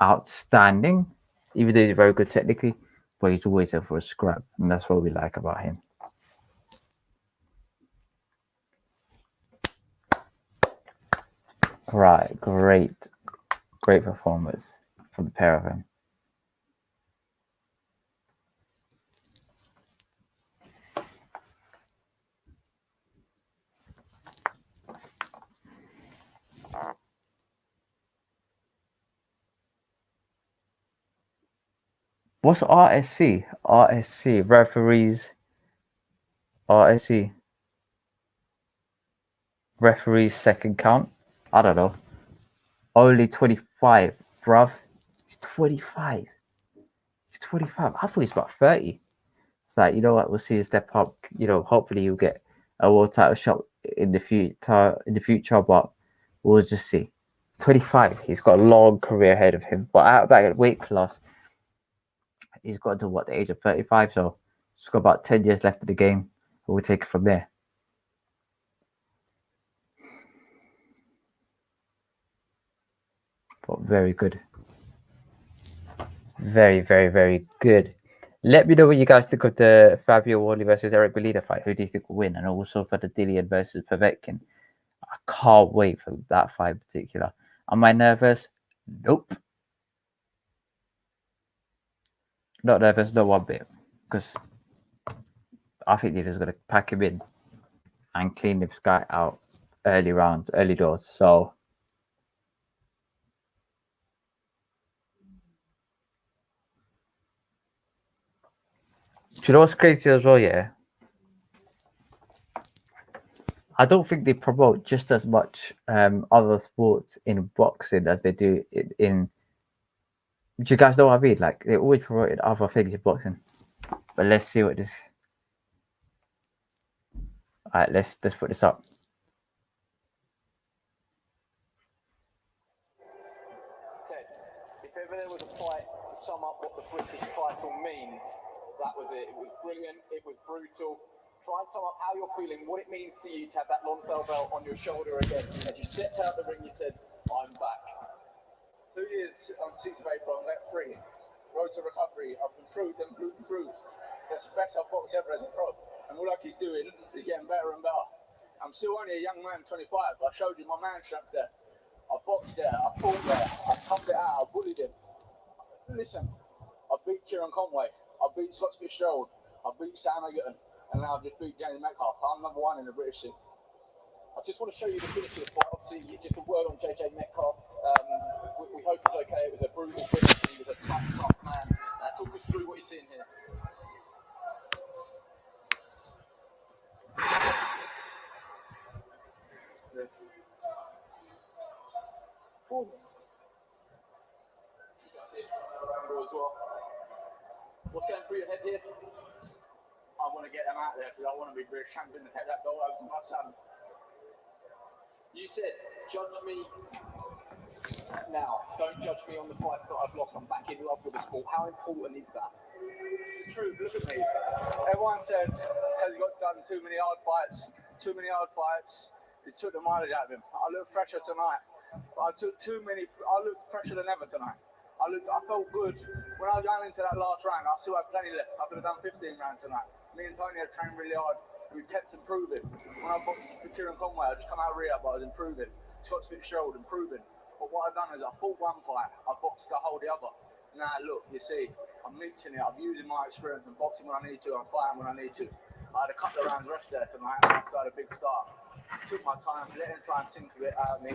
Speaker 1: outstanding, even though he's very good technically, but he's always there for a scrap, and that's what we like about him. Right, great performance from the pair of them. What's RSC? RSC, referees. RSC. Referees second count. I don't know. Only 25, bruv. He's 25. He's 25. I thought he's about 30. It's like, you know what? We'll see a step up. Hopefully you'll get a world title shot in the future, but we'll just see. 25. He's got a long career ahead of him. But out of that weight class, he's got to the age of 35, so he's got about 10 years left of the game. We'll take it from there. But very good. Very, very, very good. Let me know what you guys think of the Fabio Wally versus Eric Belina fight. Who do you think will win? And also for the Dillian versus Povetkin. I can't wait for that fight in particular. Am I nervous? Nope. Not nervous, not one bit. Because I think Dillian's going to pack him in and clean this guy out early rounds, early doors. So do you know what's crazy as well, yeah? I don't think they promote just as much other sports in boxing as they do in. Do you guys know what I mean? Like, they always promoted other things in boxing. But let's see what this. All right, let's put this up.
Speaker 4: Ted, if ever there was a fight to sum up what the British title means, that was it. It was brilliant. It was brutal. Try and sum up how you're feeling, what it means to you to have that Lonsdale belt on your shoulder again. As you stepped out the ring, you said, "I'm back."
Speaker 8: 2 years on 6th of April, I'm let free. Road to recovery. I've improved and bruised. That's the best I've boxed ever as a pro. And all I keep doing is getting better and better. I'm still only a young man, 25. I showed you my man strength there. I boxed there. I fought there. I toughed it out. I bullied him. Listen, I beat Kieran Conway. I beat Scott Fitzgerald. I beat Sam Egerton. And now I've just beat James Metcalf. I'm number one in the British scene.
Speaker 4: I just want to show you the finish of the fight. Obviously, just a word on JJ Metcalf. We hope he's okay. It was a brutal finish. He was a tough man. Talk us through what you're seeing here. As well. What's going through your head here?
Speaker 8: I want to get them out there because I want to be British champion and take that belt over to my son.
Speaker 4: You said, judge me now. Don't judge me on the fights that I've lost. I'm back in love with the sport. How important is that?
Speaker 8: It's the truth. Look at me. Everyone said Ted's got done too many hard fights. It took the mileage out of him. I look fresher tonight. I look fresher than ever tonight. I felt good. When I was going into that last round, I still had plenty left. I could have done 15 rounds tonight. Me and Tony have trained really hard. We kept improving. When I boxed for Kieran Conway, I just come out of rehab, but I was improving. Scott Fitzgerald, improving. But what I've done is I fought one fight, I boxed to hold the other. Now look, you see, I'm mixing it. I'm using my experience. I'm boxing when I need to. I'm fighting when I need to. I had a couple of rounds rest there tonight after I had a big start.
Speaker 4: took my time, let him try and tinker it out of me,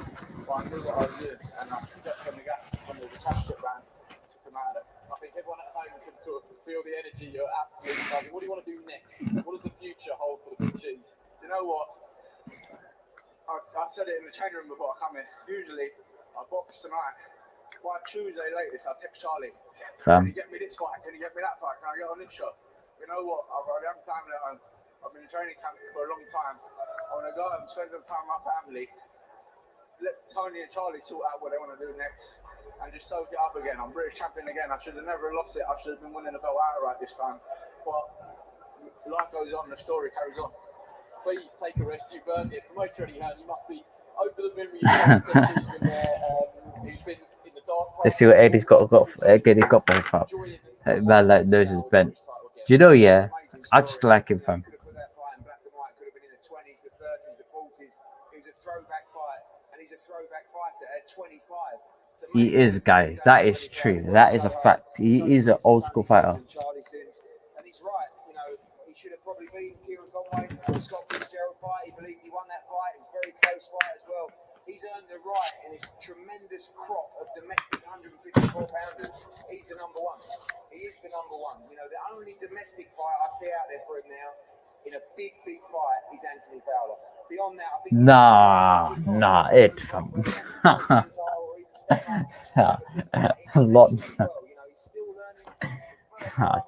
Speaker 4: but I knew what I was doing, and I stepped on the gas when the championship round, took him out of it. I think everyone at home can sort of feel the energy. You're absolutely buzzing. What do you want to do next? What does the future hold for the Big G's? You know what? I said it in the training room before I come in. Usually, I box tonight. By Tuesday latest, I'll text Charlie. Can you get me this fight? Can you get me that fight? Can I get on this show? You know what? I've got a young family at home. I've been in training camp for a long time. I want to go home, spend some time with my family. Let Tony and Charlie sort out what they want to do next and just soak it up again. I'm British champion again. I should have never lost it. I should have been winning the belt outright this time. But life goes on, the story carries on. Please take a rest. You've earned it. Promoter Eddie Hearn, you must be over the moon with your he's been there. He's been in the dark.
Speaker 1: Let's see what Eddie's got back up. Man, like nose is bent. Do you know? Yeah, I just like him, fam.
Speaker 10: Could have put that fight in black and white. Could have been in the 20s, the 30s, the 40s. It was a throwback fight, and he's a throwback fighter at 25. So
Speaker 1: He is, guys. That is true. That is a fact. He is an old school fighter.
Speaker 10: And he's right. You know, he should have probably beaten Kieran Conway. Scott Fitzgerald fight. He believed he won that fight. It was a very close fight as well. He's earned the right in this tremendous crop of domestic 154 pounders. He's the number one. He is the number one. You know, the only domestic fight I see out there for him now in a big fight is Anthony Fowler. Beyond that, I think
Speaker 1: it fam. A lot.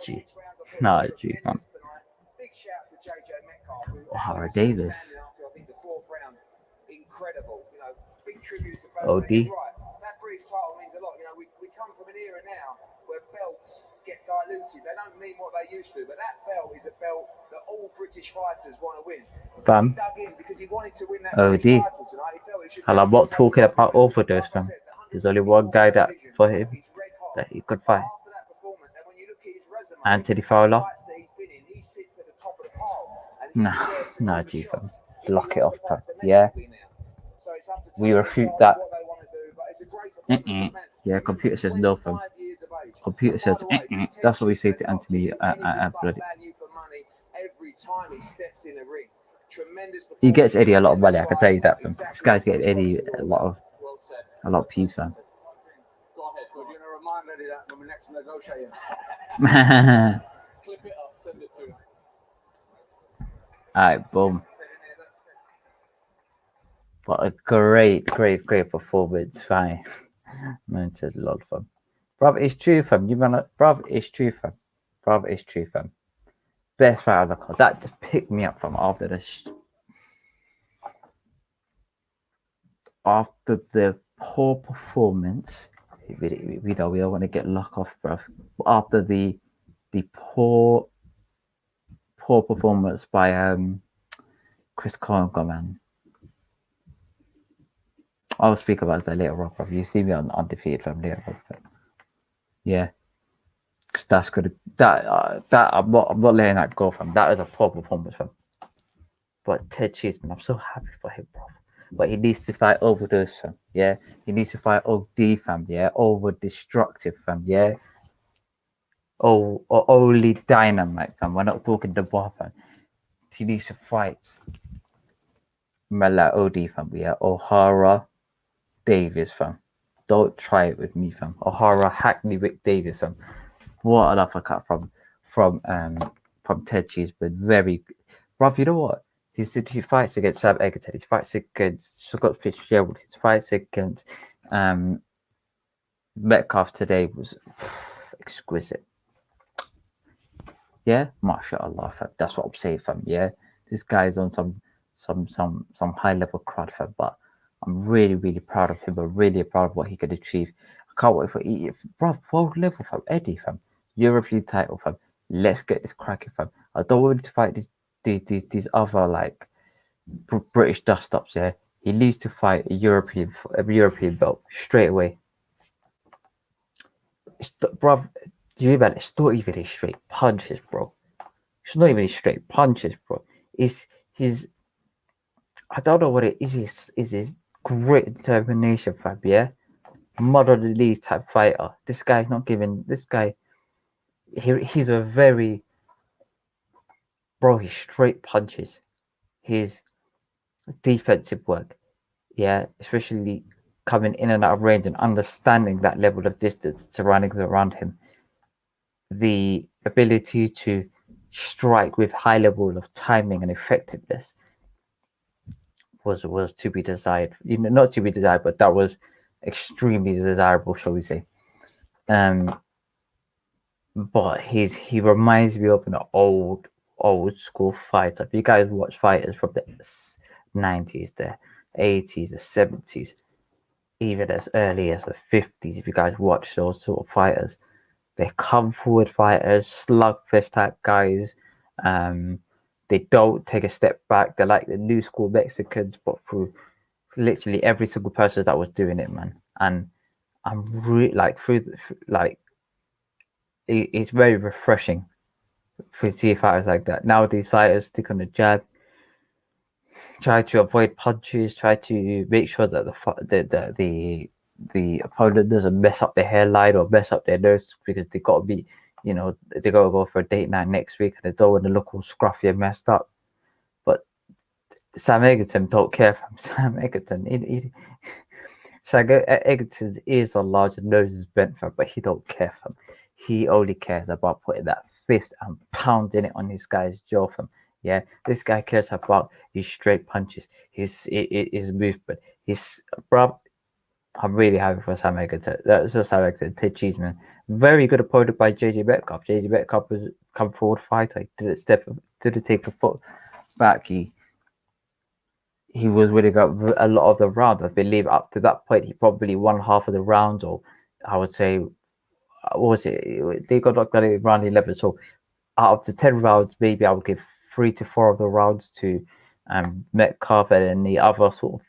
Speaker 1: Gee, fam.
Speaker 10: Big shout to JJ Metcalf.
Speaker 1: O'Hara Davis.
Speaker 10: After, I think, the fourth round. Incredible. You know, big tribute to
Speaker 1: OD.
Speaker 10: Right. That British title means a lot. You know, we come from an era now where belts get diluted. They don't mean what they used to, but that belt is a belt that all British fighters want to win.
Speaker 1: Fam.
Speaker 10: He dug in because he wanted to win that
Speaker 1: OD.
Speaker 10: British title tonight. He felt he should.
Speaker 1: I'm not talking about overdose, fam. There's only one guy that for him that he could fight.
Speaker 10: After that performance, and when you look at his resume,
Speaker 1: Anthony Fowler.
Speaker 10: fights that he's been in, he sits at the top of the pile. And he deserves to
Speaker 1: Nah,
Speaker 10: win the
Speaker 1: G, fam.
Speaker 10: shots.
Speaker 1: Lock
Speaker 10: He
Speaker 1: it
Speaker 10: wants
Speaker 1: off,
Speaker 10: to
Speaker 1: fam.
Speaker 10: fight
Speaker 1: Yeah.
Speaker 10: domestically now. So it's up to
Speaker 1: We
Speaker 10: Tony and
Speaker 1: refute
Speaker 10: Charlie
Speaker 1: that.
Speaker 10: what they want to do, but it's a great performance of men.
Speaker 1: Yeah, computer says no, fam.
Speaker 10: 25 years of age.
Speaker 1: Computer
Speaker 10: And by
Speaker 1: says,
Speaker 10: the way, this
Speaker 1: That's what we say
Speaker 10: tension
Speaker 1: to
Speaker 10: does not
Speaker 1: Anthony.
Speaker 10: give you anything but
Speaker 1: Bloody.
Speaker 10: value for money every time he steps in the ring. Tremendous
Speaker 1: He gets Eddie a lot of money. I can tell you that, fam.
Speaker 10: Exactly.
Speaker 1: This guy's getting Eddie a lot of
Speaker 2: Well said.
Speaker 1: peas, fam.
Speaker 2: Go ahead,
Speaker 10: We're
Speaker 2: bud.
Speaker 10: going to remind Eddie that when we're next negotiating.
Speaker 2: Clip it up, send it to him.
Speaker 1: Alright, boom. But a great performance, fine. Man said a lot, fam. Bruv, it's true, fam. Bruv, it's true, fam. Bruv, it's true, fam. Best fight of the card. That just picked me up from after the poor performance. We don't want to get luck off, bruv. After the poor performance by Chris Congo, man. I'll speak about that later on, bruv. You see me on Undefeated, fam, later on, fam. Yeah. Cause that's good. That I'm not letting that go, fam. That is a poor performance, fam. But Ted Cheeseman, I'm so happy for him, bro. But he needs to fight overdose, fam. Yeah, he needs to fight OD, fam. Yeah, over destructive, fam. Yeah. Oh, or only dynamite, fam. We're not talking the bar, fam. He needs to fight Mela OD, fam. Yeah, O'Hara Davis, fam. Don't try it with me, fam. O'Hara Hackney Rick Davis, fam. What an uppercut from Ted Cheeseman. Very, bruv. You know what? He fights against Sam Egerton. He fights against Scott Fitzgerald. His fights against Metcalf today was exquisite. Yeah, mashallah, fam. That's what I'm saying, fam. Yeah, this guy's on some high level crowd, fam. But I'm really proud of him. I'm really proud of what he could achieve. I can't wait for bruv, world level, fam. Eddie, fam. European title, fam. Let's get this cracking, fam. I don't want him to fight these other like British dust ups. Yeah, he needs to fight a European belt straight away. Bruv, it's not even his straight punches, bro. It's not even his straight punches, bro. It's his. I don't know what it is. Is his great determination, fam. Yeah, mud on the knees type fighter. This guy's not giving. This guy. He's a very. Bro, his straight punches. His defensive work. Yeah, especially coming in and out of range and understanding that level of distance surroundings around him. The ability to strike with high level of timing and effectiveness was to be desired. Not to be desired, but that was extremely desirable, shall we say. But he reminds me of an old school fighter. If you guys watch fighters from the 90s, the 80s, the 70s, even as early as the 50s, if you guys watch those sort of fighters, they're come forward fighters, slugfest type guys. They don't take a step back. They're like the new school Mexicans, but through literally every single person that was doing it, man. And I'm really like it's very refreshing to see fighters like that. Nowadays, fighters stick on the jab, try to avoid punches, try to make sure that the opponent doesn't mess up their hairline or mess up their nose, because they got to be, they got to go for a date night next week and they don't want to look all scruffy and messed up. But Sam Egerton don't care from Sam Egerton. Sam Egerton's ears are large and nose is bent for him, but he don't care for him. He only cares about putting that fist and pounding it on this guy's jaw for him. Yeah, this guy cares about his straight punches, his movement, bro. I'm really happy for Sam Egerton. That's just Sam Egerton. Ted Cheeseman, very good opponent by JJ Metcalf. JJ Metcalf was come forward fighter. He didn't take a foot back. He was winning up a lot of the rounds. I believe up to that point, he probably won half of the rounds, or I would say, what was it? They got knocked out in round 11. So out of the 10 rounds, maybe I would give 3 to 4 of the rounds to Metcalf, and then the other sort of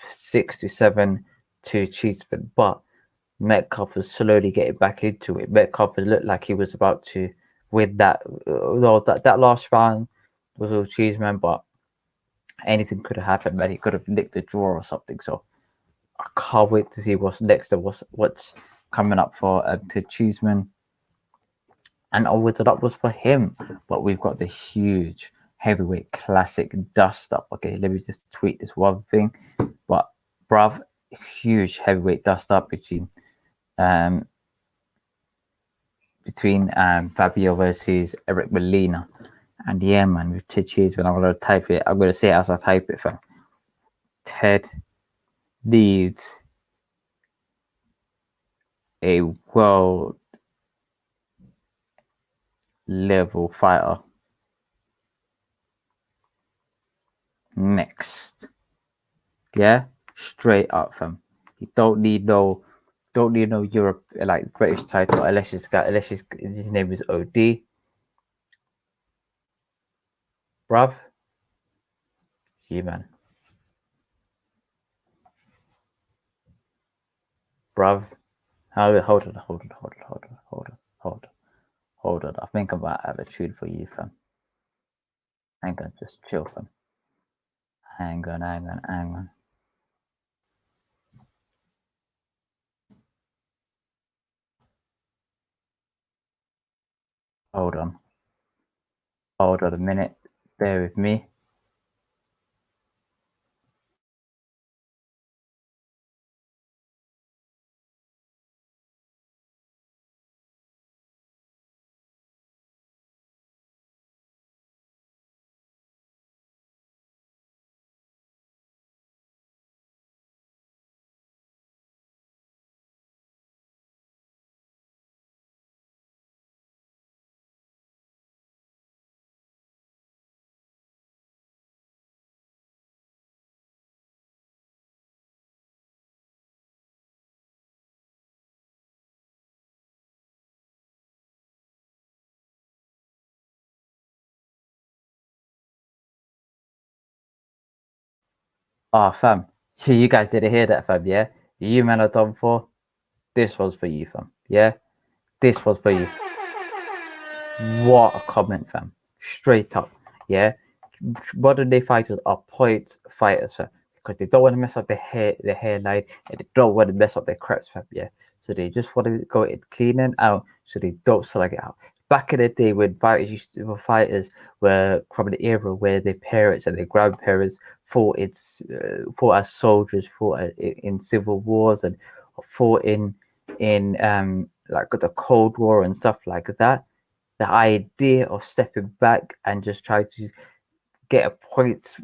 Speaker 1: 6 to 7 to Cheeseman. But Metcalf was slowly getting back into it. Metcalf looked like he was about to win that. Though that last round was all Cheeseman, but anything could have happened, man. He could have nicked the draw or something. So I can't wait to see what's next and what's coming up for to Cheeseman. And onwards and upwards for him. But we've got the huge heavyweight classic dust up. Okay, let me just tweet this one thing. But bruv, huge heavyweight dust up between Fabio versus Eric Molina. And yeah, man, with Ted Cheeseman, I'm gonna type it. I'm gonna say it as I type it, fam. Ted needs a world level fighter next. Yeah, straight up, fam. You don't need no Europe like British title unless his name is OD. Bruv. Yeah, man. Bruv. Hold on. I think I might have a tune for you, fam. Hang on, just chill, fam. Hang on. Hold on a minute. Bear with me. Oh, fam. You guys didn't hear that, fam, yeah? You man are done for. This was for you, fam. Yeah? This was for you. What a comment, fam. Straight up. Yeah? Modern day fighters are point fighters, fam. Because they don't want to mess up their hairline, and they don't want to mess up their crepes, fam, yeah? So they just want to go in clean and out, so they don't slug it out. back in the day when fighters were from the era where their parents and their grandparents fought as soldiers, in civil wars, and fought in like the Cold War and stuff like that. The idea of stepping back and just trying to get a points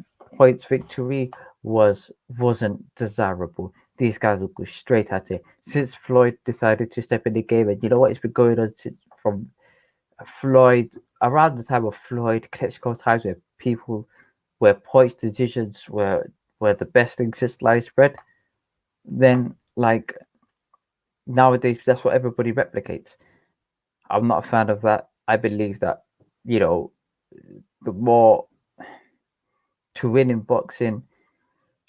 Speaker 1: victory wasn't desirable. These guys will go straight at it. Since Floyd decided to step in the game, and you know what, it's been going on from Floyd, around the time of Floyd, Klitschko times, where points decisions were the best thing since sliced bread. Then, like, nowadays, that's what everybody replicates. I'm not a fan of that. I believe that, the more to win in boxing,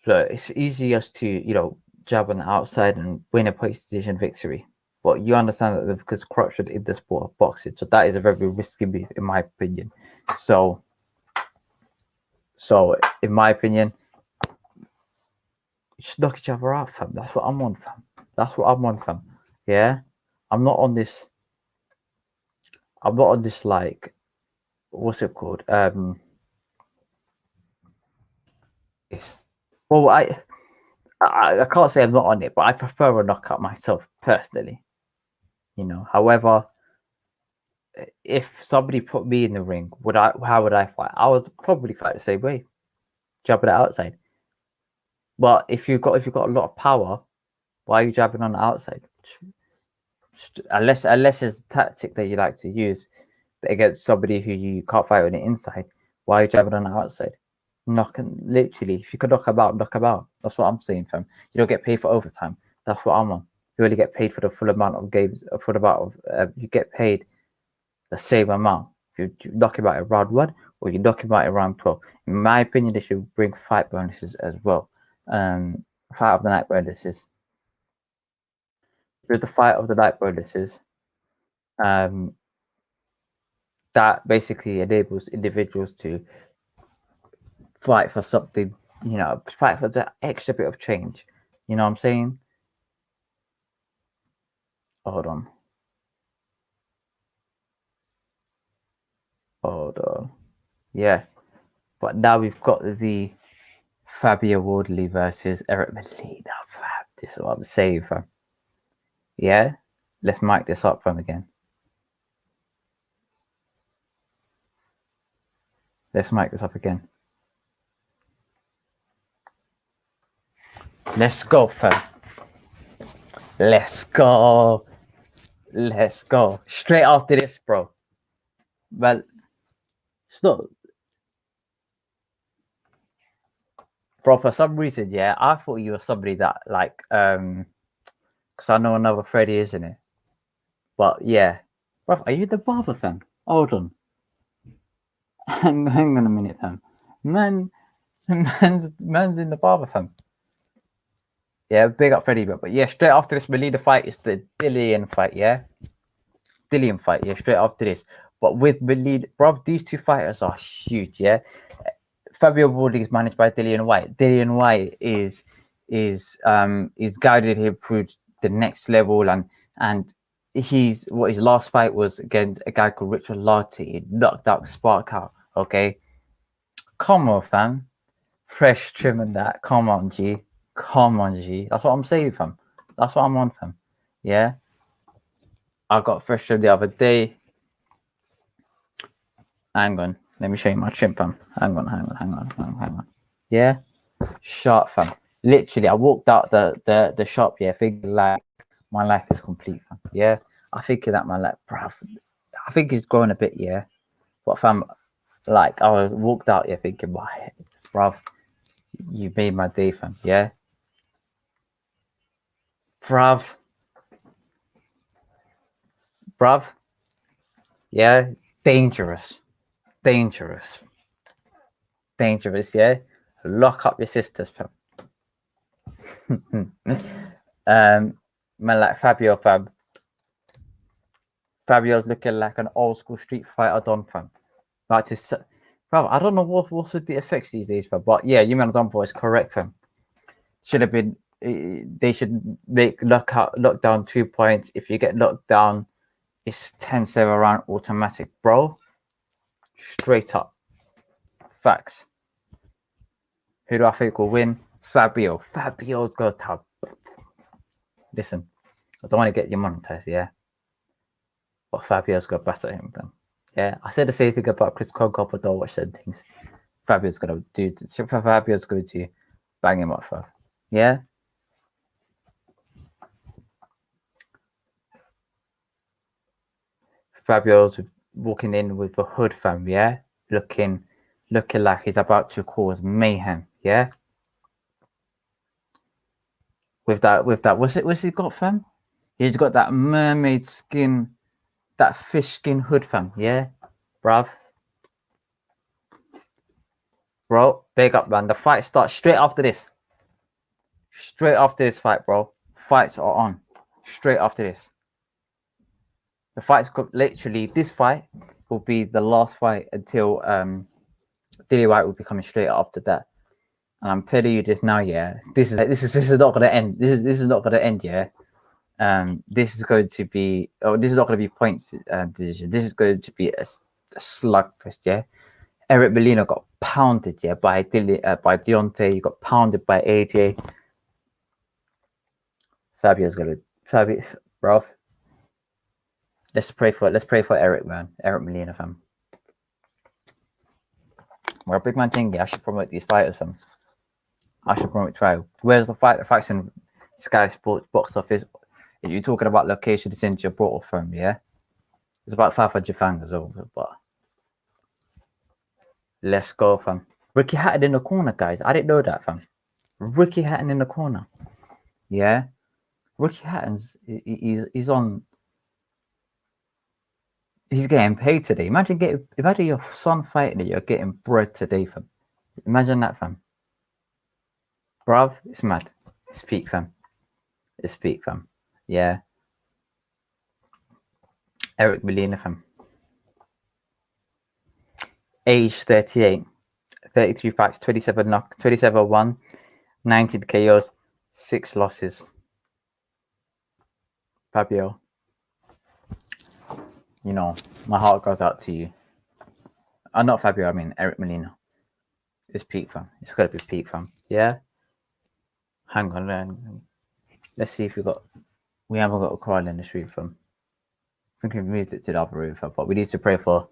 Speaker 1: it's easiest to, jab on the outside and win a points decision victory. But you understand that because corruption in the sport of boxing, so that is a very risky move, in my opinion. So in my opinion, you should knock each other out, fam. That's what I'm on, fam. That's what I'm on, fam. Yeah, I'm not on this. Like, what's it called? It's I can't say I'm not on it, but I prefer a knockout myself personally. However, if somebody put me in the ring, how would I fight? I would probably fight the same way, jabbing it outside. But if you've got a lot of power, why are you jabbing on the outside? Unless it's a tactic that you like to use against somebody who you can't fight on the inside, why are you jabbing on the outside? Literally, if you could knock about, knock about. That's what I'm saying, fam. You don't get paid for overtime. That's what I'm on. You only get paid for the full amount of games. You get paid the same amount. If you knock him out in round 1 or you knock him out in round 12. In my opinion, they should bring fight bonuses as well. Fight of the night bonuses. With the fight of the night bonuses, that basically enables individuals to fight for something, fight for that extra bit of change. You know what I'm saying? Hold on. Yeah. But now we've got the Fabio Wardley versus Eric Molina, fam. This is what I'm saying, fam. Yeah? Let's mic this up, fam, again. Let's mic this up again. Let's go, fam. Let's go. Let's go. Straight after this, bro. Well, it's not. Bro, for some reason, yeah, I thought you were somebody that, like, because I know another Freddie, isn't it? But, yeah. Bro, are you the barber, fam? Hold on. Hang on a minute, fam. Man's in the barber, fam. Yeah, big up Freddie, but yeah, straight after this Molina fight is the Dillian fight, yeah? Dillian fight, yeah, straight after this. But with Molina, bro, these two fighters are huge, yeah? Fabio Wardley is managed by Dillian Whyte. Dillian Whyte is guided him through the next level, and his last fight was against a guy called Richard Larty. He knocked out Spark out, okay? Come on, fam. Fresh trim and that. Come on, G. Come on, G. That's what I'm saying, fam. That's what I'm on, fam. Yeah? I got fresh trim the other day. Hang on. Let me show you my trim, fam. Hang on. Yeah? Sharp, fam. Literally, I walked out the shop, yeah, thinking like my life is complete, fam. Yeah? I think that my life, bruv. I think it's growing a bit, yeah. But fam, like, I walked out here thinking, bruv, you made my day, fam. Yeah? Bruv. Yeah? Dangerous, yeah? Lock up your sisters, fam. Man, like Fabio, fam. Fabio's looking like an old school Street Fighter Don, fam. Like to, bro, I don't know what's with the effects these days, fam. But yeah, you man Don voice correct, fam. Should have been. They should make lockdown 2 points. If you get knocked down, It's 10-7 round automatic, bro. Straight up. Facts. Who do I think will win? Fabio. Fabio's got to. Listen, I don't want to get you monetized, yeah? But Fabio's got to batter him, man. Yeah, I said the same thing about Chris Conco, but don't watch certain things. Fabio's going to do. Fabio's going to bang him up, fam. Yeah? Fabio's walking in with the hood, fam, yeah? Looking like he's about to cause mayhem, yeah? With that, what's he got, fam? He's got that mermaid skin, that fish skin hood, fam, yeah? Bruv. Bro, big up, man. The fight starts straight after this. Straight after this fight, bro. Fights are on. Straight after this. The fight's got literally, this fight will be the last fight until Dilly White will be coming straight after that. And I'm telling you this now, yeah. This is not gonna end. This is not gonna end, yeah. This is going to be this is not gonna be points decision. This is going to be a slugfest, yeah. Eric Molina got pounded, yeah, by Deontay. You got pounded by AJ. Fabio, bro. Let's pray for Eric, man. Eric Molina, fam. We're a big man thing, yeah. I should promote these fighters, fam. I should promote trial. Where's the fight? The fight's in Sky Sports box office. If you're talking about location, it's in Gibraltar, fam, yeah. It's about 500 fans as well, but let's go, fam. Ricky Hatton in the corner, guys. I didn't know that, fam. Ricky Hatton in the corner. Yeah. Ricky Hatton's he's on. He's getting paid today. Imagine your son fighting and you're getting bread today, fam. Imagine that, fam. Bruv, it's mad. It's peak, fam. It's peak, fam. Yeah. Eric Molina, fam. Age 38. 33 fights, 27 knock, 27 won, 19 KOs, 6 losses. Fabio, you know, my heart goes out to you. Not Fabio, I mean Eric Molina. It's peak, fam. It's got to be peak, fam. Yeah? Hang on. Let's see if we haven't got a call in this room, fam. I think we've moved it to the other room, fam. But we need to pray for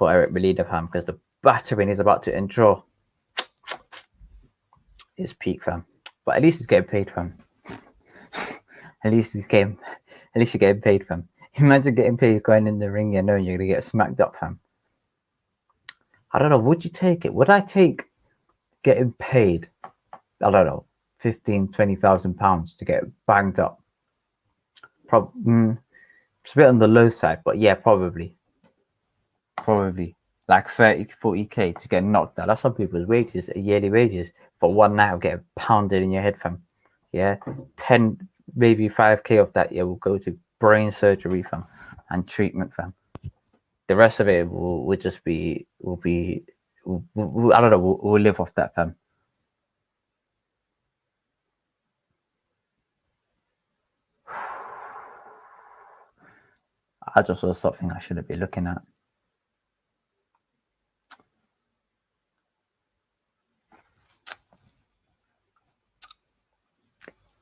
Speaker 1: Eric Molina, fam, because the battering is about to endure. It's peak, fam. But at least he's getting paid, fam. At least you're getting paid, fam. Imagine getting paid going in the ring and knowing you're gonna get smacked up, fam. I don't know, would you take it? Would I take getting paid, I don't know, 15,000, 20,000 pounds to get banged up? It's a bit on the low side, but yeah, probably like 30, 40k to get knocked out. That's some people's wages, yearly wages, for one night of getting pounded in your head, fam. Yeah, 10, maybe 5k of that will go to brain surgery, fam, and treatment, fam. The rest of it will just be I don't know, we'll live off that, fam. I just saw something I shouldn't be looking at.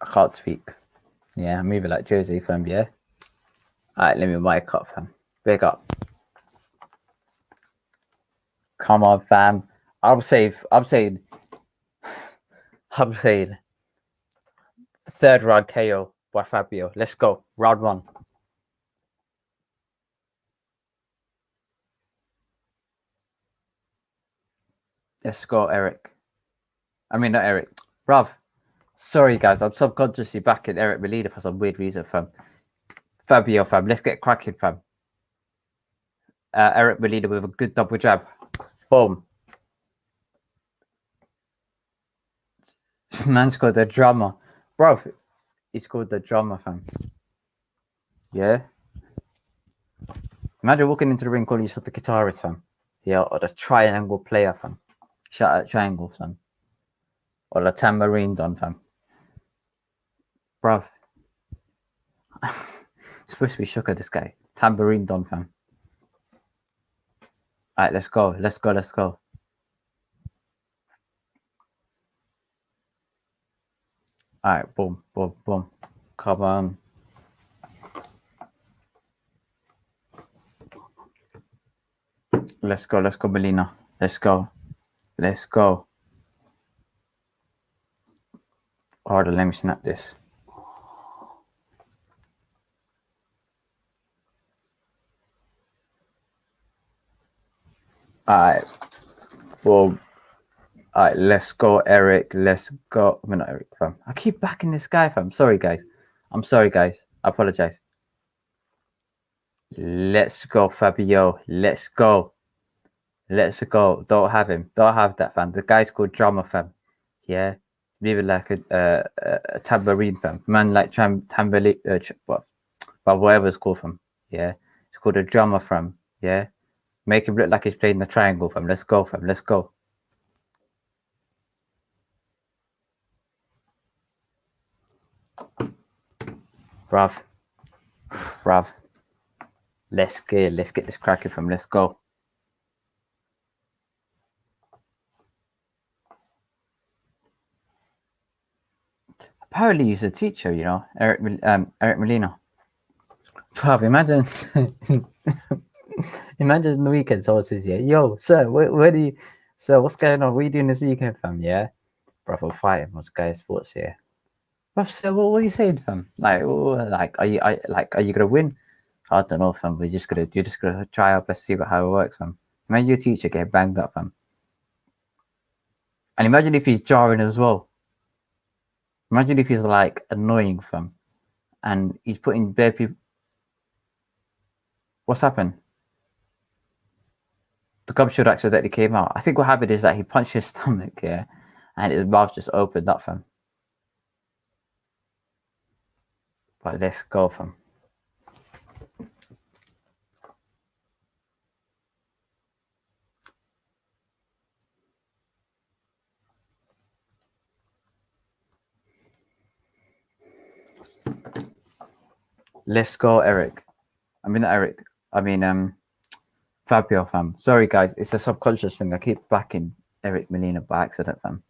Speaker 1: I can't speak. Yeah, I'm moving like Josie, fam, yeah? Alright, let me mic up, fam. Big up. Come on, fam. I'm saying third round KO by Fabio. Let's go. Round 1. Let's go, Eric. I mean, not Eric. Bruv. Sorry, guys. I'm subconsciously backing Eric Molina for some weird reason, fam. Fabio, fam. Let's get cracking, fam. Eric Molina with a good double jab. Boom. Man's got the drummer. Bro, he's called the drummer, fam. Yeah? Imagine walking into the ring calling yourself the guitarist, fam. Yeah, or the triangle player, fam. Shout out triangle, fam. Or the tambourine don, fam. Bro. supposed to be shook at this guy. Tambourine Don, fam. All right, let's go. Let's go. Let's go. All right, boom, boom, boom. Come on. Let's go, Melina. Let's go. Let's go. Hold on, let me snap this. Alright. Boom. Alright, let's go, Eric. Let's go. I mean, not Eric, fam. I keep backing this guy, fam. Sorry, guys. I'm sorry, guys. I apologize. Let's go, Fabio. Let's go. Let's go. Don't have him. Don't have that, fam. The guy's called Drummer, fam. Yeah. Maybe like a tambourine, fam. Man like tambourine, but whatever it's called, fam. Yeah. It's called a drummer, fam. Yeah. Make him look like he's playing the triangle, fam. Let's go, fam. Let's go. Bruv. Bruv. Let's get this cracking, fam. Let's go. Apparently he's a teacher, you know, Eric Molina. Bruv, imagine imagine the weekend someone says, yeah, yo, sir, where do you, sir, what's going on? What are you doing this weekend, fam? Yeah. Bruv, I'm fighting what's Sky Sports here. Bruv, sir, what are you saying, fam? Like, are you gonna win? I don't know, fam. You're just gonna try our best to see how it works, fam. Imagine your teacher get banged up, fam. And imagine if he's jarring as well. Imagine if he's like annoying, fam. And he's putting bare people. What's happened? The gum shield accidentally came out. I think what happened is that he punched his stomach, yeah, and his mouth just opened up, fam. But let's go, fam. Let's go, Eric. I mean, Eric. I mean, Fabio, fam. Sorry, guys. It's a subconscious thing. I keep backing Eric Molina by accident, fam.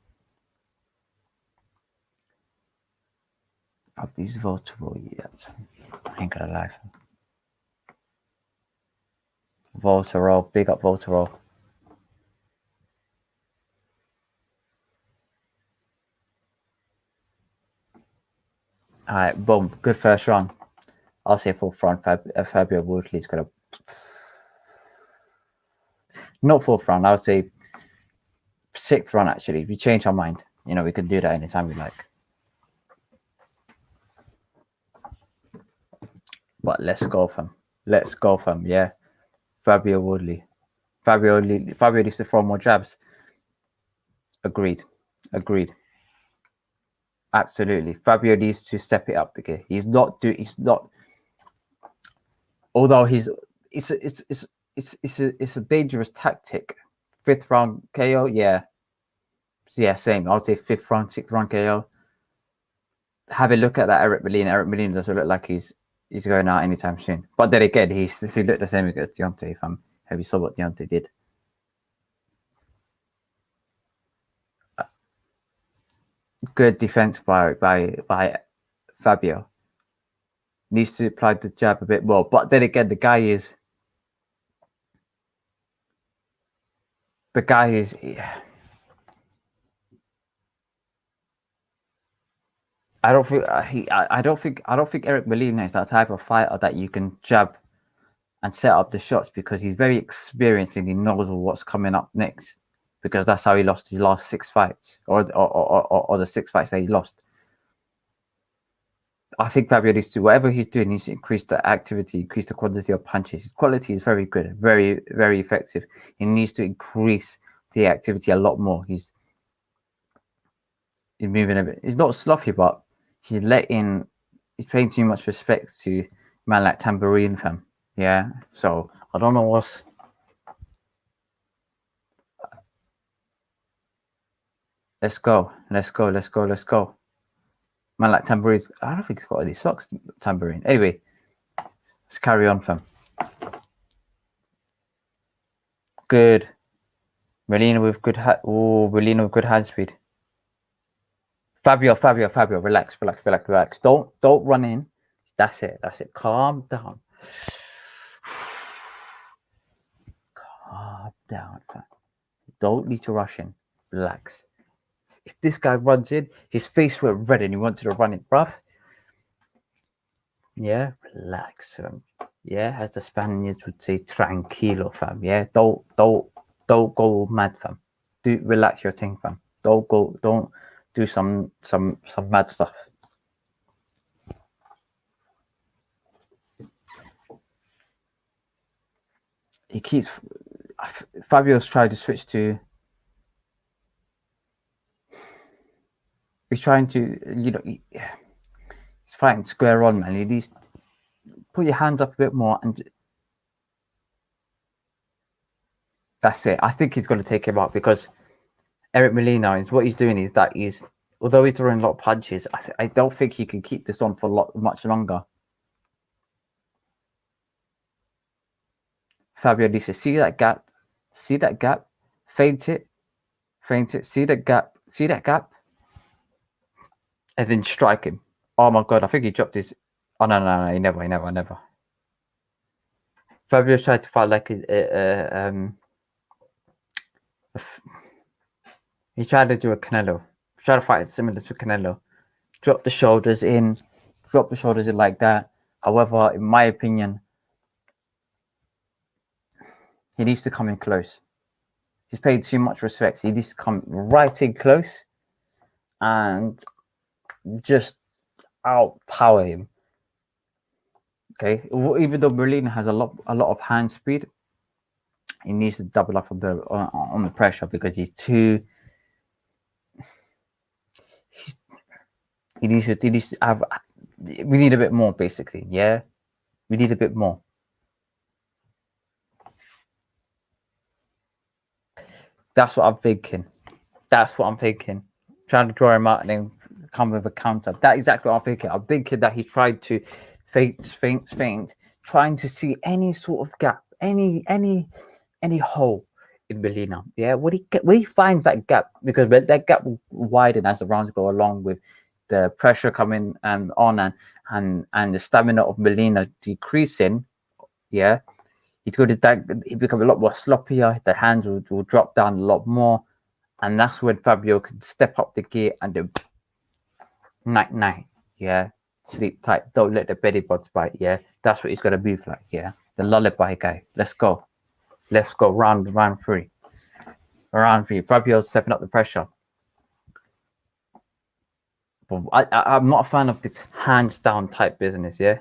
Speaker 1: Of these Voltable, yes. I ain't gonna lie, fam. Voltaro, big up Voltaro. All right, boom. Good first run. I'll say fourth run. Fabio Woodley's gonna. Not fourth run. I would say sixth run. Actually, if you change our mind, you know we can do that anytime we like. But let's go, fam. Let's go, fam. Yeah, Fabio Woodley. Fabio needs to throw more jabs. Agreed. Absolutely. Fabio needs to step it up again. He's not. Although it's a dangerous tactic. Fifth round KO, yeah, same. I would say fifth round, sixth round KO. Have a look at that Eric Molina. Eric Molina doesn't look like he's going out anytime soon. But then again, he looked the same as Deontay. Have you saw what Deontay did? Good defense by Fabio. Needs to apply the jab a bit more. But then again, the guy is. Yeah. I don't think Eric Molina is that type of fighter that you can jab and set up the shots, because he's very experienced and he knows what's coming up next, because that's how he lost his last 6 fights or the 6 fights that he lost. I think Fabio needs to, whatever he's doing, needs to increase the activity, increase the quantity of punches. His quality is very good, very, very effective. He needs to increase the activity a lot more. He's moving a bit. He's not sloppy, but he's paying too much respect to a man like Tambourine, fam. Yeah. So I don't know what's. Let's go. Man like Tambourine. I don't think he's got any socks, Tambourine. Anyway, Let's carry on, fam. Good. Molina with good Molina with good hand speed. Fabio, relax. Don't run in. That's it. Calm down. Calm down, fam. Don't need to rush in. Relax. If this guy runs in, his face went red and he wanted to run it, bruv. Yeah, relax. Yeah, as the Spaniards would say, tranquilo, fam. Yeah, don't go mad, fam. Do relax your thing, fam. Don't do some mad stuff. He keeps Fabio's tried to switch to. He's trying to, he's fighting square on, man. He needs to put your hands up a bit more, and that's it. I think he's going to take him out because Eric Molina, what he's doing is that although he's throwing a lot of punches, I don't think he can keep this on for much longer. Fabio needs to see that gap, feint it, see that gap, and then strike him. Oh my god, I think he dropped his. Oh no, he never. Fabio tried to fight like he tried to do a Canelo. Try to fight similar to Canelo. Drop the shoulders in like that. However, in my opinion, he needs to come in close. He's paid too much respect. He needs to come right in close and just outpower him. Okay, even though Molina has a lot of hand speed, he needs to double up on the pressure because he's too. He needs to have. We need a bit more, basically. Yeah, we need a bit more. That's what I'm thinking. Trying to draw him out and then come with a counter. That's exactly what I'm thinking. I'm thinking that he tried to feint, trying to see any sort of gap, any hole in Molina. Yeah, when he finds that gap, because that gap will widen as the rounds go along with the pressure coming on and the stamina of Molina decreasing. Yeah, he's going to he become a lot more sloppier. The hands will drop down a lot more, and that's when Fabio can step up the gear and then night. Yeah, sleep tight. Don't let the belly bugs bite. Yeah, that's what he's gonna move like. Yeah, the lullaby guy. Let's go. Round three. Fabio's stepping up the pressure. But I'm not a fan of this hands down type business. Yeah.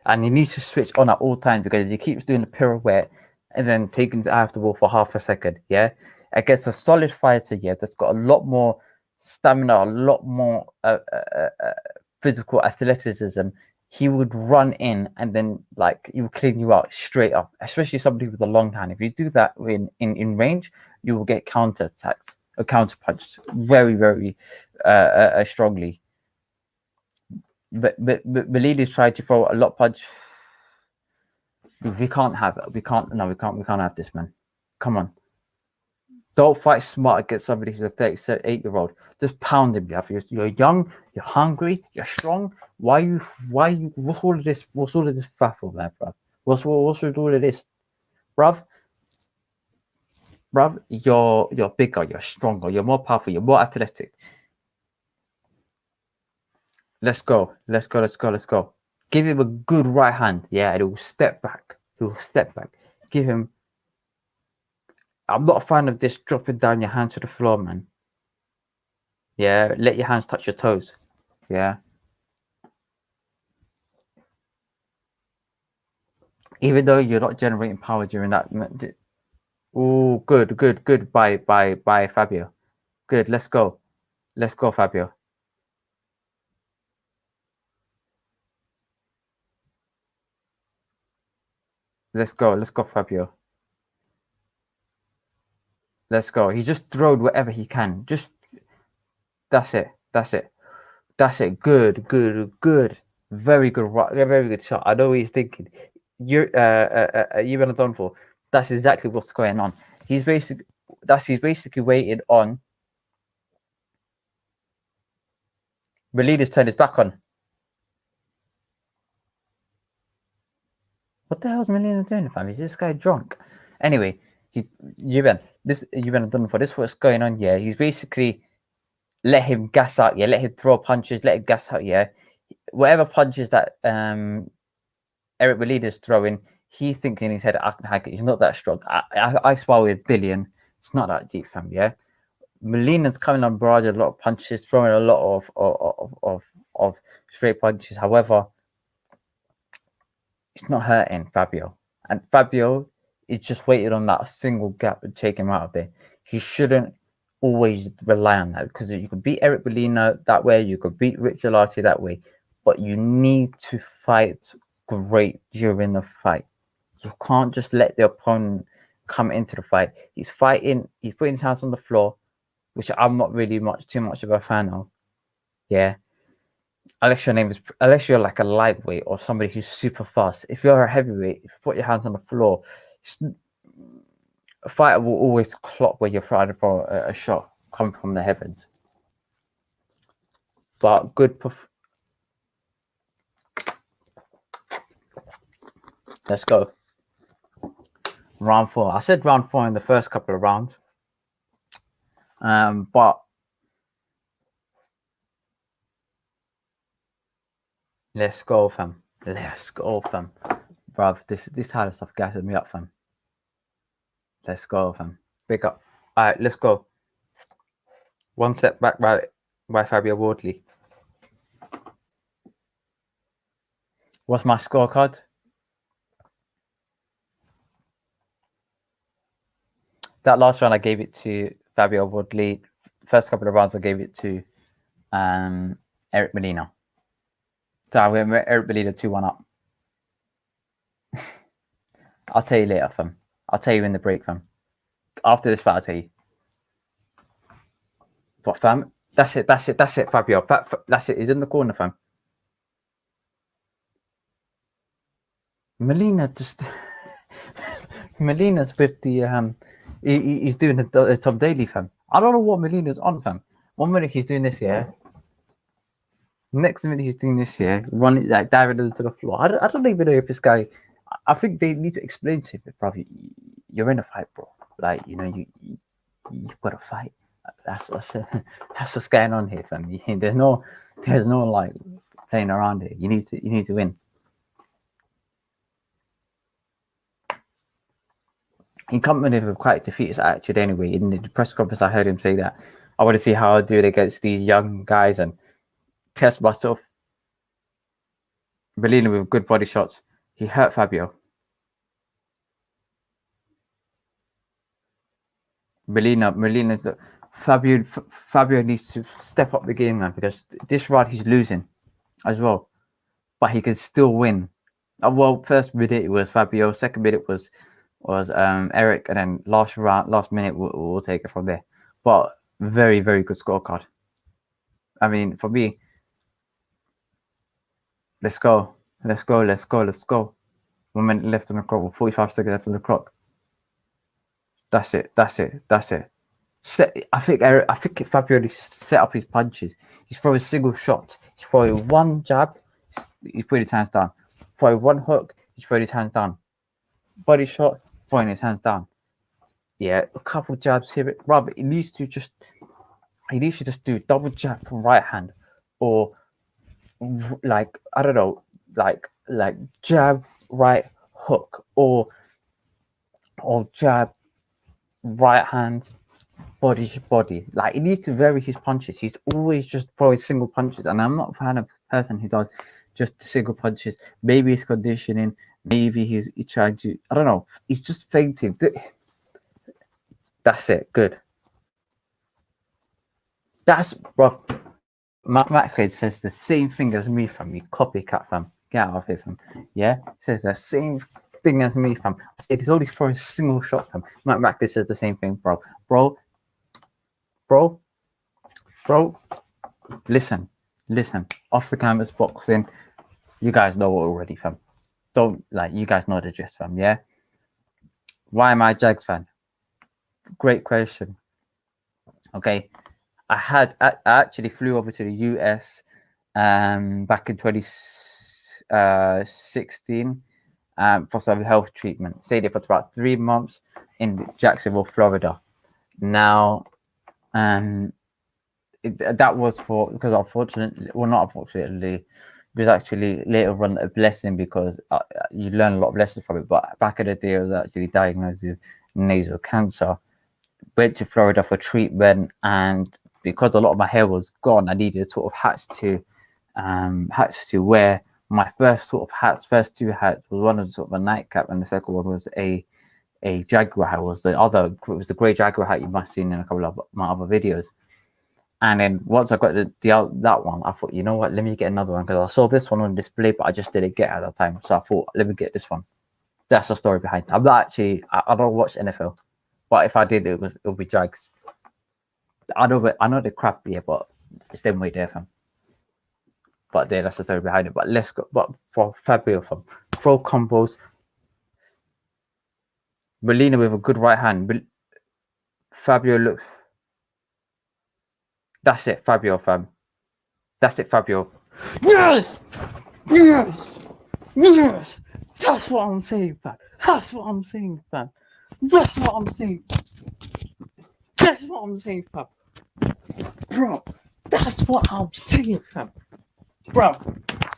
Speaker 1: And he needs to switch on at all times because if he keeps doing the pirouette and then taking it out the wall for half a second, yeah, against a solid fighter, yeah, that's got a lot more stamina, a lot more physical athleticism, he would run in and then he will clean you out straight up, especially somebody with a long hand. If you do that in range, you will get counter punched very, very strongly. But Molina's tried to throw a lot punch. We can't have have this, man. Come on. Don't fight smart against somebody who's a 38-year-old. Just pound him. You're young, you're hungry, you're strong. Why you what's all of this faffle, man, bruv? What's with all of this? Bruv, you're bigger, you're stronger, you're more powerful, you're more athletic. Let's go. Give him a good right hand. Yeah, and he will step back. Give him. I'm not a fan of this dropping down your hands to the floor, man. Yeah, let your hands touch your toes. Yeah. Even though you're not generating power during that. Oh, good. By Fabio. Good. Let's go, Fabio. Let's go, Fabio. Let's go. He just throwed whatever he can. That's it. Good. Very good, very good shot. I know what he's thinking. You're done for. That's exactly what's going on. He's basically waiting on Molina's turned his back on. What the hell's Molina doing, fam? Is this guy drunk? Anyway, You've been done for this. What's going on? Yeah, he's basically let him gas out. Yeah, let him throw punches. Let him gas out. Yeah, whatever punches that Eric Molina's throwing, he thinks in his head, I can hack it. He's not that strong. I spar with Dillian. It's not that deep, fam. Yeah, Molina's coming on barrage a lot of punches, throwing a lot of straight punches. However, it's not hurting Fabio, and Fabio is just waiting on that single gap and take him out of there. He shouldn't always rely on that, because you could beat Eric Molina that way, you could beat Rich Alati that way, but you need to fight great during the fight. You can't just let the opponent come into the fight. He's fighting, he's putting his hands on the floor, which I'm not really too much of a fan of. Yeah. Unless you're like a lightweight or somebody who's super fast. If you're a heavyweight, if you put your hands on the floor, a fighter will always clock where you're fighting for a shot coming from the heavens. But good. Let's go. Round 4. I said round 4 in the first couple of rounds. But let's go, fam. Let's go, fam. Bruv, this kind of stuff gasses me up, fam. Let's go, fam. Big up. All right, let's go. One step back by Fabio Wardley. What's my scorecard? That last round, I gave it to Fabio Wardley. First couple of rounds, I gave it to Eric Molina. So I went Eric Molina 2-1 up. I'll tell you later, fam. I'll tell you in the break, fam. After this fight, I'll tell you. But, fam, that's it, Fabio. That's it. He's in the corner, fam. Molina just... Molina's with the... He's doing the Tom Daly, fam. I don't know what Molina's on, fam. 1 minute he's doing this, yeah. Next minute he's doing this, yeah. Running, like, diving into the floor. I don't even know if this guy... I think they need to explain to him, bro. You're in a fight, bro. Like, you know, you've got to fight. That's what's going on here, fam. There's no like playing around here. You need to win. He come in with a quite defeatist attitude anyway. In the press conference, I heard him say that I want to see how I do it against these young guys and test myself. Molina with good body shots. He hurt Fabio. Fabio needs to step up the game, man, because this round he's losing as well, but he can still win. Well, first minute it was Fabio, second minute was Eric, and then last minute we'll take it from there. But very, very good scorecard. I mean, for me, let's go. 1 minute left on the clock, 45 seconds left on the clock. That's it. I think Fabio set up his punches. He's throwing single shots. He's throwing one jab. He's putting his hands down. Throwing one hook. He's throwing his hands down. Body shot. Throwing his hands down. Yeah, a couple jabs here. Rather, he needs to just do double jab from right hand, or like, I don't know, like jab right hook, or jab right hand body. Like, he needs to vary his punches. He's always just throwing single punches, and I'm not a fan of the person who does just single punches. Maybe it's conditioning, maybe he's trying to, I don't know, he's just fainting. That's it. Good. That's, bro. Matt says the same thing as me, fam. You copycat, fam. Get out of here, fam. Yeah, says the same thing as me, fam. I said he's only throwing single shots, fam. Matt says the same thing, bro. Bro. Listen. Off the canvas boxing. You guys know already, fam. Don't like you guys know the gist, fam. Yeah. Why am I a Jags fan? Great question. Okay, I actually flew over to the US back in 2016 for some health treatment. Stayed there for about 3 months in Jacksonville, Florida. Now, that was because unfortunately, well, not unfortunately, it was actually later on a blessing because you learn a lot of lessons from it. But back in the day, I was actually diagnosed with nasal cancer. Went to Florida for treatment, and because a lot of my hair was gone, I needed sort of hats to wear. My first two hats was one of sort of a nightcap, and the second one was a jaguar hat. Was the grey jaguar hat you must have seen in a couple of my other videos. And then once I got that one, I thought, you know what, let me get another one because I saw this one on display, but I just didn't get it at the time. So I thought, let me get this one. That's the story behind it. I'm not actually, I don't watch NFL, but if I did, it would be Jags. I know they're crap, yeah, but it's them way there, fam. But that's the story behind it. But let's go. But for Fabio, fam, throw combos. Molina with a good right hand. Fabio looks. That's it, Fabio, fam. That's it, Fabio. Yes! Yes! Yes! That's what I'm saying, fam. That's what I'm saying, fam. That's what I'm saying. That's what I'm saying, fam. Bro, that's what I'm saying, fam. Bro,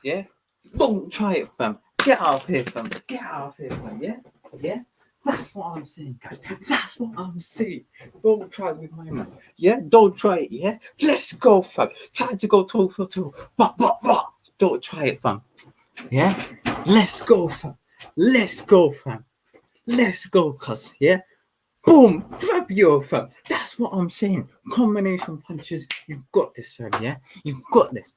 Speaker 1: yeah? Don't try it, fam. Get out of here, fam. Get out of here, fam, yeah? Yeah? That's what I'm saying, guys. That's what I'm saying. Don't try it with my man. Yeah? Don't try it, yeah? Let's go, fam. Try to go toe for toe. But. Don't try it, fam. Yeah? Let's go, fam. Let's go, fam. Let's go, cuz, yeah? Boom! Fabio, fam. That's what I'm saying. Combination punches. You've got this, fam, yeah? You've got this.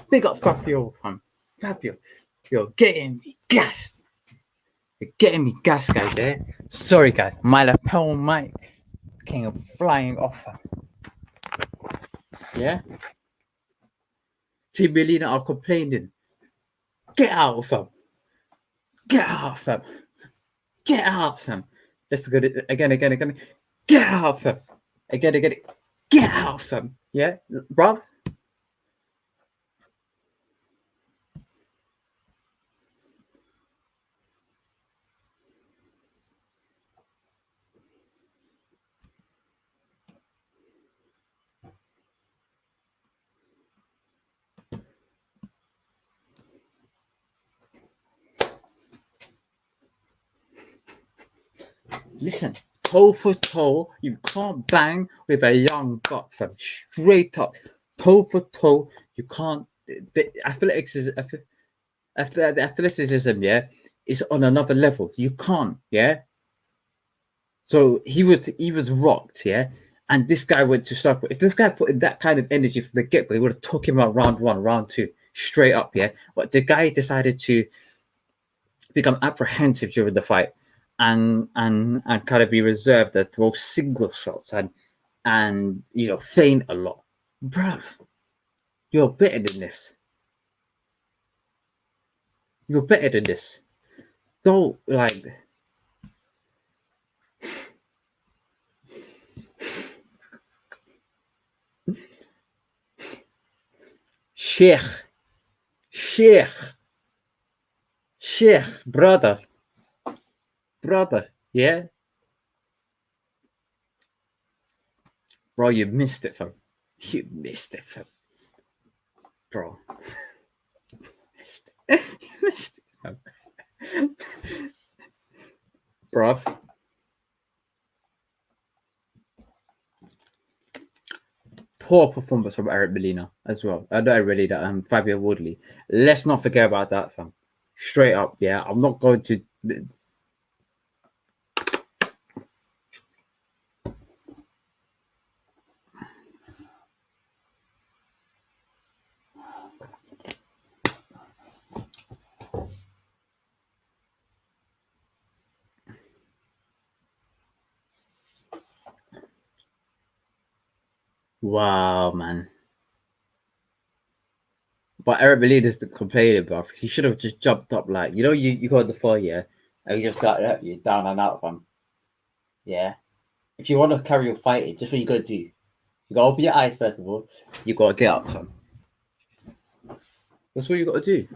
Speaker 1: Big up Fabio, fam. Fabio, you're getting me gassed. You're getting me gassed, guys, yeah? Sorry, guys. My lapel mic came flying off, fam. Yeah? Team Melina are complaining. Get out, fam. Get out, fam. Get out, fam. Let's go again. Get out, fam. Again. Get out, fam. Yeah, bro. Listen, toe for toe, you can't bang with a young buck, fam. Straight up, toe for toe, you can't. The athleticism, yeah, is on another level. You can't, yeah. So he was rocked, yeah. And this guy went to start. If this guy put in that kind of energy from the get-go, he would have took him out round 1, round 2, straight up, yeah. But the guy decided to become apprehensive during the fight and kind of be reserved to throw single shots and feint a lot. Bruv, you're better than this. You're better than this. Don't like. Sheikh, brother, yeah, bro, you missed it, fam. You missed it, fam, bro. You missed it, fam. Bruv. Poor performance from Eric Molina as well. Not really that Fabio Woodley. Let's not forget about that, fam. Straight up, yeah. I'm not going to. Wow, man. But Eric Melina's complaining, bro. He should have just jumped up, like, you know, you got the floor, yeah, and you just got you down and out, fam. Yeah. If you want to carry on fighting, just what you gotta do. You gotta open your eyes first of all. You gotta get up, fam. That's what you gotta do.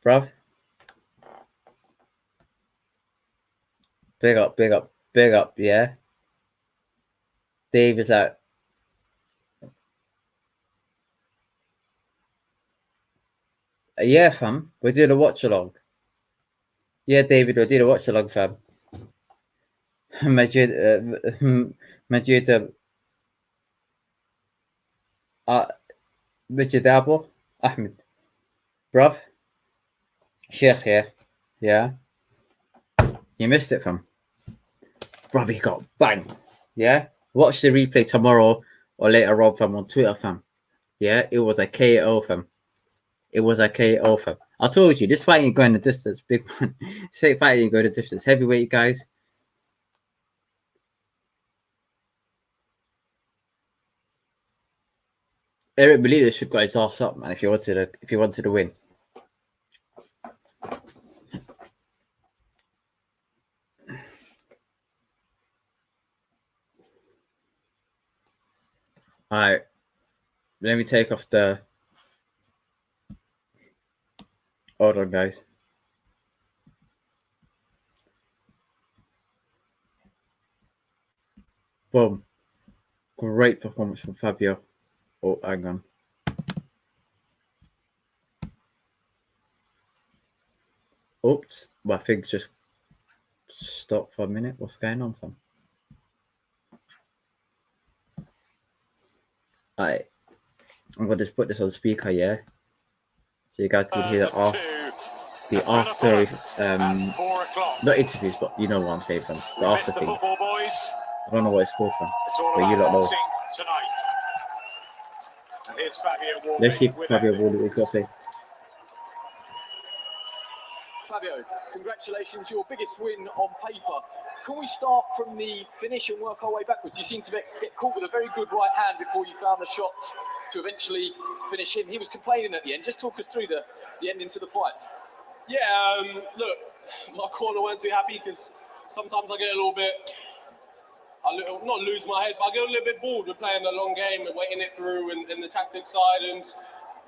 Speaker 1: Bruv. Big up, big up, big up, yeah. Dave is like, yeah, fam. We're doing a watch along. Yeah, David, we're doing a watch along, fam. Majid, Majid Abu, Ahmed. Bruv. Sheikh, yeah. Yeah. You missed it, fam. Bruv, he got bang. Yeah. Watch the replay tomorrow or later on, fam, on Twitter, fam. Yeah, it was a KO, fam. It was a KO, fam. I told you, this fight ain't going the distance, big man. Say fight ain't going the distance. Heavyweight, guys. Eric Melina should got his ass up, man, if he wanted to win. Alright. Let me take off the... Hold on, guys. Boom. Great performance from Fabio. Oh, hang on. Oops. My thing's just stopped for a minute. What's going on, fam? Alright. I'm going to just put this on speaker, yeah? So you guys can hear the after not interviews, but you know what I'm saying, fam. The after things. I don't know what it's called, fam. But you don't know. Let's see if Fabio Wall is got to say.
Speaker 4: Fabio, congratulations, your biggest win on paper. Can we start from the finish and work our way backwards? You seem to get caught with a very good right hand before you found the shots to eventually finish him. He was complaining at the end. Just talk us through the ending to the fight.
Speaker 11: Yeah, look, my corner weren't too happy because sometimes I get a little bit, not lose my head, but I get a little bit bored with playing the long game and waiting it through and the tactics side, and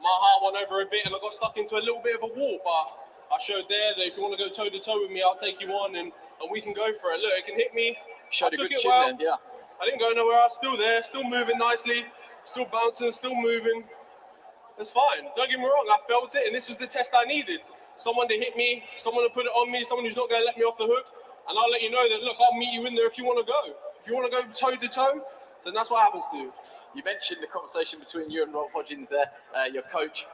Speaker 11: my heart went over a bit and I got stuck into a little bit of a wall, but I showed there that if you want to go toe-to-toe with me, I'll take you on and we can go for it. Look, it can hit me.
Speaker 4: Showed a good chin then, yeah.
Speaker 11: I didn't go nowhere. I was still there, still moving nicely, still bouncing, still moving. It's fine. Don't get me wrong. I felt it, and this was the test I needed. Someone to hit me, someone to put it on me, someone who's not going to let me off the hook. And I'll let you know that, look, I'll meet you in there if you want to go. If you want to go toe-to-toe, then that's what happens to you.
Speaker 4: You mentioned the conversation between you and Rob Hodgins there, your coach.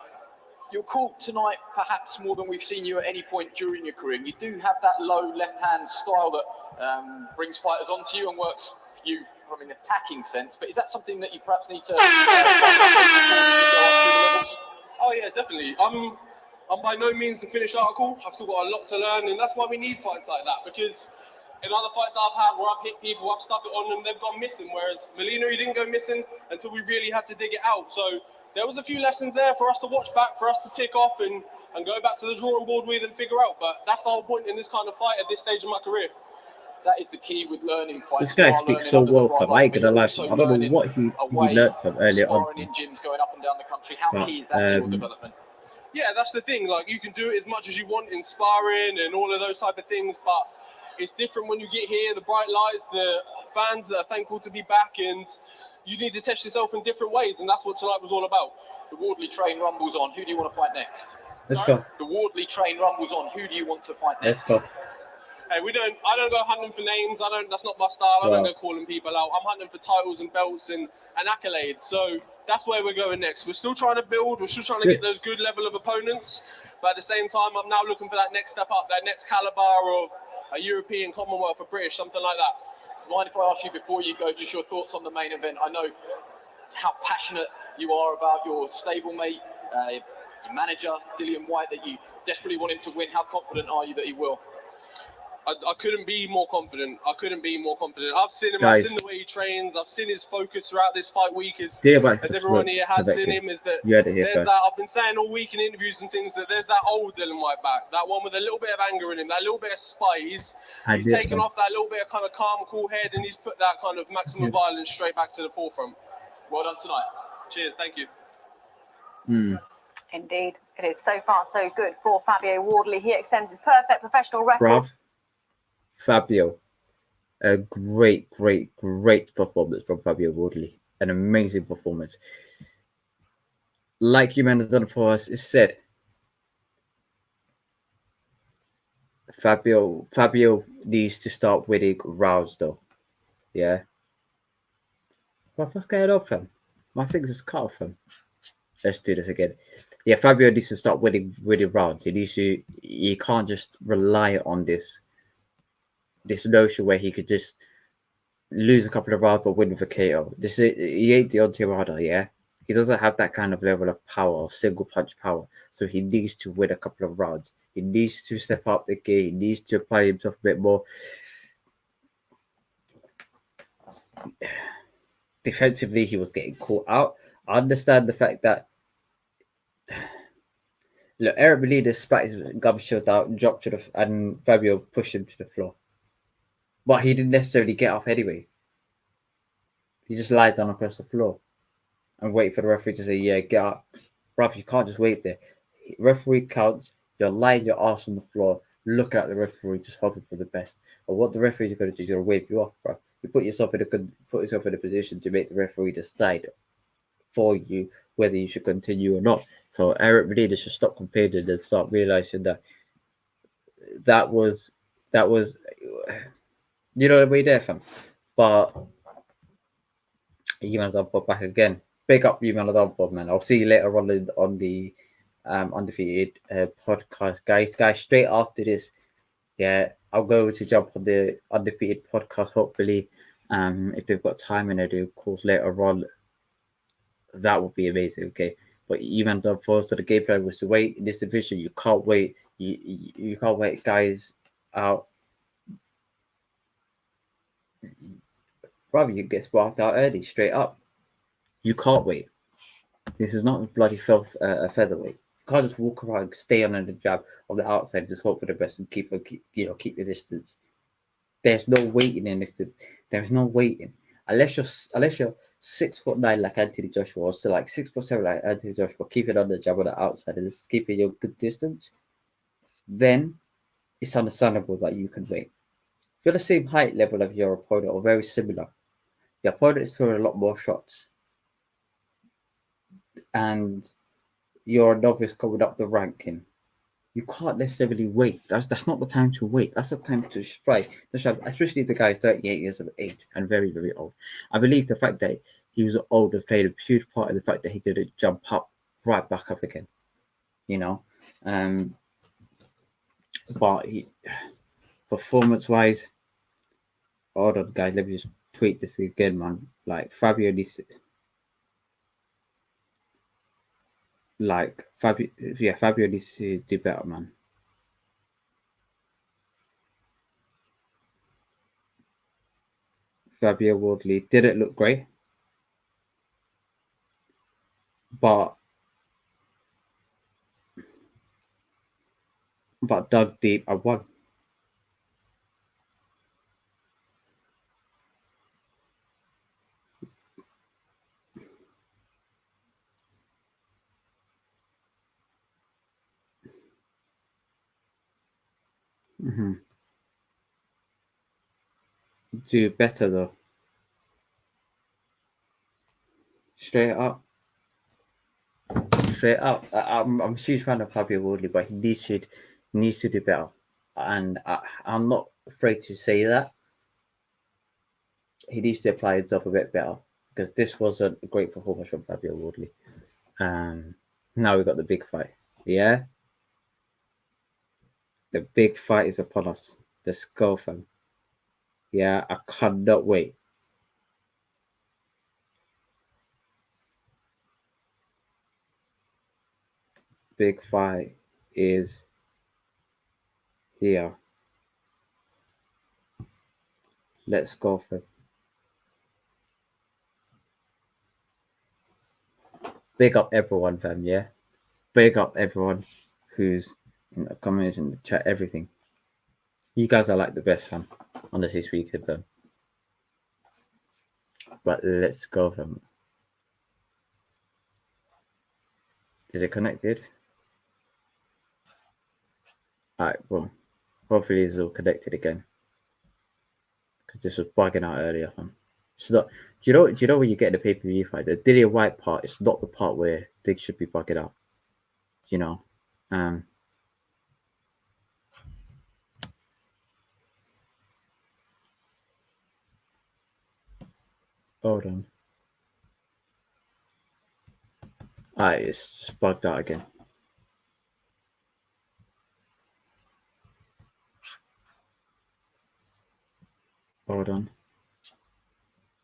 Speaker 4: You're caught tonight perhaps more than we've seen you at any point during your career. You do have that low left-hand style that brings fighters onto you and works for you from an attacking sense. But is that something that you perhaps need to
Speaker 11: Oh yeah, definitely. I'm by no means the finished article. I've still got a lot to learn, and that's why we need fights like that, because in other fights that I've had where I've hit people, I've stuck it on them, they've gone missing, whereas Melina, he didn't go missing until we really had to dig it out. So there was a few lessons there for us to watch back, for us to tick off and go back to the drawing board with and figure out. But that's the whole point in this kind of fight at this stage of my career.
Speaker 4: That is the key with learning fights.
Speaker 1: This guy speaks so well, fam. I ain't gonna lie, fam. I don't know what he learned from earlier on.
Speaker 4: In gyms going up and down the country. How key is that to your development?
Speaker 11: Yeah, that's the thing. Like, you can do it as much as you want in sparring and all of those type of things, but it's different when you get here, the bright lights, the fans that are thankful to be back, and you need to test yourself in different ways, and that's what tonight was all about.
Speaker 4: The Wardley train rumbles on. Who do you want to fight next?
Speaker 1: Let's go.
Speaker 4: The Wardley train rumbles on. Who do you want to fight next?
Speaker 1: Let's go.
Speaker 11: Hey, I don't go hunting for names. That's not my style. I don't go calling people out. I'm hunting for titles and belts and accolades. So that's where we're going next. We're still trying to build. We're still trying to get those good level of opponents. But at the same time, I'm now looking for that next step up, that next caliber of a European, Commonwealth, or British, something like that.
Speaker 4: Do you mind if I ask you before you go, just your thoughts on the main event? I know how passionate you are about your stablemate, your manager, Whyte, that you desperately want him to win. How confident are you that he will?
Speaker 11: I couldn't be more confident. I've seen him.
Speaker 1: Guys.
Speaker 11: I've seen the way he trains. I've seen his focus throughout this fight week. As
Speaker 1: Dear about the
Speaker 11: everyone
Speaker 1: smoke,
Speaker 11: here has seen
Speaker 1: Povetkin.
Speaker 11: him, is that
Speaker 1: You heard it here
Speaker 11: there's
Speaker 1: first.
Speaker 11: that. I've been saying all week in interviews and things that there's that old Dylan Whyte back. That one with a little bit of anger in him. That little bit of spite. He's taken off that little bit of kind of calm, cool head, and he's put that kind of maximum violence straight back to the forefront.
Speaker 2: Well done tonight.
Speaker 11: Cheers. Thank you.
Speaker 7: Indeed, it is so far so good for Fabio Wardley. He extends his perfect professional record.
Speaker 1: Bruv, Fabio, a great performance from Fabio Wardley. An amazing performance. Like you man have done for us, it's said. Fabio needs to start winning rounds though. Yeah. What's going on, fam? My things is cut off, fam. Let's do this again. Yeah, Fabio needs to start winning rounds. He can't just rely on this notion where he could just lose a couple of rounds but win with a KO. He ain't Deontay Wilder, yeah. He doesn't have that kind of level of power or single punch power. So he needs to win a couple of rounds. He needs to step up the game. He needs to apply himself a bit more. Defensively, he was getting caught out. I understand the fact that look, Eric Molina spat his gum shield out, dropped and Fabio pushed him to the floor. But he didn't necessarily get off anyway. He just lied down across the floor and wait for the referee to say, yeah, get up. Bruv, you can't just wait there. Referee counts, you're lying your ass on the floor, looking at the referee, just hoping for the best. Or what the referee is going to do is going to wave you off, bro. You put yourself in a position to make the referee decide for you whether you should continue or not. So Eric Molina should stop complaining and start realizing that was you know what I mean there, fam. But you man done back again. Big up you man done, man. I'll see you later on the Undefeated podcast, guys. Straight after this, yeah, I'll go to jump on the Undefeated podcast. Hopefully, if they've got time and I do calls later on, that would be amazing. Okay, but you man done for so the game plan was to wait in this division. You can't wait. You can't wait, guys. Out. Brother, you get sparked out early, straight up. You can't wait. This is not a bloody featherweight. You can't just walk around, stay on the jab on the outside, and just hope for the best and keep your distance. There's no waiting in this. There's no waiting unless you're 6'9" like Anthony Joshua, or so like 6'7" like Anthony Joshua, keeping on the jab on the outside and just keeping your good distance. Then it's understandable that you can wait. If you're the same height level of your opponent or very similar, your opponent is throwing a lot more shots, and you're a novice coming up the ranking. You can't necessarily wait. That's not the time to wait. That's the time to strike. Especially if the guy is 38 years of age and very, very old. I believe the fact that he was old has played a huge part in the fact that he didn't jump up right back up again. You know, but performance-wise, hold on, guys. Let me just tweet this again, man. Like Fabio needs to, Fabio needs to do better, man. Fabio Wardley didn't look great, but dug deep and won. Do better though. Straight up. I'm a huge fan of Fabio Wardley, but he needs to do better. And I'm not afraid to say that. He needs to apply himself a bit better, because this was a great performance from Fabio Wardley. Now we've got the big fight. Yeah? The big fight is upon us. Let's go, fam. Yeah, I cannot wait. Big fight is here. Let's go for it. Big up everyone, fam. Yeah, big up everyone who's in the comments and the chat. Everything. You guys are like the best, fam. Honestly speaking, fam. But let's go, fam. Is it connected? Alright, boom. Hopefully it's all connected again. Because this was bugging out earlier, fam. It's not. Do you know when you get the pay-per-view fight, the Dillian Whyte part is not the part where things should be bugging out. You know. Hold on. Alright, it's just bugged out again. Hold on.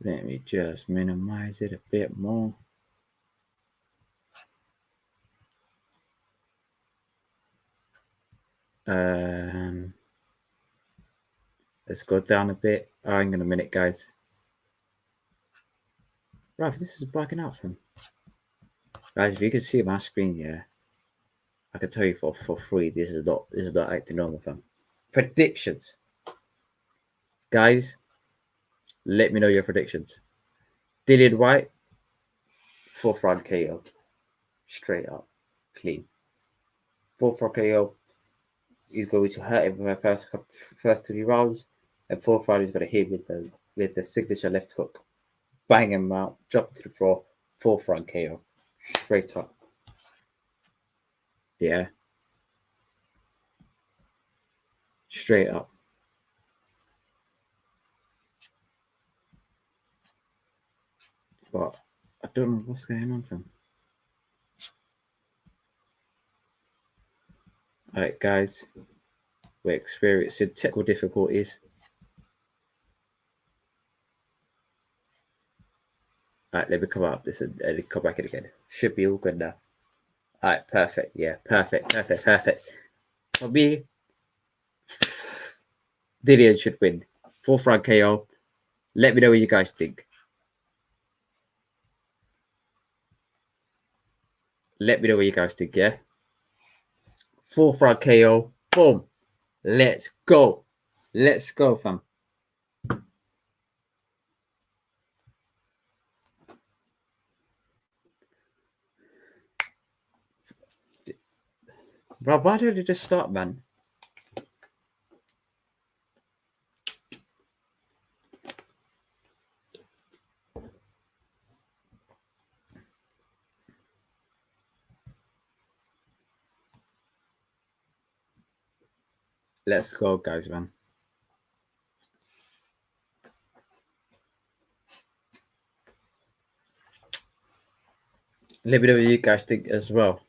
Speaker 1: Let me just minimize it a bit more. Let's go down a bit. Hang on a minute, guys. Right, this is bugging out, fam. Guys, if you can see my screen here, I can tell you for free, this is not acting normal, fam. Predictions, guys. Let me know your predictions. Dillian Whyte, 4th round KO, straight up, clean. 4th round KO. He's going to hurt him in the first 3 rounds, and 4th round he's going to hit with the signature left hook, bang him out, drop to the floor, 4th round KO, straight up. Yeah. Straight up. But I don't know what's going on, fam. Alright, guys. We're experiencing technical difficulties. Alright, let me come out of this and come back in again. Should be all good now. Alright, perfect. Yeah, perfect. For me, Dillian should win. 4th round KO. Let me know what you guys think. Let me know what you guys think, yeah? 4th round KO. Boom. Let's go. Let's go, fam. Bro, why don't you just start, man? Let's go, guys, man. Let me know what you guys think as well.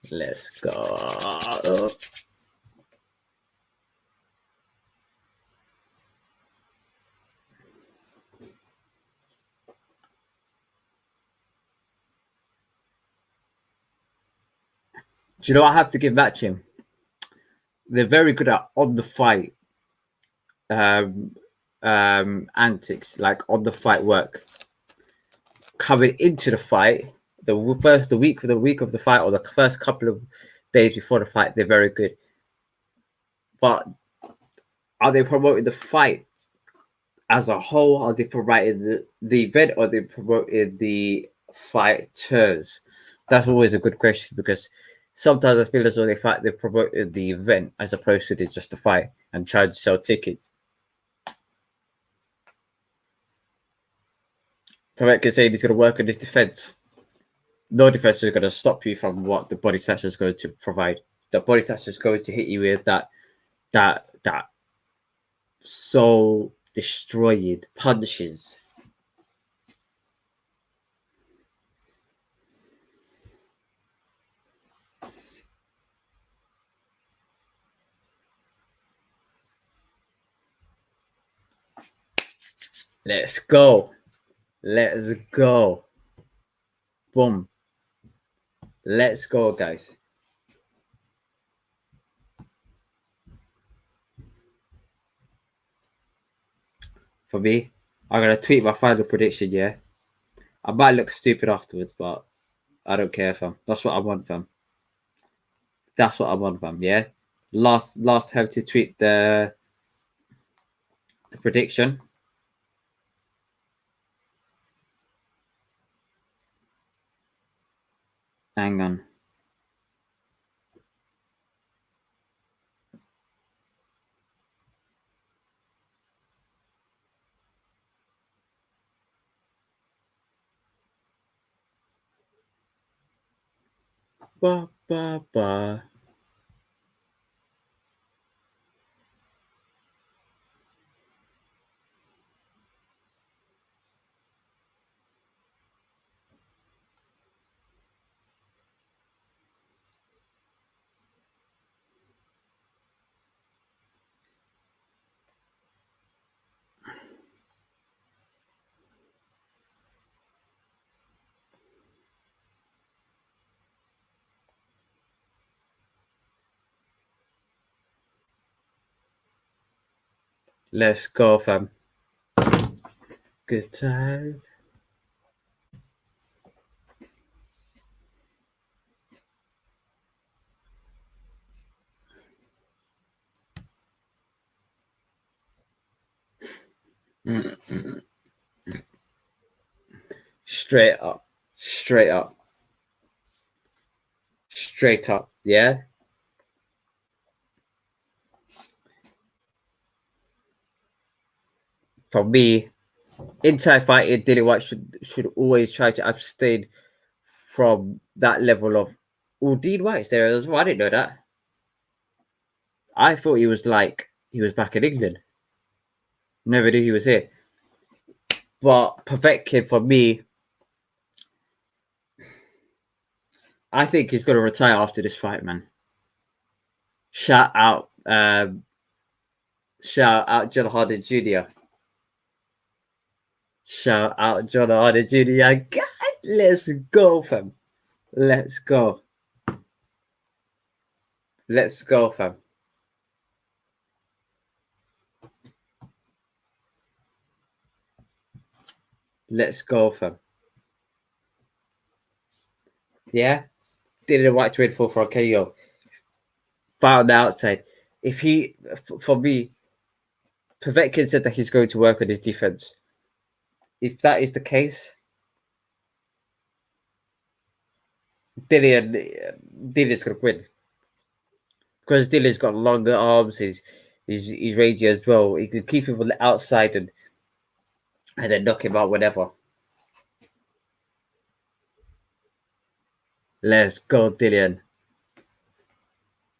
Speaker 1: Let's go. Do you know what I have to give Matching? They're very good at on the fight antics, like on the fight work. Coming into the fight, the week of the fight, or the first couple of days before the fight, they're very good. But are they promoting the fight as a whole? Are they promoting the event, or are they promoting the fighters? That's always a good question, because sometimes I feel as though they promoted the event as opposed to just the fight and trying to sell tickets. Povetkin saying he's going to work on his defense. No defense is going to stop you from what the body snatcher is going to provide. The body snatcher is going to hit you with that soul destroying punches. Let's go. Let's go. Boom. Let's go, guys. For me, I'm going to tweet my final prediction, yeah? I might look stupid afterwards, but I don't care, fam. That's what I want, fam. That's what I want, fam, yeah? Last have to tweet the prediction. Hang on. Ba, ba, ba. Let's go, fam. Good times. Straight up. Straight up. Straight up. Yeah? For me, inside fighting, Dilly White should always try to abstain from that level of. Oh, Dean White's there as well. I didn't know that. I thought he was back in England. Never knew he was here. But Povetkin, for me, I think he's going to retire after this fight, man. Shout out John Harden Jr. Shout out John Harden Jr. Guys, let's go, fam. Let's go. Let's go, fam. Let's go, fam. Yeah? Did White to win for a KO. Found the outside. If he, for me, Povetkin said that he's going to work on his defense. If that is the case, Dillian's going to win. Because Dillian's got longer arms, he's rangy as well. He can keep him on the outside and then knock him out whenever. Let's go, Dillian.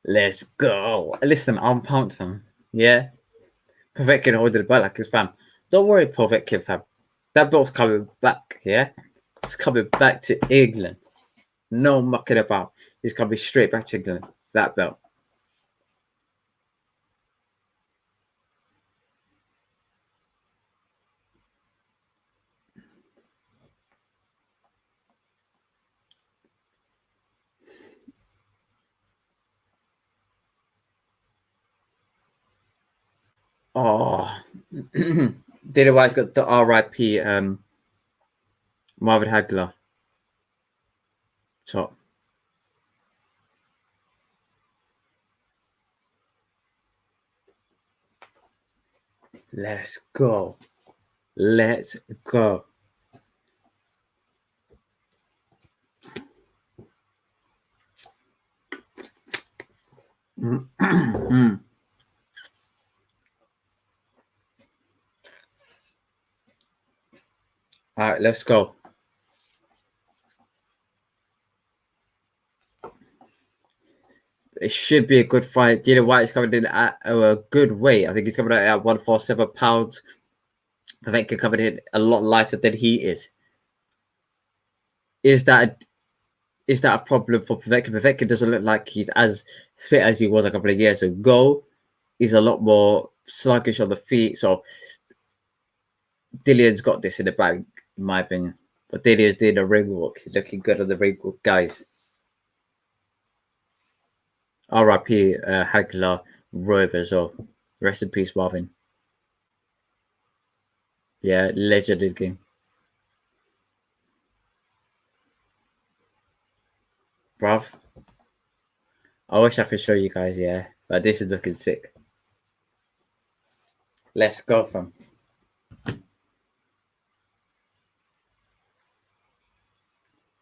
Speaker 1: Let's go. Listen, I'm pumped, fam. Yeah? Povetkin holding the belt like his fam. Don't worry, Povetkin, fam. That belt's coming back, yeah? It's coming back to England. No mucking about. He's coming straight back to England. That belt. Oh, Dana White's got the RIP Marvin Hagler. Top. Let's go. Let's go. All right, let's go. It should be a good fight. Dana White's coming in at a good weight. I think he's coming out at 147 pounds. Povetkin coming in a lot lighter than he is. Is that a problem for Povetkin? Povetkin doesn't look like he's as fit as he was a couple of years ago. He's a lot more sluggish on the feet. So Dillian's got this in the bag, in my opinion. But Dillian's doing a ring walk, looking good on the ring walk, guys. R.I.P. Hagler, Robe as well. Rest in peace, Marvin. Yeah, legend in the game. Bruv. I wish I could show you guys, yeah. But this is looking sick. Let's go, fam.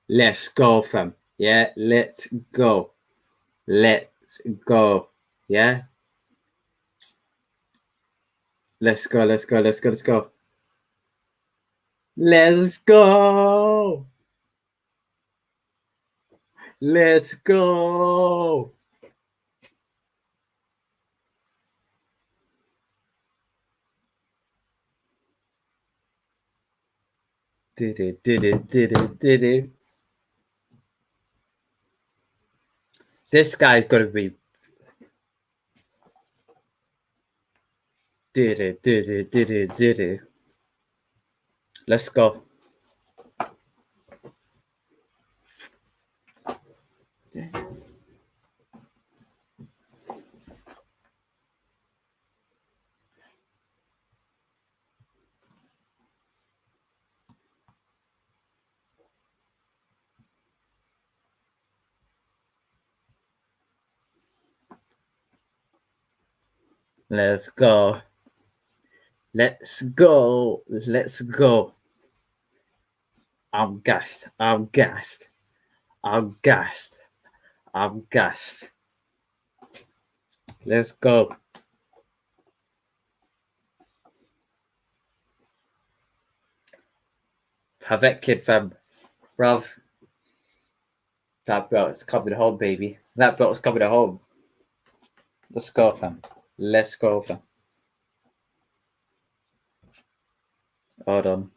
Speaker 1: Let's go, fam. Yeah, let's go. Let's go. Yeah. Let's go, let's go, let's go, let's go. Let's go. Let's go. Did it. This guy's gonna be. Did it. Let's go. Let's go. Let's go. Let's go. I'm gassed. I'm gassed. I'm gassed. I'm gassed. Let's go. Povetkin, fam. Bruv. That belt's coming home, baby. That belt's coming home. Let's go, fam. Let's go, fam. Hold on.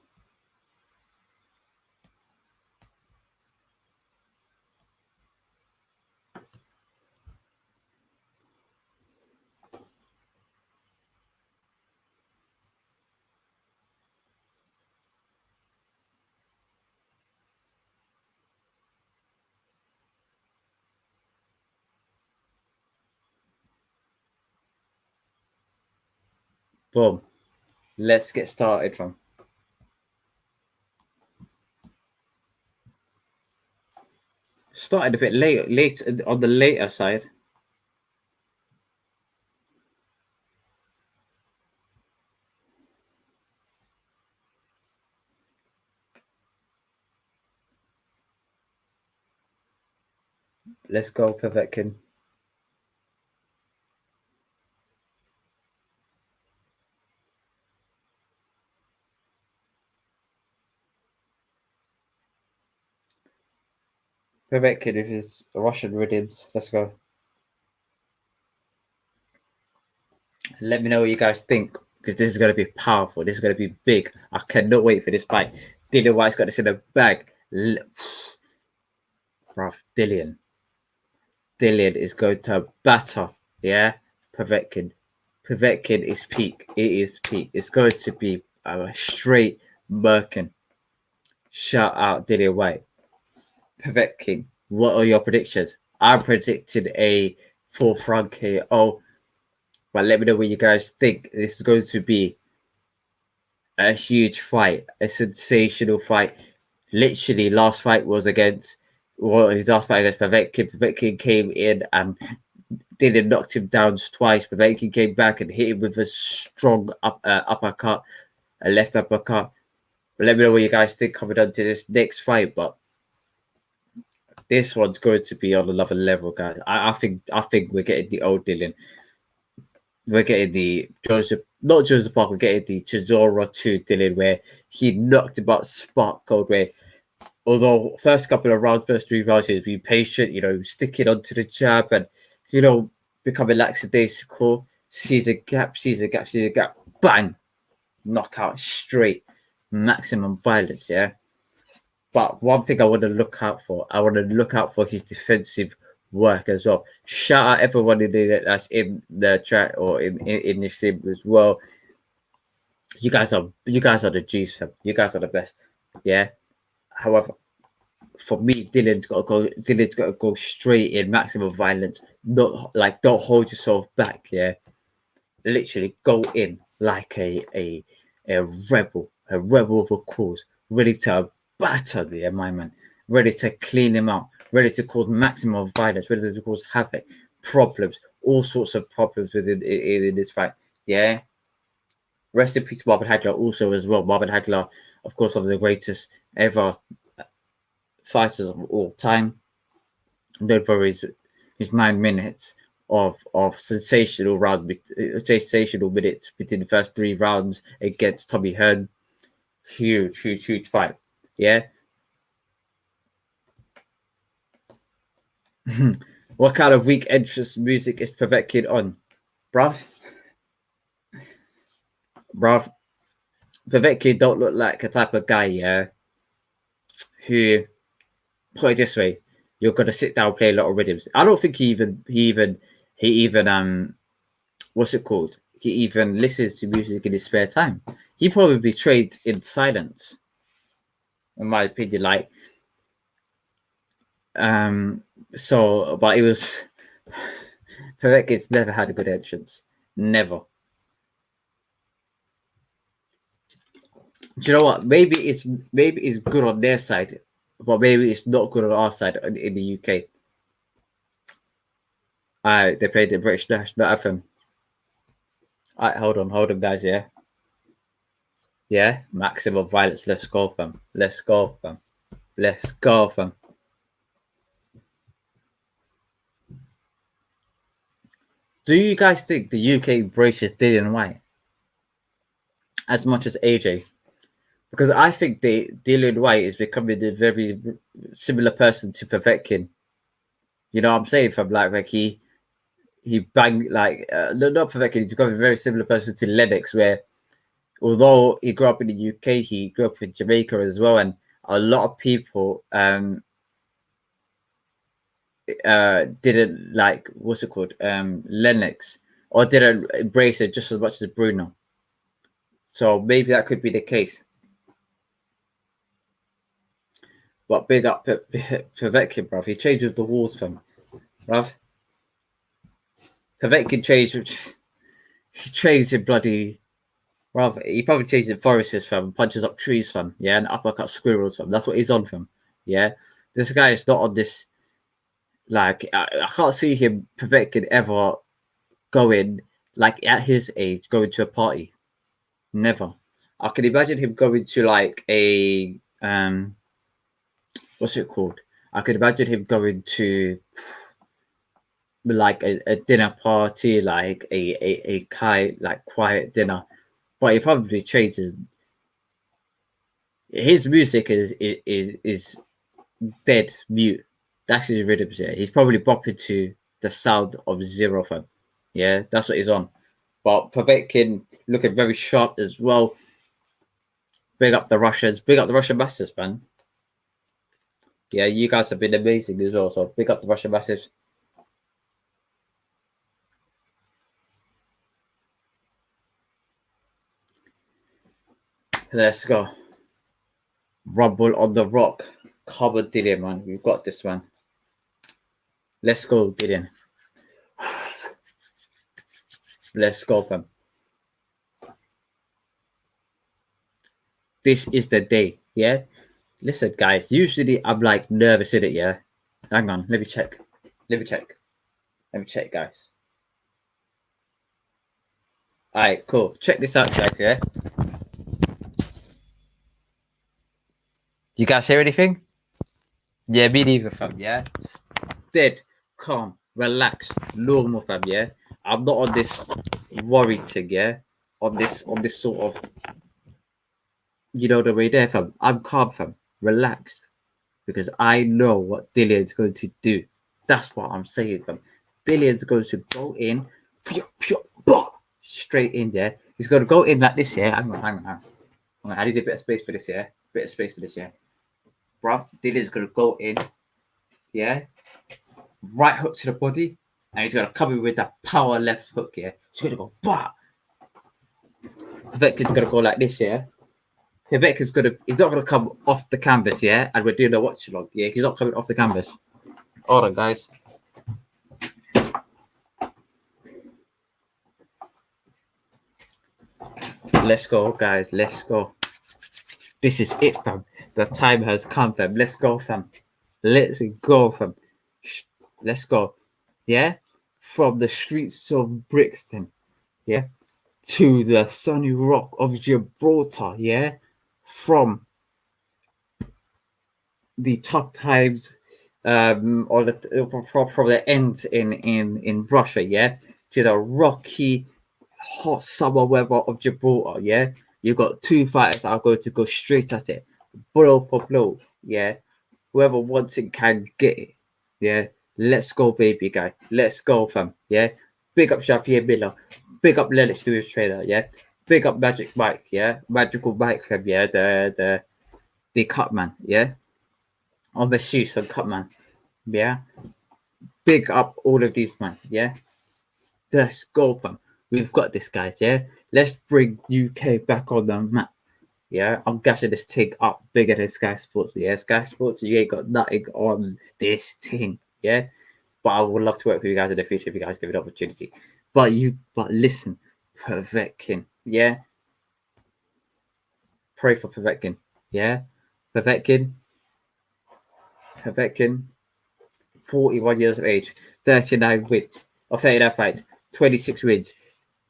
Speaker 1: Boom. Let's get started, fam. Started a bit late on the later side. Let's go, Povetkin. Povetkin with his Russian rhythms. Let's go. Let me know what you guys think, because this is going to be powerful. This is going to be big. I cannot wait for this fight. Dillian Whyte's got this in the bag. Bruv, Dillian is going to batter. Yeah? Povetkin is peak. It is peak. It's going to be a straight Merkin. Shout out Dillian Whyte. Povetkin, what are your predictions? I predicted a 4th round KO. But let me know what you guys think. This is going to be a huge fight, a sensational fight. Literally, last fight was against, his last fight against Povetkin. Povetkin came in and Dillian knocked him down twice. Povetkin came back and hit him with a strong uppercut, a left uppercut. But let me know what you guys think coming on to this next fight. But this one's going to be on another level, guys. I think we're getting the old Dillian. We're getting the not Joseph Parker, we're getting the Chisora 2 Dillian, where he knocked him out spark gold, where although first couple of rounds, first 3 rounds, he's been patient, sticking onto the jab and, becoming lackadaisical, sees a gap, bang, knockout straight, maximum violence, yeah? But one thing I want to look out for, his defensive work as well. Shout out everyone that's in the chat or in the stream as well. You guys are the G's, fam. You guys are the best. Yeah. However, for me, Dylan's got to go straight in, maximum violence. Not like, don't hold yourself back. Yeah. Literally go in like a rebel of a cause, ready to batter my man, ready to clean him out, ready to cause maximum violence, ready to cause havoc, problems, all sorts of problems in this fight. Yeah. Rest in peace, Marvin Hagler, also as well. Marvin Hagler, of course, one of the greatest ever fighters of all time. Known for his 9 minutes of sensational minutes between the first 3 rounds against Tommy Hearn. Huge fight. Yeah. What kind of weak entrance music is Povetkin on, bruv? Povetkin don't look like a type of guy, yeah, who, put it this way, you're gonna sit down and play a lot of rhythms. I don't think he even what's it called? He even listens to music in his spare time. He probably trained in silence, in my opinion. Like, so, but it was Povetkin's never had a good entrance. Never. Do you know what? Maybe it's good on their side, but maybe it's not good on our side in the UK. They played the British national anthem. All right, hold on, guys. Yeah, maximum violence. Let's go, fam. Do you guys think the UK embraces Dillian Whyte as much as AJ? Because I think Dillian Whyte is becoming a very similar person to Povetkin. You know what I'm saying? From like he banged like not Povetkin. He's becoming a very similar person to Lennox, where although he grew up in the UK, he grew up in Jamaica as well, and a lot of people didn't like, what's it called, Lennox, or didn't embrace it just as much as Bruno. So maybe that could be the case. But big up Povetkin, bruv. He changed with the walls, fam, bruv. Povetkin changed. He changed in bloody. Bruv, he probably changed in forests, fam. Punches up trees, fam. Yeah, and uppercut squirrels, fam. That's what he's on, fam. Yeah, this guy is not on this. Like, I can't see him, Povetkin, ever going, like, at his age, going to a party. Never. I can imagine him going to like a what's it called? I could imagine him going to like a dinner party, like a quiet dinner. But he probably changes. His music is dead mute. That's his rhythm. Yeah, he's probably bopping to the sound of Zero Fam. Yeah, that's what he's on. But Povetkin looking very sharp as well. Big up the Russians. Big up the Russian masters, man. Yeah, you guys have been amazing as well. So big up the Russian masters. Let's go. Rumble on the Rock. Come on, Dillian, man. We've got this, man. Let's go, Dillian. Let's go, fam. This is the day, yeah? Listen, guys. Usually I'm like nervous in it, yeah? Hang on. Let me check, guys. All right, cool. Check this out, guys, yeah? You guys hear anything? Yeah, me neither, fam, yeah? Dead, calm, relaxed, normal, fam, yeah? I'm not on this worried thing, yeah? On this sort of, you know, the way there, fam. I'm calm, fam, relaxed, because I know what Dillian's going to do. That's what I'm saying, fam. Dillian's going to go in, straight in there. He's going to go in like this, yeah? Hang on. I need a bit of space for this, yeah? Bruv, Dillian's going to go in, yeah? Right hook to the body, and he's going to come in with that power left hook, yeah? He's going to go, bah! Povetkin's gonna go like this, yeah. Povetkin's he's not gonna come off the canvas, yeah, and we're doing a watch along, yeah. He's not coming off the canvas. Hold on, guys. Let's go, guys. Let's go. This is it, fam. The time has come, fam. Let's go, fam. Let's go, fam. Let's go. Yeah? From the streets of Brixton, yeah, to the sunny rock of Gibraltar, yeah? From the tough times or from the end in Russia, yeah, to the rocky hot summer weather of Gibraltar, yeah. You got two fighters that are going to go straight at it, blow for blow, yeah. Whoever wants it can get it, yeah. Let's go, baby guy. Let's go, fam, yeah. Big up Javier Miller, big up Lennox Lewis trainer, yeah. Big up Magic Mike, yeah. Magical Mike, fam, yeah. The cut man, yeah. On the shoes and cut man, yeah. Big up all of these man, yeah. Let's go, fam. We've got this, guys, yeah. Let's bring UK back on the map, yeah. I'm gashing this thing up bigger than Sky Sports, yeah. Sky Sports, you ain't got nothing on this thing, yeah. But I would love to work with you guys in the future if you guys give it an opportunity. But listen, Povetkin, yeah. Pray for Povetkin, yeah. Povetkin, 41 years of age, 39 wins, or 39 fights, 26 wins,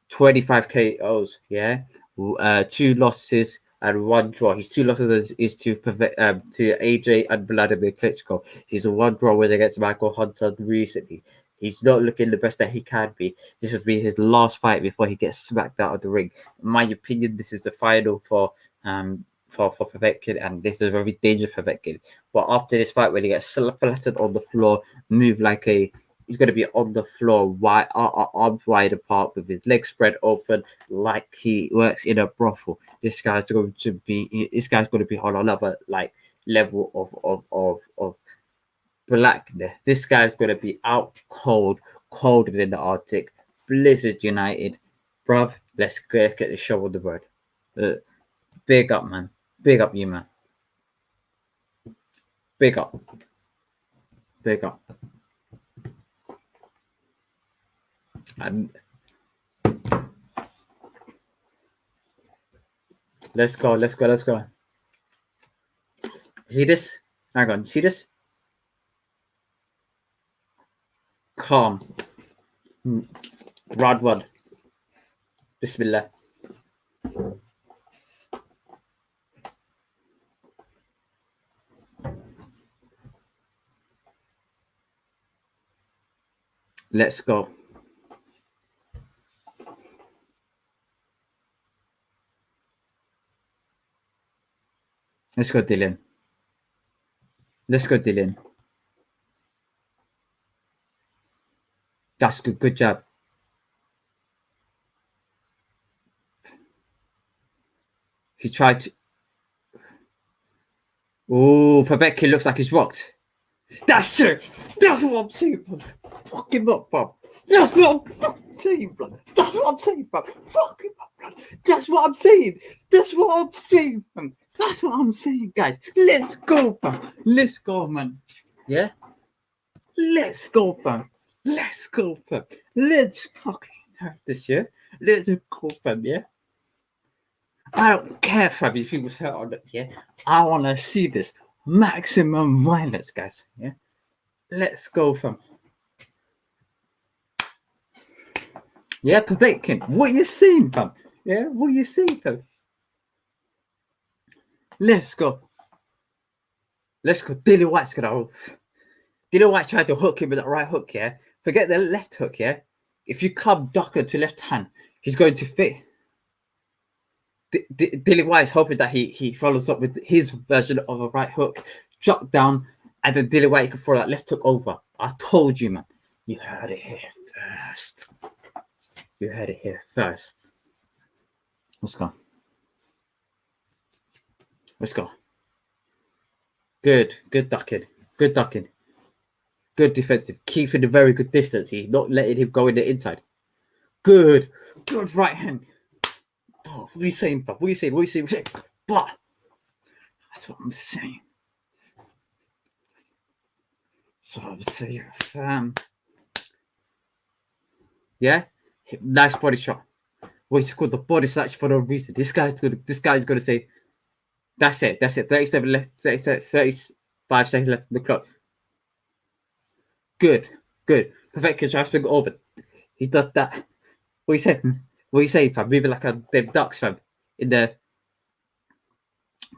Speaker 1: 25 KOs, yeah. 2 losses and 1 draw. His 2 losses is to AJ and Vladimir Klitschko. His 1 draw was against Michael Hunter recently. He's not looking the best that he can be. This would be his last fight before he gets smacked out of the ring. In my opinion, this is the final for Povetkin, and this is a very dangerous Povetkin. But after this fight, when he gets flattened on the floor, move like he's going to be on the floor, arms wide apart with his legs spread open, like he works in a brothel. This guy's going to be on another level of blackness. This guy's going to be out cold, colder than the Arctic, Blizzard United, bruv. Let's get the show on the road. Big up, man. Big up you, man. Big up. Big up. And let's go. See this? Hang on. See this? Calm. Round 1. Bismillah. Let's go. Let's go, Dylan. That's good. Good job. He tried to. Oh, Povetkin looks like he's rocked. That's it. That's what I'm saying. Fuck him up, bro. That's what I'm saying, bro. That's what I'm saying, bro. Fuck him up, bro. That's what I'm saying. That's what I'm saying, guys. Let's go, fam. Let's go, man. Yeah? Let's go, fam. Let's fucking have this, yeah? Let's go, fam, yeah? I don't care, fam, if he was hurt or not, yeah? I want to see this maximum violence, guys, yeah? Let's go, fam. Yeah, Povetkin, what are you saying, fam? Yeah, what are you saying, fam? Let's go. Dillian Whyte's gonna. Dillian Whyte tried to hook him with that right hook, yeah? Forget the left hook, yeah? If you come ducker to left hand, he's going to fit. Dillian Whyte is hoping that he follows up with his version of a right hook, drop down, and then Dillian Whyte can throw that left hook over. I told you, man. You heard it here first. Let's go. Good ducking. Good defensive. Keeping a very good distance. He's not letting him go in the inside. Good right hand. What are you saying, fam? What are you saying? What are you saying? What are you saying? But that's what I'm saying. So I'm saying, fam. Yeah, nice body shot. Well, he scored the body slash for no reason. This guy's gonna say, that's it. 37 left, 35 seconds left on the clock. Good. Povetkin tries to go over. He does that. What you say, fam? Moving like a them ducks, fam. In the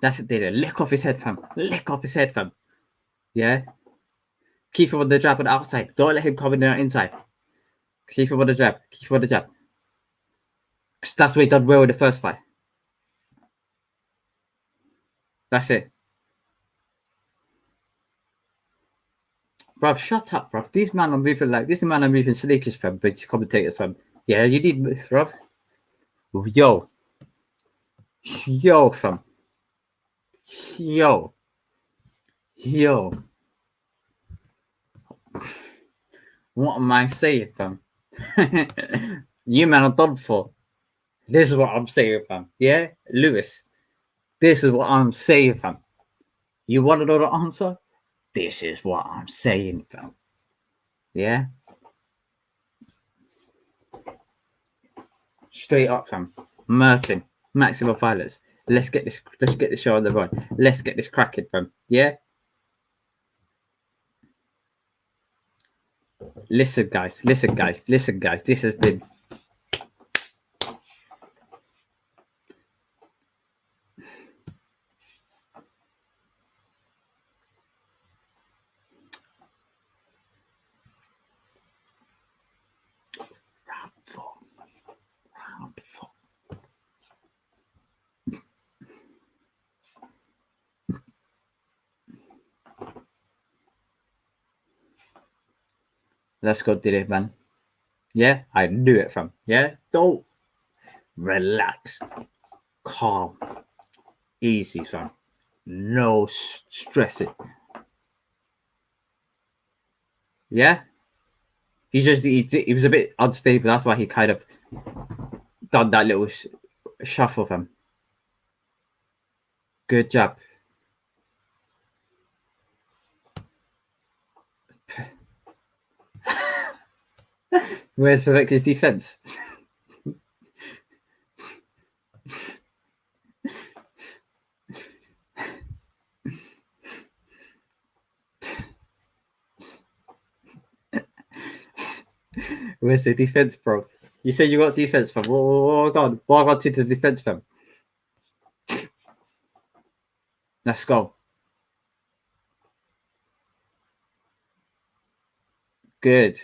Speaker 1: that's it, there. Lick off his head, fam. Yeah. Keep him on the jab on the outside. Don't let him come in the inside. Keep him on the jab. Because that's what he done well in the first fight. That's it. Bruv, shut up, bruv. These men are moving sneakers, fam. But commentators, fam. Yeah, you need, bruv. Yo, fam. Yo. What am I saying, fam? You man are done for. This is what I'm saying, fam. Yeah, Lewis. This is what I'm saying, fam. You want to know the answer? This is what I'm saying, fam. Yeah. Straight up, fam. Merton, maximum violence. Let's get this show on the run. Let's get this cracking, fam. Yeah. Listen, guys. This has been round four. Let's go do it, man. Yeah, I knew it, fam. Yeah, don't relaxed, calm, easy, fam. No stressing. Yeah, he was a bit unstable. That's why he kind of done that little shuffle, fam. Good job. Where's Povetkin's defense? Where's the defense, bro? You say you got defense, fam. What got to the defense, fam? Let's go. Good.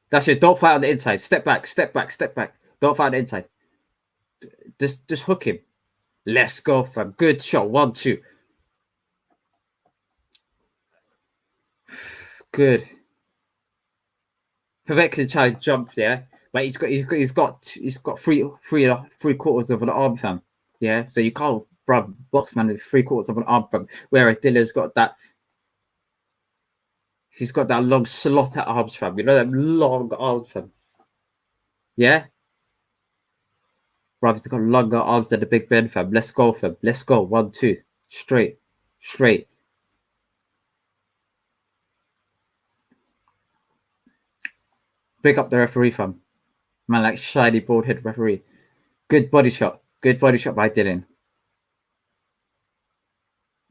Speaker 1: That's it. Don't fight on the inside. Step back. Don't fight on the inside. Just hook him. Let's go, fam. Good shot. 1-2. Good. Povetkin try to jump there, but he's got three quarters of an arm, fam. Yeah, so you can't, bro, boxman with 3/4 of an arm, fam. Whereas Diller's got that. He's got that long slot at arms, fam. You know that long arms, fam. Yeah, bro, he's got longer arms than the Big Ben, fam. Let's go, fam. Let's go. 1-2. Straight. Pick up the referee, fam. Man, like shiny bald head referee. Good body shot by Dylan.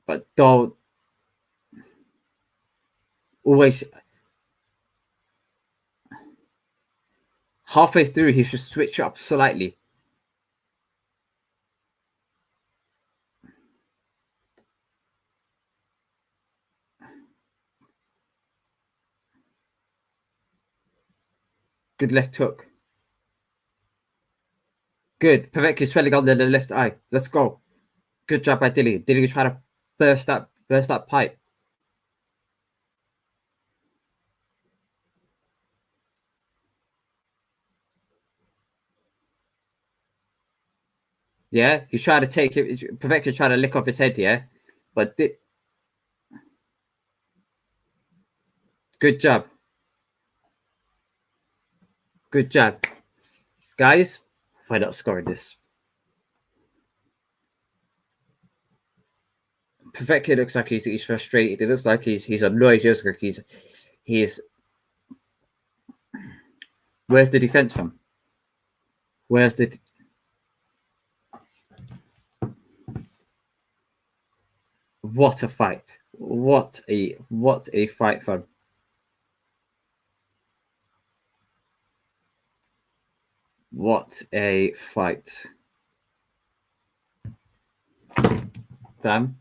Speaker 1: But don't always. Halfway through, he should switch up slightly. Good left hook. Good. Povetkin's swelling under the left eye. Let's go. Good job by Dilly. Dilly trying to burst that pipe. Yeah, he's trying to take it. Povetkin's trying to lick off his head, yeah. But good job. Good jab. Guys, we're not scoring this. Povetkin looks like he's frustrated. It looks like he's annoyed. He looks like he's. Where's the defense from? Where's the? What a fight! What a fight from. What a fight, fam.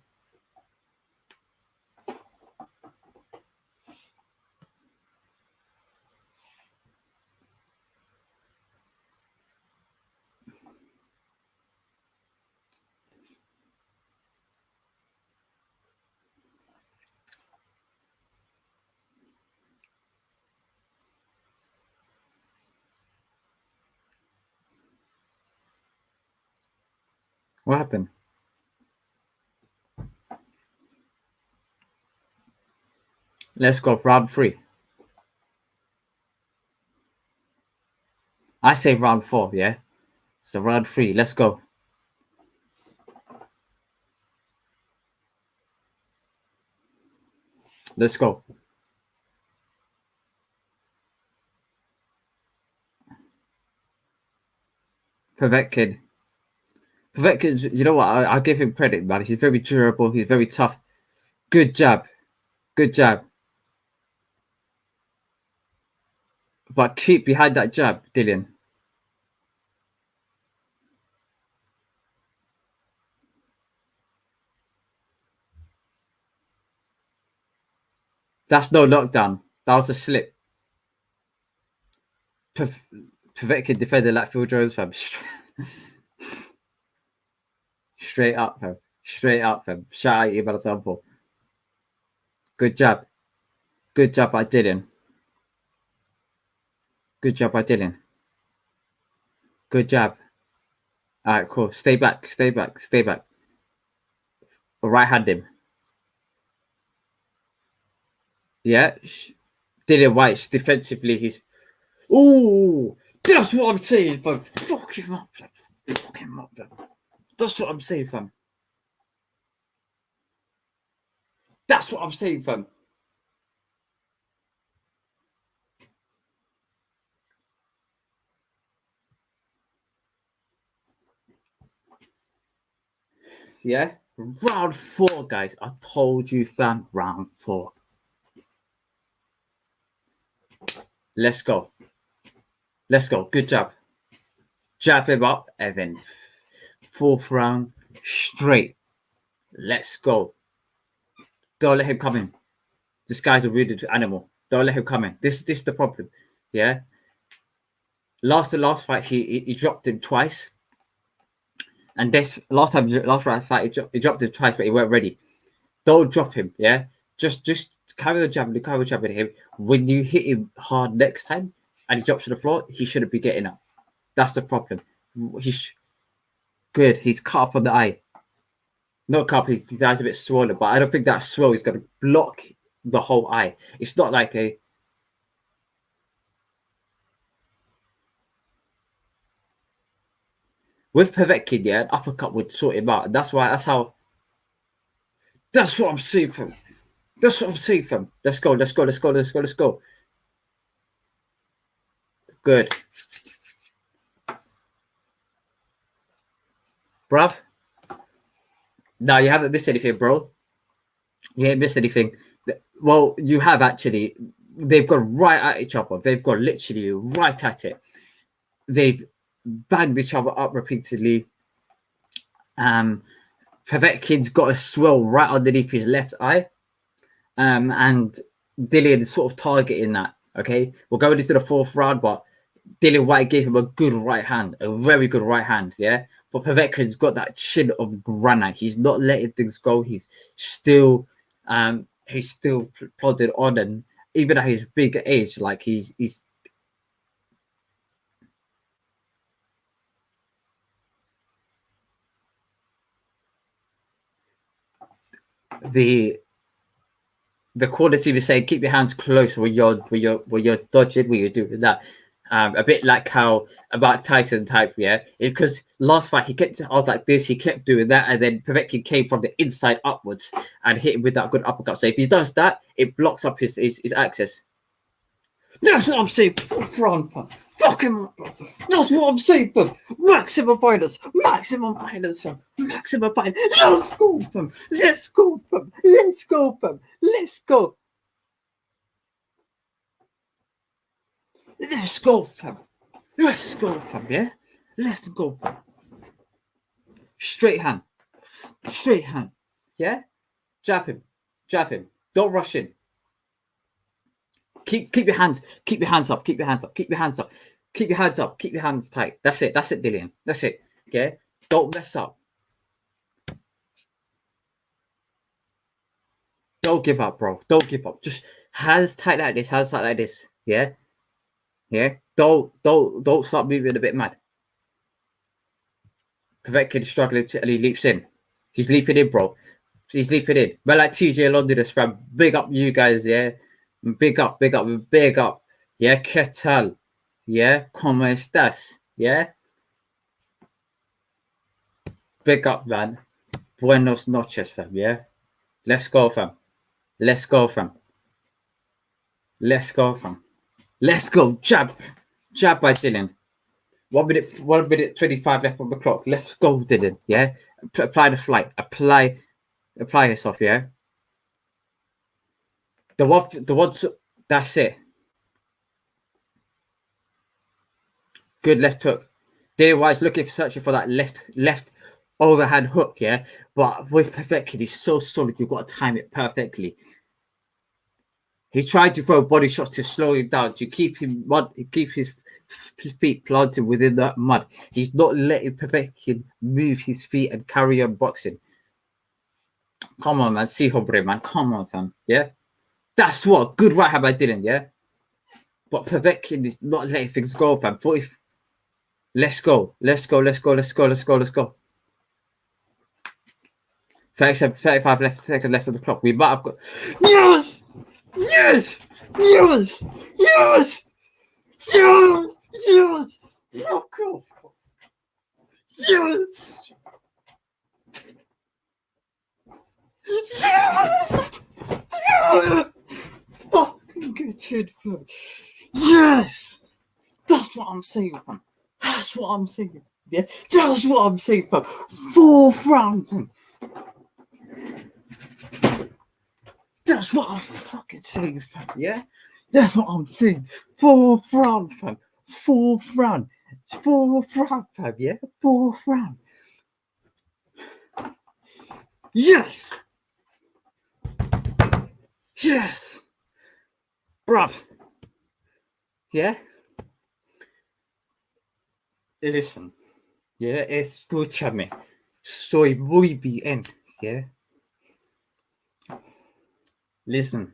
Speaker 1: What happened? Let's go round 3. I say round 4, yeah? So round 3, let's go. Let's go. Povetkin. Povetkin, you know what? I'll give him credit, man. He's very durable. He's very tough. Good jab. Good jab. But keep behind that jab, Dillian. That's no knockdown. That was a slip. Povetkin defended like Phil Jones, fam. Straight up, fam. Straight up, fam. Shout out you about the temple. Good jab. Good job by Dillian. Good job by Dillian. Good jab. All right, cool. Stay back. Stay back. Stay back. Right hand him. Yeah. Dillian Whyte defensively. He's. Ooh, that's what I'm saying, fam. Fuck him up, fam. Fuck him up, fam. That's what I'm saying, fam. That's what I'm saying, fam. Yeah. Round 4, guys. I told you, fam. Round 4. Let's go. Let's go. Good job. Jab him up and then 4th round straight. Let's go. Don't let him come in. This guy's a weird animal. Don't let him come in. This is the problem. Yeah. Last fight, he dropped him twice. And this last fight, he dropped him twice, but he weren't ready. Don't drop him. Yeah. Just carry the jab at him. When you hit him hard next time and he drops to the floor, he shouldn't be getting up. That's the problem. He's good. He's cut up on the eye. Not cut up. His eye's a bit swollen, but I don't think that swell is going to block the whole eye. It's not like a. With Povetkin, yeah, an uppercut would sort him out. And that's what I'm saying from. That's what I'm saying from. Let's go. Good. Bruv. No, you haven't missed anything, bro. You ain't missed anything. Well, you have actually. They've gone right at each other. They've gone literally right at it. They've banged each other up repeatedly. Povetkin's got a swell right underneath his left eye. And Dillian is sort of targeting that. Okay, we're going into the 4th round, but Dillian Whyte gave him a good right hand, a very good right hand. Yeah, but Povetkin's got that chin of granite. He's not letting things go. He's still plodding on, and even at his big age, like he's the corner team is saying keep your hands close when you're dodging, when you're doing that. A bit like how about Tyson type, yeah. Because last fight he kept, I was like this, he kept doing that, and then Povetkin came from the inside upwards and hit him with that good uppercut. So if he does that, it blocks up his access. That's what I'm saying. Front, fuck him up. That's what I'm saying. Maximum violence, maximum violence, maximum violence. Let's go, fam. Let's go, fam. Let's go, fam. Let's go. Let's go, fam. Let's go, fam. Yeah, let's go, fam. Straight hand, straight hand. Yeah, jab him, jab him. Don't rush in. Keep your hands up, keep your hands up, keep your hands up, keep your hands up, keep your hands tight. That's it, Dillian. That's it. Okay, don't mess up. Don't give up, bro. Don't give up. Just hands tight like this, hands tight like this. Yeah. Yeah. Don't start moving a bit mad. Povetkin struggling and he leaps in. He's leaping in, bro. He's leaping in. But like TJ Londoners, fam. Big up you guys, yeah. Big up. Yeah, ¿qué tal? Yeah, ¿cómo estás? Yeah. Big up, man. Buenos noches, fam. Yeah. Let's go, fam. Let's go, fam. Let's go, fam. Let's go. Jab by Dylan. 1 minute 25 left on the clock. Let's go, Dylan. Yeah. Apply the flight. Apply yourself. Yeah. The ones. That's it. Good left hook. Dylan Whyte's searching for that left overhand hook. Yeah. But with Povetkin, he's so solid. You've got to time it perfectly. He tried to throw body shots to slow him down, to keep his feet planted within that mud. He's not letting Povetkin move his feet and carry on boxing. Come on, man. See hombre, man. Come on, fam. Yeah? That's what. Good right hand by Dylan, yeah? But Povetkin is not letting things go, fam. Let's go. 35 seconds left on the clock. We might have got... Yes! Fuck off. Yes! Fucking get it, fam. Yes! That's what I'm saying, fam. That's what I'm saying. Yeah? That's what I'm saying, fam. 4th round, fam. That's what I'm fucking saying, fam. Yeah? That's what I'm saying. 4th round, fam. 4th round. 4th round, fam. Yeah? 4th round. Yes! Yes! Bruv. Yeah? Listen. Yeah? Escúchame. Soy muy bien. Yeah? Listen.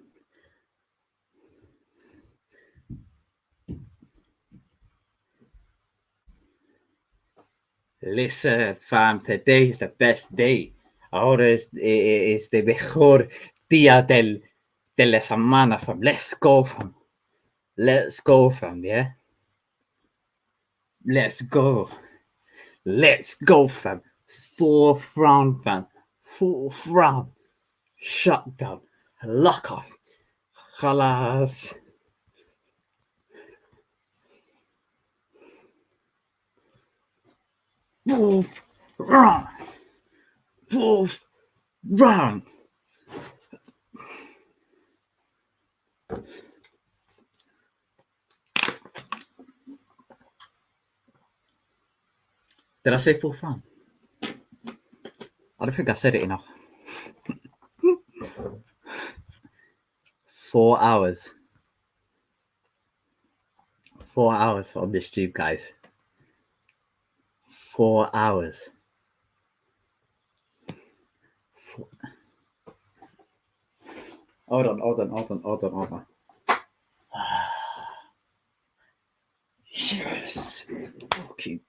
Speaker 1: Listen, fam, today is the best day. Ahora es the mejor día de la semana, fam. Let's go, fam. Let's go, fam, yeah? Let's go. Let's go, fam. 4th round, fam. 4th round. Shut down. Lock off. Khalas. Fourth round. Did I say 4th round? I don't think I said it enough. 4 hours. 4 hours on this stream, guys. 4 hours. Hold on. Yes. Okay.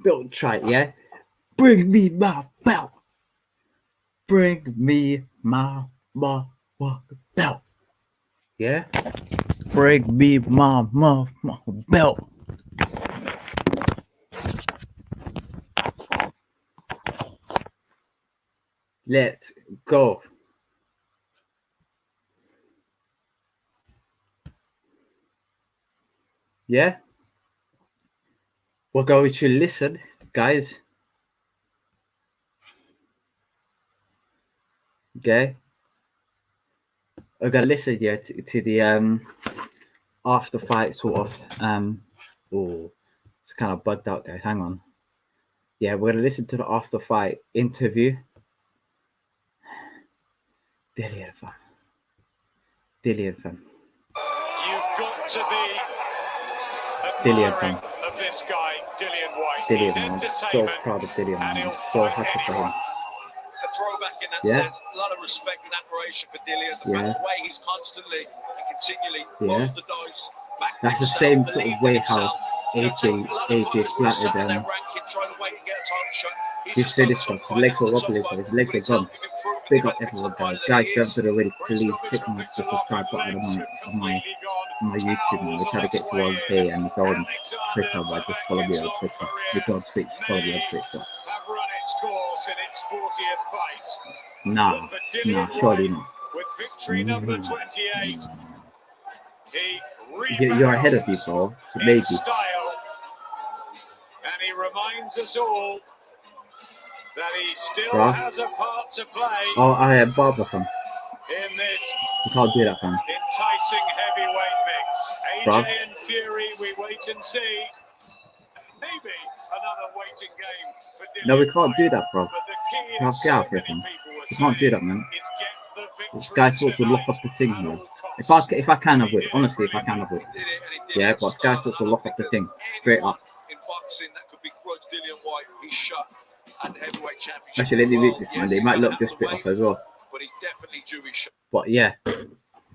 Speaker 1: Don't try it, yeah? Bring me my belt. Bring me my belt. Yeah? Break me my belt. Let's go. Yeah. We're going to listen, guys. Okay. We're going to listen, yeah, to the after fight sort of oh, it's kind of bugged out, guys. Hang on. Yeah, we're going to listen to the after fight interview. Dillian, fam.
Speaker 3: You've got to be
Speaker 1: Dillian,
Speaker 3: of this guy, Dillian Whyte.
Speaker 1: Dillian, man. I'm so proud of Dillian, man. I'm so happy for him.
Speaker 8: A throwback in that
Speaker 1: Yeah.
Speaker 8: sense. A lot of respect and admiration for Dillian.
Speaker 1: Yeah.
Speaker 8: The way he's constantly and continually
Speaker 1: Yeah.
Speaker 8: rolls the dice.
Speaker 1: That's the same sort of way how AJ flattered them. His finish stuff, his legs were wobbly, his legs were gone. Big up everyone, guys. Guys, if you haven't done it already, please click on the subscribe button on my YouTube, man. We're trying to get to 1K, and if you're on Twitter, like, just follow me on Twitter. If you're on Twitch, follow me on Twitch. But nah, surely not.
Speaker 3: With victory number 28.
Speaker 1: You're ahead of me, bro. So maybe.
Speaker 3: Style. And he reminds us all that he still has a part to play.
Speaker 1: Oh, I am Barber, fam.
Speaker 3: In this
Speaker 1: You can't do that, fam.
Speaker 3: enticing heavyweight mix. AJ and Fury, we wait and see. Maybe another waiting game for Dillian.
Speaker 1: No, we can't do that, bro.
Speaker 3: But the key
Speaker 1: You have to get out of here, fam. You can't do that, man. This guy's supposed to lock off the thing here. If I can, I would. Honestly, if I can, I would. Yeah, but this guy's supposed to lock off the thing straight up.
Speaker 8: In boxing, that could be quotes Dillian Whyte. He's shot at the heavyweight championship.
Speaker 1: Actually, let me read this, man. They might lock this bit off as well.
Speaker 8: But he's definitely due his shot.
Speaker 1: But yeah,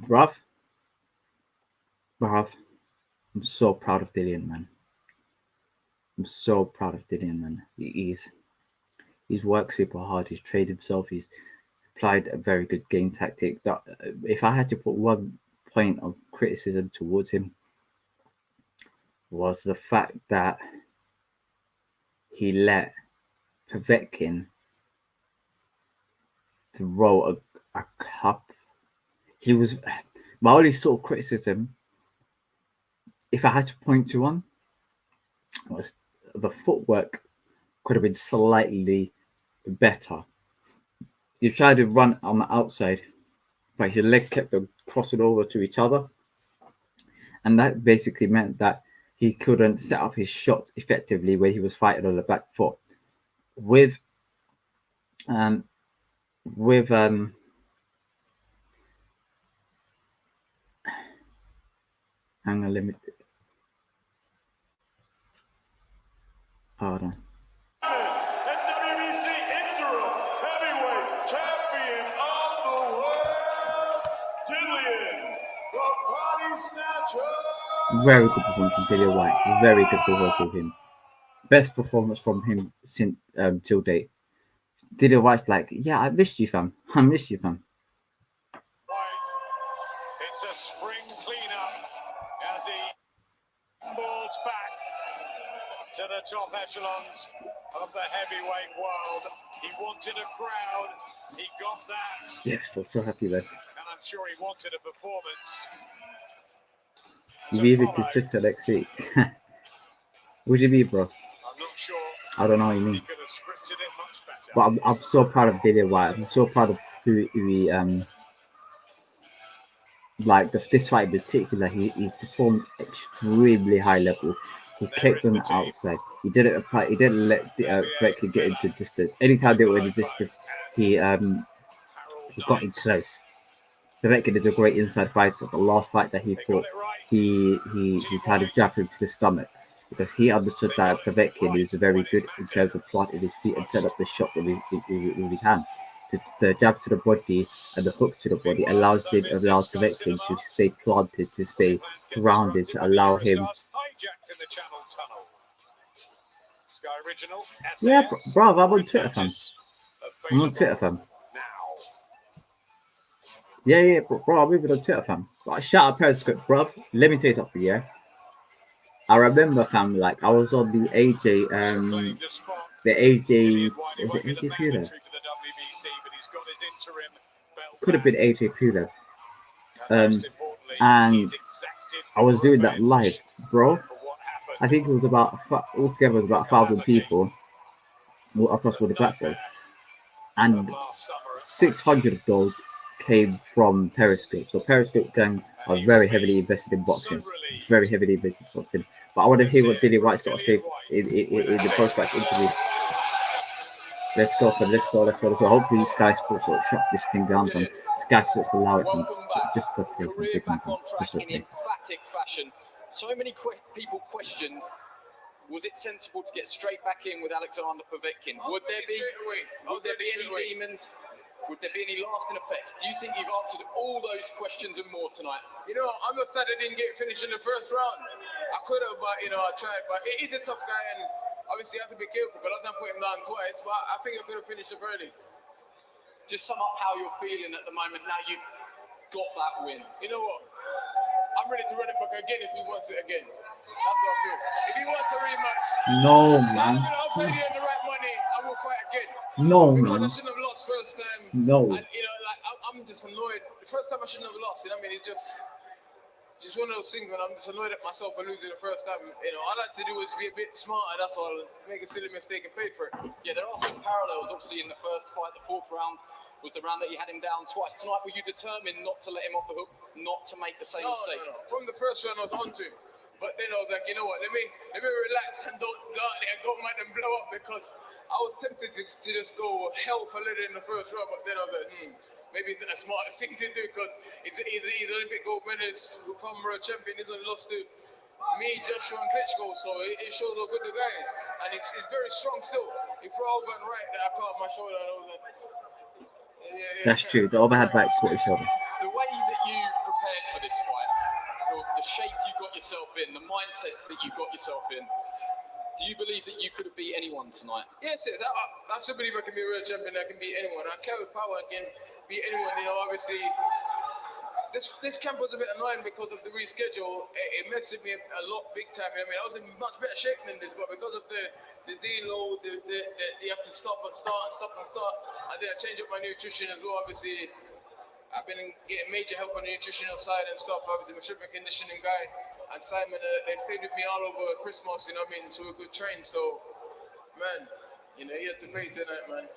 Speaker 1: bruv, I'm so proud of Dillian, man. I'm so proud of Dillian, man. He's worked super hard. He's trained himself. He's applied a very good game tactic. That if I had to put one point of criticism towards him, was the fact that he let Povetkin throw a cup. He was my only sort of criticism, if I had to point to one, was the footwork could have been slightly better. He tried to run on the outside, but his leg kept crossing over to each other, and that basically meant that he couldn't set up his shots effectively when he was fighting on the back foot. With hang on, let me hold on.
Speaker 3: And WBC interim heavyweight champion of the world, Dillian, the body snatcher.
Speaker 1: Very good performance from Dillian Whyte. Very good performance from him. Best performance from him since till date. Dillian Whyte's like, yeah, I missed you, fam. I missed you, fam.
Speaker 3: It's a spring cleanup as he boards back to the top echelons of the heavyweight world. He wanted a crowd. He got that.
Speaker 1: Yes, I'm so happy, man.
Speaker 3: And I'm sure he wanted a performance.
Speaker 1: You leave it to Twitter next week. What do you mean, bro?
Speaker 3: I'm not sure.
Speaker 1: I don't know what you mean.
Speaker 3: He could have scripted it much better.
Speaker 1: But I'm so proud of Dillian Whyte. I'm so proud of who he like this fight in particular. He performed extremely high level. He kicked on the outside. He didn't apply. He didn't let Povetkin get into distance. Anytime they were in the distance, he got in close. Povetkin is a great inside fighter. The last fight that he fought, he tried to jab him to the stomach because he understood that Povetkin is very good in terms of planting his feet and set up the shots with his hand. The jab to the body and the hooks to the body allows Povetkin to stay planted, to stay grounded, to allow him. Yeah, bro, I'm on Twitter, fam. I'm on Twitter, fam. Yeah, bro, I'm even on Twitter, fam. But shout out Periscope, bruv. Let me tell you something, yeah. I remember, fam, like I was on the AJ, the AJ, was it AJ Puder? Could have been AJ Puder. And I was doing that live, bro. I think it was about altogether it was about 1,000 people across all the platforms, and 600 of those came from Periscope. So Periscope gang are very heavily invested in boxing, very heavily invested in boxing. But I want to hear what Dilly Whyte's got to say in the post-match interview. Let's go. Hopefully Sky Sports will shut this thing down. From Sky Sports allow it from just for today. From big man, just for today.
Speaker 2: Emphatic fashion. So many people questioned, was it sensible to get straight back in with Alexander Povetkin? Would there be any demons? Would there be any lasting effects? Do you think you've answered all those questions and more tonight?
Speaker 11: You know, I'm upset I didn't get finished in the first round. I could have, but I tried. But he's a tough guy, and obviously I have to be careful. But I wasn't putting him down twice. But I think I could have finished up early.
Speaker 2: Just sum up how you're feeling at the moment now you've got that win.
Speaker 11: You know what? I'm ready to run it back again if he wants it again. That's how I feel. If he wants a rematch,
Speaker 1: no man.
Speaker 11: I'll pay you the right money. I will fight again.
Speaker 1: No
Speaker 11: because
Speaker 1: man.
Speaker 11: I shouldn't have lost first time.
Speaker 1: No.
Speaker 11: And I'm just annoyed. The first time I shouldn't have lost. It's just one of those things when I'm just annoyed at myself for losing the first time. All I like to do is be a bit smarter. That's all. Make a silly mistake and pay for it.
Speaker 2: Yeah, there are some parallels. Obviously, in the first fight, the fourth round was the round that you had him down twice. Tonight, were you determined not to let him off the hook, not to make the same mistake?
Speaker 11: No. From the first round, I was on to him. But then I was like, you know what? Let me relax and don't mind them blow up, because I was tempted to just go hell for leather in the first round. But then I was like, maybe it's not a smart thing to do, because he's Olympic gold medalist, former champion. He's only lost to me, Joshua, and Klitschko. So it shows how good the guy is, and he's very strong still. He threw over and right that I caught my shoulder. And I was like,
Speaker 1: That's true. The overhand right caught his shoulder.
Speaker 2: The way that you prepared for this fight, the shape you got yourself in, the mindset that you got yourself in, do you believe that you could have beat anyone tonight?
Speaker 11: Yes. I still believe I can be a real champion. I can beat anyone. I carry power. I can beat anyone. Obviously, this camp was a bit annoying because of the reschedule. It messed with me a lot, big time. I was in much better shape than this, but because of the deload, you have to stop and start. And then I changed up my nutrition as well. Obviously, I've been getting major help on the nutritional side and stuff. Obviously, I'm a strength and conditioning guy. And Simon, they stayed with me all over Christmas, to a good train. So, man, you have to pay tonight, man.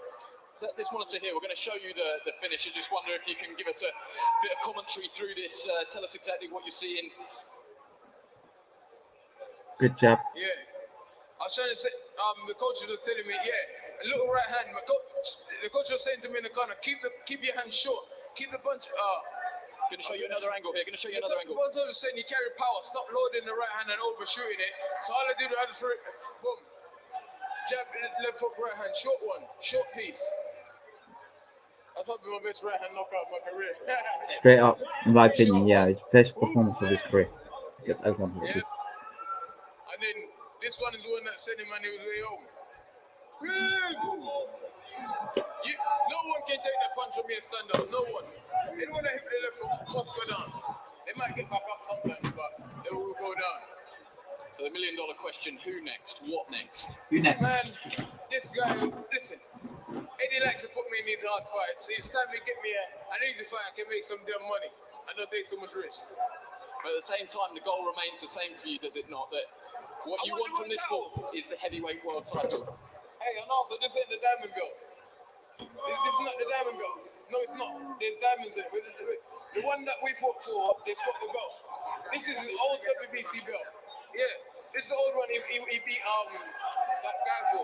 Speaker 2: This monitor here, we're going to show you the finish. I just wonder if you can give us a bit of commentary through this. Tell us exactly what you're seeing.
Speaker 1: Good job.
Speaker 11: Yeah. I was trying to say, the coach was telling me, a little right hand. The coach was saying to me in the corner, keep your hand short. Keep the punch.
Speaker 2: Going to show you another angle here. The
Speaker 11: coach was saying you carry power. Stop loading the right hand and overshooting it. So all I did was just boom. Jab, left hook, right hand. Short one. Short piece. That's probably my best right hand knockout of my career.
Speaker 1: Straight up, in my opinion, his best performance of his career. Gets everyone to
Speaker 11: And then this one is the one that sent him on his way home. No one can take that punch from me and stand up. No one. Anyone that hit with the left hook must go down. They might get back up sometimes, but they will go down.
Speaker 2: So the $1 million question, who next? What next?
Speaker 1: Who next?
Speaker 11: Man, this guy, listen, Eddie likes to put me in these hard fights. It's time to get me an easy fight. I can make some damn money. I don't take so much risk.
Speaker 2: But at the same time, the goal remains the same for you, does it not? That what you want from this sport is the heavyweight world title.
Speaker 11: Hey, and also, this ain't the diamond belt. This is not the diamond belt. No, it's not. There's diamonds in it. The one that we fought for, they swapped the belt. This is the old WBC belt. Yeah, this is the old one. He beat that guy for.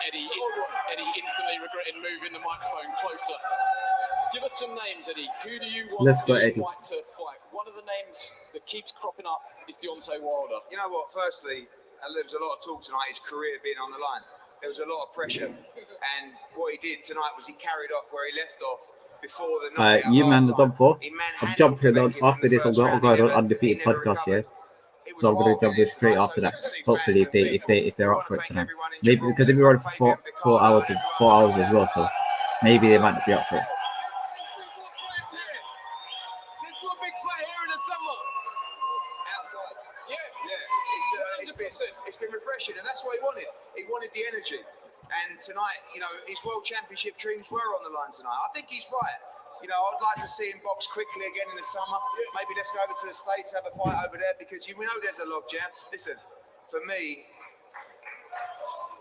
Speaker 2: Eddie instantly regretting moving the microphone closer. Give us some names, Eddie. Who do you want Whyte to fight? One of the names that keeps cropping up is Deontay Wilder.
Speaker 10: You know what? Firstly, there was a lot of talk tonight, his career being on the line. There was a lot of pressure. And what he did tonight was he carried off where he left off before the knockout.
Speaker 1: You man, the done for. I'm jumping on after this. I'm going on undefeated podcast here. So I'm going to jump in straight after that. Hopefully, if they're up for it tonight, maybe because they've been running for 4 hours as well. So maybe they might not be up for it.
Speaker 11: Let's do a big fight here in
Speaker 10: tonight, you know, his World Championship dreams were on the line tonight. I think he's right. You know, I'd like to see him box quickly again in the summer. Maybe let's go over to the States, have a fight over there, because we know there's a logjam. Listen, for me,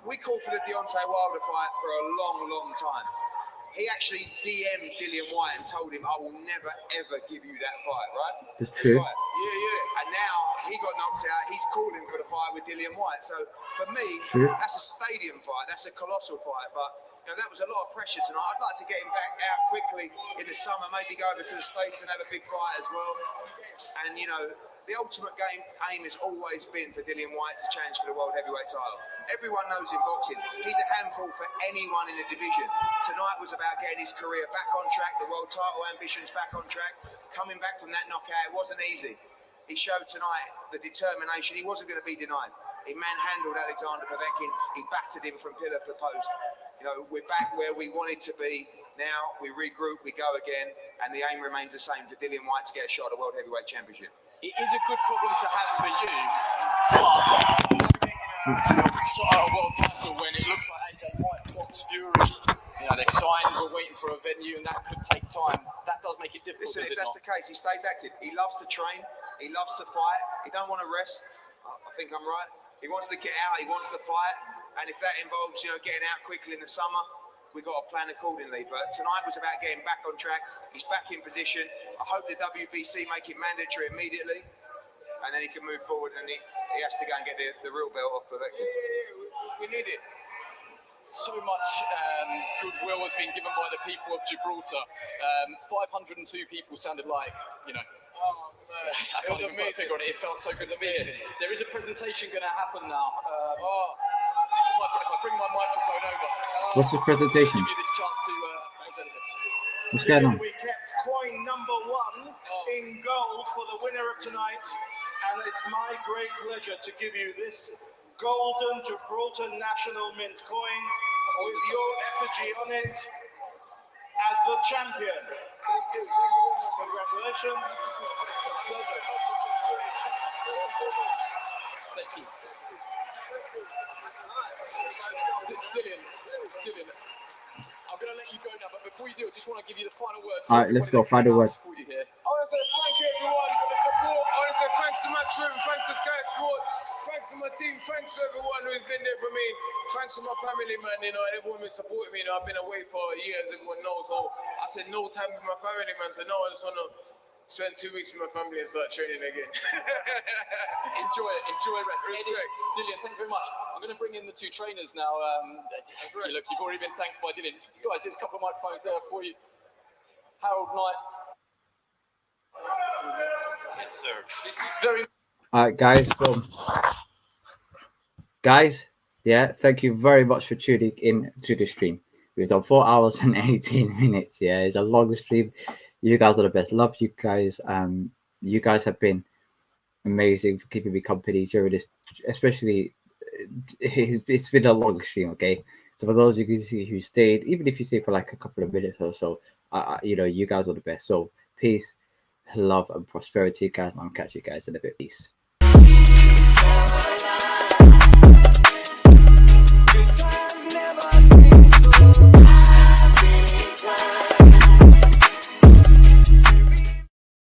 Speaker 10: we called for the Deontay Wilder fight for a long, long time. He actually DM'd Dillian Whyte and told him, I will never, ever give you that fight, right?
Speaker 1: That's true.
Speaker 10: Right. Yeah. And now he got knocked out. He's calling for the fight with Dillian Whyte. So for me, that's a stadium fight. That's a colossal fight. But you know, that was a lot of pressure tonight. I'd like to get him back out quickly in the summer, maybe go over to the States and have a big fight as well. And, you know, the ultimate aim has always been for Dillian Whyte to challenge for the world heavyweight title. Everyone knows in boxing, he's a handful for anyone in the division. Tonight was about getting his career back on track, the world title ambitions back on track. Coming back from that knockout, it wasn't easy. He showed tonight the determination. He wasn't going to be denied. He manhandled Alexander Povetkin. He battered him from pillar for post. You know, we're back where we wanted to be. Now we regroup, we go again, and the aim remains the same for Dillian Whyte to get a shot at the World Heavyweight Championship.
Speaker 2: It is a good problem to have for you, but shot at a world title when it looks like AJ Whyte blocks Fury. You know, they've signed, we're waiting for a venue, and that could take time. That does make it difficult.
Speaker 10: Listen, if that's the case, he stays active. He loves to train. He loves to fight. He don't want to rest. I think I'm right. He wants to get out. He wants to fight. And if that involves, you know, getting out quickly in the summer, we got to plan accordingly. But tonight was about getting back on track. He's back in position. I hope the WBC make it mandatory immediately, and then he can move forward. And he has to go and get the real belt off Povetkin.
Speaker 2: We need it. So much goodwill has been given by the people of Gibraltar. 502 people sounded like, you know.
Speaker 11: Oh, man.
Speaker 2: I can't even put a figure on it. It felt so good to be here. There is a presentation going to happen now. If I bring my microphone over.
Speaker 1: What's the presentation?
Speaker 2: Give you this chance to present this.
Speaker 1: What's going on?
Speaker 3: We kept coin number 1 in gold for the winner of tonight, and it's my great pleasure to give you this golden Gibraltar National Mint coin with your effigy on it as the champion. Thank you. Congratulations.
Speaker 2: Thank you. Dillian, I'm going to let you go now, but before you do, I just want to give you the final word.
Speaker 1: All right, let's go. Final word.
Speaker 11: I want to say thank you everyone for the support. I want to say thanks to Match Room, thanks to Sky Sport, thanks to my team, thanks to everyone who's been there for me, thanks to my family, man, you know, and everyone who's supporting me. You know, I've been away for years, everyone knows. So I said no time with my family, man. So no, I just want to spend 2 weeks with my family and start training again.
Speaker 2: Enjoy rest.
Speaker 11: Respect.
Speaker 2: Dillian, thank you very much. I'm going to bring in the 2 trainers now. Look, you've already been thanked by Dillian. Guys, there's a couple of microphones there for you. Harold Knight.
Speaker 11: Yes, sir.
Speaker 2: This is very.
Speaker 1: All right, guys. Guys, yeah, thank you very much for tuning in to the stream. We've done 4 hours and 18 minutes. Yeah, it's a long stream. You guys are the best. Love you guys. You guys have been amazing for keeping me company during this, especially it's been a long stream. Okay, so for those of you who stayed, even if you stayed for like a couple of minutes or so, you know, you guys are the best. So peace, love, and prosperity, guys. I'll catch you guys in a bit. Peace.
Speaker 12: Good times never seem so